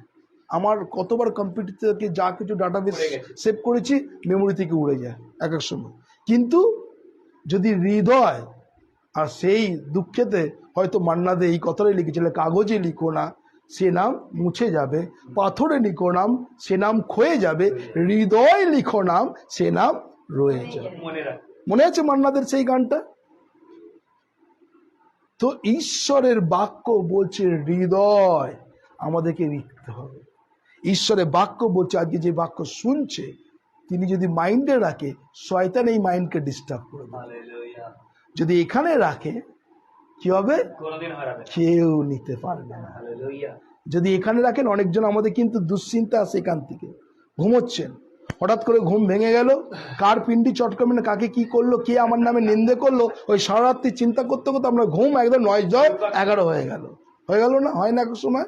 [SPEAKER 2] আমার কতবার কম্পিউটার থেকে যা কিছু ডাটাবেস সেভ করেছি মেমোরি থেকে উড়ে যায় এক এক সময়। কিন্তু যদি হৃদয়, আর সেই দুঃখেতে হয়তো মান্নাদে এই কথাটাই লিখেছিল, কাগজে লিখো না সে নাম মুছে যাবে, পাথরে লিখো নাম সে নাম ক্ষয়ে যাবে, হৃদয় লিখো নাম সে নাম রয়ে যাবে। মনে আছে মান্নাদের সেই গানটা? তো ঈশ্বরের বাক্য বলছে হৃদয় আমাদেরকে লিখতে হবে। ঈশ্বরের বাক্য বলছে আজকে যে বাক্য শুনছে তিনি যদি মাইন্ডে রাখে, শয়তান এই মাইন্ডকে ডিস্টার্ব করে দেবে। যদি এখানে রাখে কি হবে? কেউ নিতে পারবে না। যদি এখানে রাখেন, অনেকজন আমাদের কিন্তু দুশ্চিন্তা আসে এখান থেকে, ঘুমোচ্ছেন, হঠাৎ করে ঘুম ভেঙে গেল, কার পিন্ডি চটকাবে না, কাকে কি করলো, কে আমার নামে নিন্দে করলো, ওই সারা রাত্রি চিন্তা করতে করতে আমরা ঘুম একদম 9-11 হয়ে গেল না? হয় না এক সময়?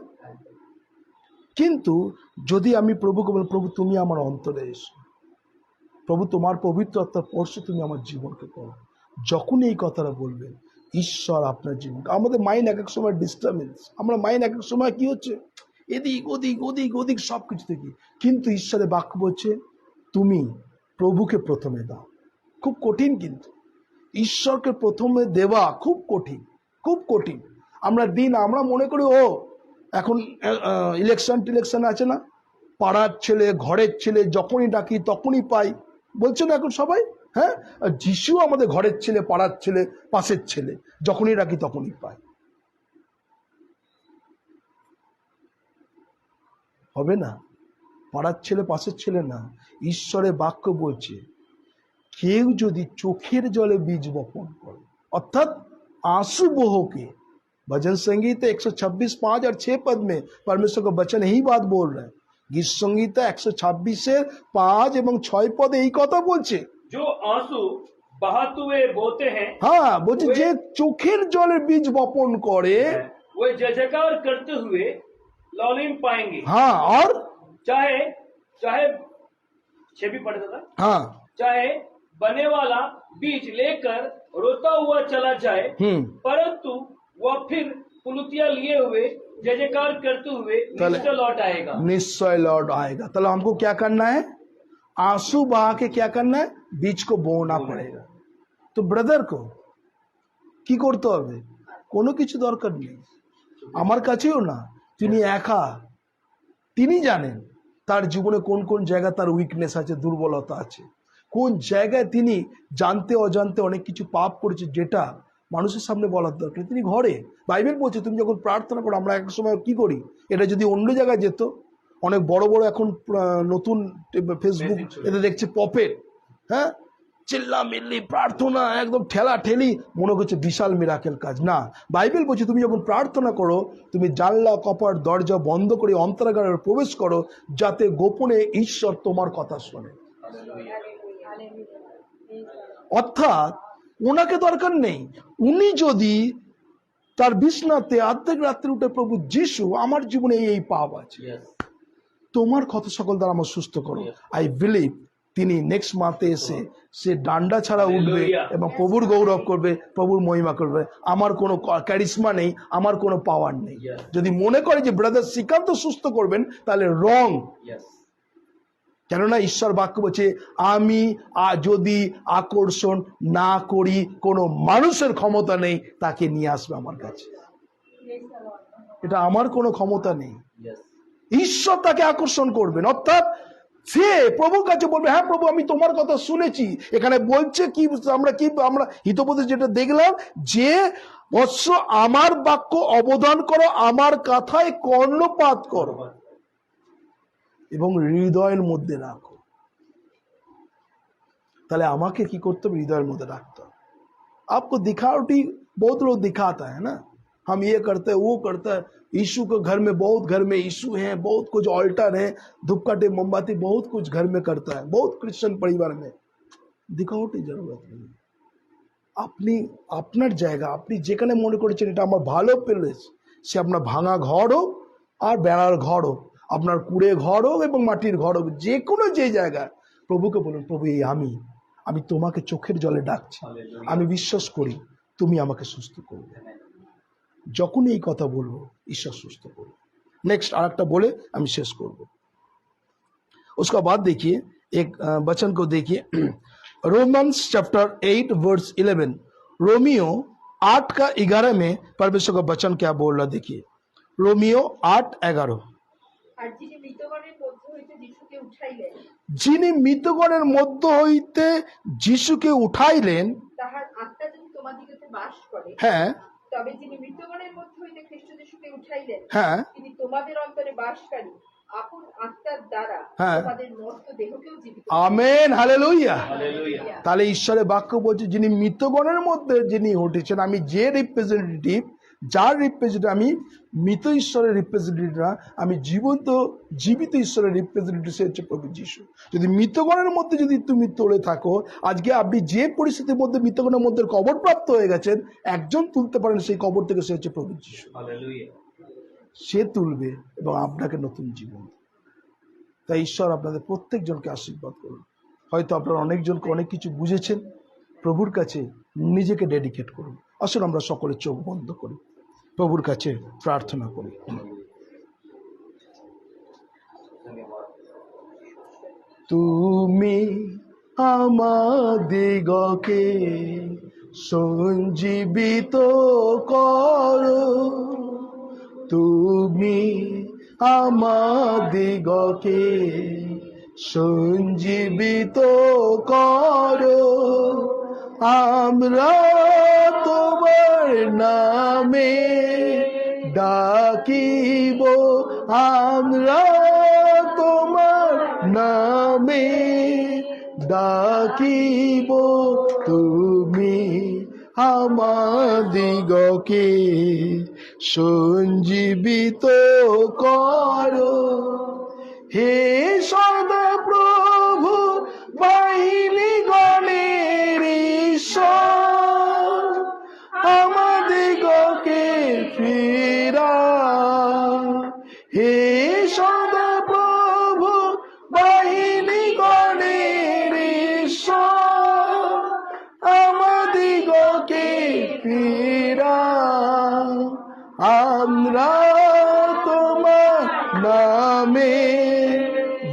[SPEAKER 2] কিন্তু যদি আমি প্রভুকে বলি, প্রভু তুমি আমার অন্তরে এসো, প্রভু তোমার পবিত্র আত্মার স্পর্শ তুমি আমার জীবনকে করো, যখন এই কথাটা বলবেন ঈশ্বর আপনার জীবন। আমাদের মাইন্ড এক এক সময় ডিস্টার্বেন্স, আমরা মাইন্ড এক এক সময় কি হচ্ছে এদিক ওদিক ওদিক ওদিক সব কিছু থেকে। কিন্তু ঈশ্বরের বাক্য বলছে তুমি প্রভুকে প্রথমে দাও। খুব কঠিন, কিন্তু ঈশ্বরকে প্রথমে দেওয়া খুব কঠিন, খুব কঠিন। আমরা মনে করি ও এখন ইলেকশন আছে না, পাড়ার ছেলে ঘরের ছেলে যখনই ডাকি তখনই পাই বলছে না এখন সবাই। হ্যাঁ, আর যিশু আমাদের ঘরের ছেলে, পাড়ার ছেলে, পাশের ছেলে, যখনই ডাকি তখনই পাই। হবে না, পাড়ার ছেলে পাশের ছেলে না। ঈশ্বরের বাক্য বলছে কেউ যদি চোখের জলে বীজ বপন করে, অর্থাৎ आंसू बहो के, भजन संगीत 126 5 और 6 पद में परमेश्वर का वचन यही बात बोल रहा है। गीत संगीत 126 5 এবং 6 পদে এই কথা বলছে,
[SPEAKER 11] जो आंसू बहाते हुए बोते हैं,
[SPEAKER 2] হ্যাঁ বলছে যে চোখের জলে বীজ বপন করে
[SPEAKER 11] वे जयजयकार करते हुए लौलीन पाएंगे।
[SPEAKER 2] हाँ, और
[SPEAKER 11] चाहे चाहे 6 भी पढ़ता था,
[SPEAKER 2] हाँ,
[SPEAKER 11] चाहे बने वाला बीज लेकर रोता हुआ चला जाए, परंतु वह फिर पुलुतिया लिए हुए जय जयकार करते हुए निश्चय लौट आएगा।
[SPEAKER 2] निश्चय लौट आएगा। তাহলে हमको क्या करना है? आंसू बहा के क्या करना है? बीज को बोना पड़ेगा। तो ब्रदर को কি করতে হবে? কোনো কিছু দরকার নেই, আমার কাছেও না, তিনি একা, তিনি জানেন তার জীবনে কোন কোন জায়গা তার উইকনেস আছে, দুর্বলতা আছে, কোন জায়গায় তিনি জানতে অজান্তে অনেক কিছু পাপ করেছে যেটা মানুষের সামনে বলার দরকার। তিনি ঘরে, বাইবেল বলছে তুমি যখন প্রার্থনা করো, আমরা এক সময় কি করি, এটা যদি অন্য জায়গায় যেত, অনেক বড় বড় এখন নতুন ফেসবুক এতে দেখছে পপেট, হ্যাঁ, চিল্লামিল্লি প্রার্থনা, একদম ঠেলা ঠেলি, মনে করছে বিশাল মিরাকেল কাজ। না, বাইবেল বলছে তুমি যখন প্রার্থনা করো, তুমি জানলা কপাট দরজা বন্ধ করে অন্তরাগারে প্রবেশ করো, যাতে গোপনে ঈশ্বর তোমার কথা শোনে। অর্থাৎ ওনাকে দরকার নেই, উনি যদি তার বিছনাতে অর্ধেক রাত্রে উঠে প্রভু যিশু আমার জীবনে এই পাপ আছে, তোমার ক্ষত সকল দ্বারা আমার সুস্থ করো, আই বিলিভ তিনি নেক্সট মাসে এসে সে ডান্ডা ছাড়া উঠবে এবং প্রভুর গৌরব করবে, প্রভুর মহিমা করবে। আমার কোনো ক্যারিশমা নেই, আমার কোনো পাওয়ার নেই। যদি মনে করে যে ব্রাদার শ্রীকান্ত সুস্থ করবেন, তাহলে রং। কেননা ঈশ্বর বাক্য বলছে আমি যদি আকর্ষণ না করি, কোনো মানুষের ক্ষমতা নেই তাকে নিয়ে আসবে আমার কাছে। এটা আমার কোনো ক্ষমতা নেই, ঈশ্বর তাকে আকর্ষণ করবেন। অর্থাৎ সে প্রভুর কাছে বলবে হ্যাঁ প্রভু আমি তোমার কথা শুনেছি। এখানে বলছে কি, আমরা হিতোপদেশ যেটা দেখলাম, যে বৎস আমার বাক্য অবদান করো, আমার কথায় কর্ণপাত করো এবং হৃদয়ের মধ্যে রাখো। তাহলে আমাকে কি করতে হবে? হৃদয়ের মধ্যে রাখতে হবে। आपको दिखावटी बहुत लोग दिखाता है ना, हम ये करते हैं वो करता है। यीशु के घर में बहुत, घर में यीशु है, बहुत कुछ ऑल्टर है, धूपकाठी मोमबाती बहुत कुछ घर में करता है, बहुत क्रिश्चियन परिवार में। दिखावटी जरूरत नहीं। আপনি আপনার জায়গা, আপনি যেখানে মনে করেছেন এটা আমার ভালো প্লেস, সে আপনার ভাঙা ঘর হোক আর বেড়ার ঘর হোক, আপনার কুড়ে ঘর হোক এবং মাটির ঘর হোক, যে কোনো যে জায়গায় প্রভুকে বলুন প্রভু এই আমি তোমাকে চোখের জলে ডাকছি, আমি বিশ্বাস করি তুমি আমাকে সুস্থ করবে। যখন এই কথা বলবো ঈশ্বর সুস্থ করবে। नेक्स्ट आरेकटा बोले আমি শেষ করব। उसका बाद देखिए एक वचन को देखिए, रोमन्स चैप्टर 8 वर्स 11, रोमियो 8 का 11 में परमेश्वर का वचन क्या बोल रहा, देखिए रोमियो 8:11। যিনি মৃতগণের মধ্য হইতে যিশুকে উঠাইলেন, হ্যাঁ,
[SPEAKER 12] তবে যিনি মৃতগণের মধ্যে হইতে খ্রিস্ট যিশুকে উঠাইলেন,
[SPEAKER 2] হ্যাঁ,
[SPEAKER 12] তিনি তোমাদের অন্তরে বাসকারী আপন আত্মার দ্বারা তোমাদের মর্ত দেহকেও জীবিত।
[SPEAKER 2] Amen, hallelujah. তাহলে ঈশ্বরের বাক্য বলছে যিনি মৃতগণের মধ্যে যিনি উঠেছেন, আমি যে রিপ্রেজেন্টেটিভ, যার রিপ্রেজেন্টেটিভ, আমি মৃত ঈশ্বরের রিপ্রেজেন্টেটিভ না, আমি জীবিত ঈশ্বরের রিপ্রেজেন্টেটিভ, সে হচ্ছে প্রভু যিশু। যদি মৃতগণের মধ্যে যদি তুমি তোলে থাকো, আজকে আপনি যে পরিস্থিতির মধ্যে মৃতগণের মধ্যে কবর প্রাপ্ত হয়ে গেছেন, একজন তুলতে পারেন সেই কবর থেকে, সে হচ্ছে প্রভু যিশু। সে তুলবে এবং আপনাকে নতুন জীবন। তাই ঈশ্বর আপনাদের প্রত্যেকজনকে আশীর্বাদ করুন। হয়তো আপনারা অনেকজনকে অনেক কিছু বুঝেছেন, প্রভুর কাছে নিজেকে ডেডিকেট করুন। আসুন আমরা সকলে চোখ বন্ধ করি, প্রভুর কাছে প্রার্থনা করি। তুমি আমাদিগকে সঞ্জীবিত করো, তুমি আমাদিগকে সঞ্জীবিত করো, আমরা তোমার নামে ডাকিব, আমরা তোমার নামে ডাকিব, তুমি আমাদিগকে সঞ্জীবিত করো। হে সদা প্রভু বাহিনী গণের ঈশ্বর, আমাদিগকে ফিরা। হে সদা প্রভু বাহিনী গণের ঈশ্বর, আমাদিগকে ফিরা। আমরা তোমার নামে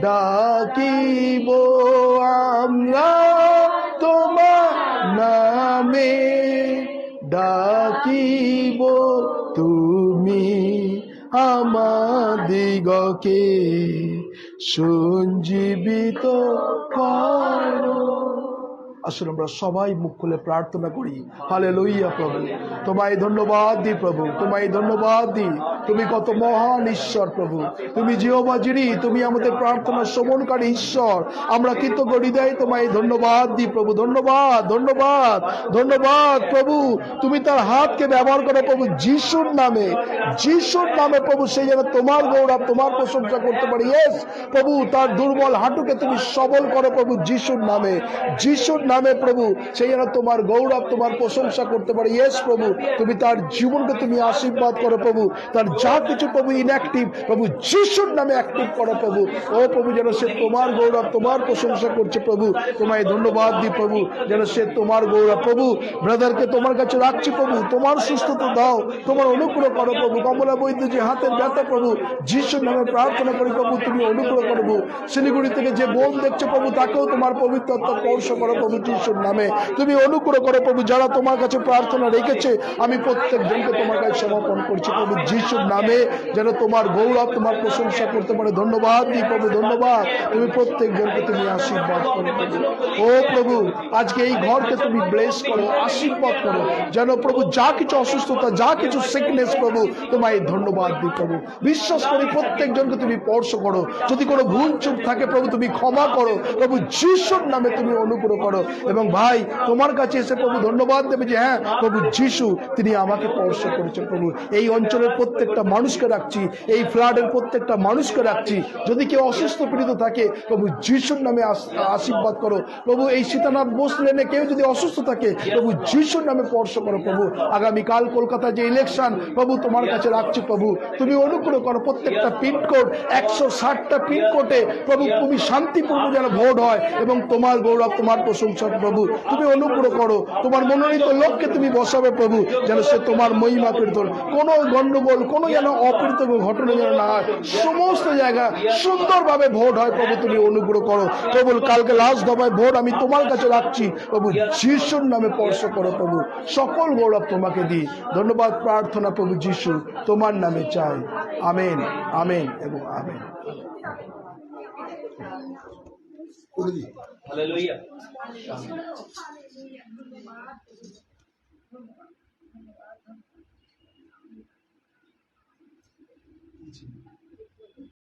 [SPEAKER 2] ডাকিব, আমরা তোমার নামে ডাকিব, তুমি আমাদিগকে সঞ্জীবিত করো। আসলে আমরা সবাই মুখ খুলে প্রার্থনা করি। হালেলুইয়া প্রভু, তোমায় ধন্যবাদ দিই প্রভু, তোমায় ধন্যবাদ দিই। তুমি কত মহান ঈশ্বর প্রভু, তুমি জিহোবা যিনি, তুমি আমাদের প্রার্থনা শ্রবণকারী ঈশ্বর। আমরা কৃতজ্ঞ হৃদয়ে তোমায় ধন্যবাদ দিই প্রভু। ধন্যবাদ, ধন্যবাদ, ধন্যবাদ প্রভু। তুমি তার হাতকে ব্যবহার করো প্রভু যিশুর নামে, যিশুর নামে প্রভু, সেই যেন তোমার গৌরব, তোমার প্রশংসা করতে পারি। ইয়েস প্রভু, তার দুর্বল হাঁটুকে তুমি সবল করো প্রভু যিশুর নামে, যিশুর নামে প্রভু, সেই যেন তোমার গৌরব, তোমার প্রশংসা করতে পারে। ইয়েস প্রভু, তুমি তার জীবনকে তুমি আশীর্বাদ করো প্রভু, তার যা কিছু প্রভু ইনঅ্যাক্টিভ প্রভু যিশুর নামে অ্যাক্টিভ করো প্রভু। ও প্রভু, যেন সে তোমার গৌরব, তোমার প্রশংসা করছে প্রভু। তোমায় ধন্যবাদ দিই প্রভু, যেন সে তোমার গৌরব প্রভু। ব্রাদারকে তোমার কাছে রাখছি প্রভু, তোমার সুস্থতা দাও, তোমার অনুগ্রহ করো প্রভু। কমলা বৈদ্য যে হাতের ব্যথা প্রভু, যিশুর নামে প্রার্থনা করি প্রভু, তুমি অনুগ্রহ করবো। শিলিগুড়ি থেকে যে বোন দেখছো প্রভু, তাকেও তোমার পবিত্রত্ব স্পর্শ করো প্রভু যিশুর নামে, তুমি অনুগ্রহ করো প্রভু। যারা তোমার কাছে প্রার্থনা রেখেছে, আমি প্রত্যেক জনকে তোমার কাছে সমর্পণ করছি প্রভু যিশুর নামে, যেন তোমার গৌরব, তোমার প্রশংসা করতে পারে। ধন্যবাদ দিই প্রভু, ধন্যবাদ। তুমি প্রত্যেক জনকে তুমি আশীর্বাদ করো প্রভু। ও প্রভু, আজকে এই ঘরকে তুমি ব্লেস করো, আশীর্বাদ করো, যেন প্রভু যা কিছু অসুস্থতা, যা কিছু সিকনেস প্রভু, তোমায় ধন্যবাদ দিই প্রভু। বিশ্বাস করি প্রত্যেক জনকে তুমি স্পর্শ করো। যদি কোনো ভুল চুপ থাকে প্রভু, তুমি ক্ষমা করো প্রভু যিশুর নামে, তুমি অনুগ্রহ করো। এবং ভাই তোমার কাছে এসে প্রভু ধন্যবাদ দেবে যে হ্যাঁ প্রভু যিশু তিনি আমাকে স্পর্শ করেছেন প্রভু। এই অঞ্চলের প্রত্যেকটা মানুষকে রাখছি, এই ফ্লাডের প্রত্যেকটা মানুষকে রাখছি। যদি কেউ অসুস্থ পীড়িত থাকে প্রভু যিশুর নামে আশীর্বাদ করো প্রভু। এই সীতানাথ বোস লেনে কেউ যদি অসুস্থ থাকে প্রভু যিশুর নামে স্পর্শ করো প্রভু। আগামীকাল কলকাতায় যে ইলেকশন প্রভু তোমার কাছে রাখছি প্রভু, তুমি অনুগ্রহ করো। প্রত্যেকটা পিনকোড 160টা পিনকোডে প্রভু তুমি শান্তিপূর্ণ যেন ভোট হয় এবং তোমার গৌরব, তোমার প্রশংসা প্রভু তুমি অনুগ্রহ করো। তোমার মনোনীত লোককে তুমি বসাবে প্রভু, যেন সে তোমার মহিমা কীর্ত। কোনো গন্ডগোল, কোনো যেন অপ্রীত ঘটনা যেন না হয়, সমস্ত জায়গা সুন্দরভাবে ভোট হয় প্রভু, তুমি অনুগ্রহ করো। কেবল কালকে লাস্ট দফায় ভোট আমি তোমার কাছে রাখছি প্রভু, যিশুর নামে স্পর্শ করো প্রভু। সকল গৌরব তোমাকে দিই। ধন্যবাদ প্রার্থনা প্রভু যিশু তোমার নামে চাই। আমেন, আমেন এবং আমেন। হালেলুয়া।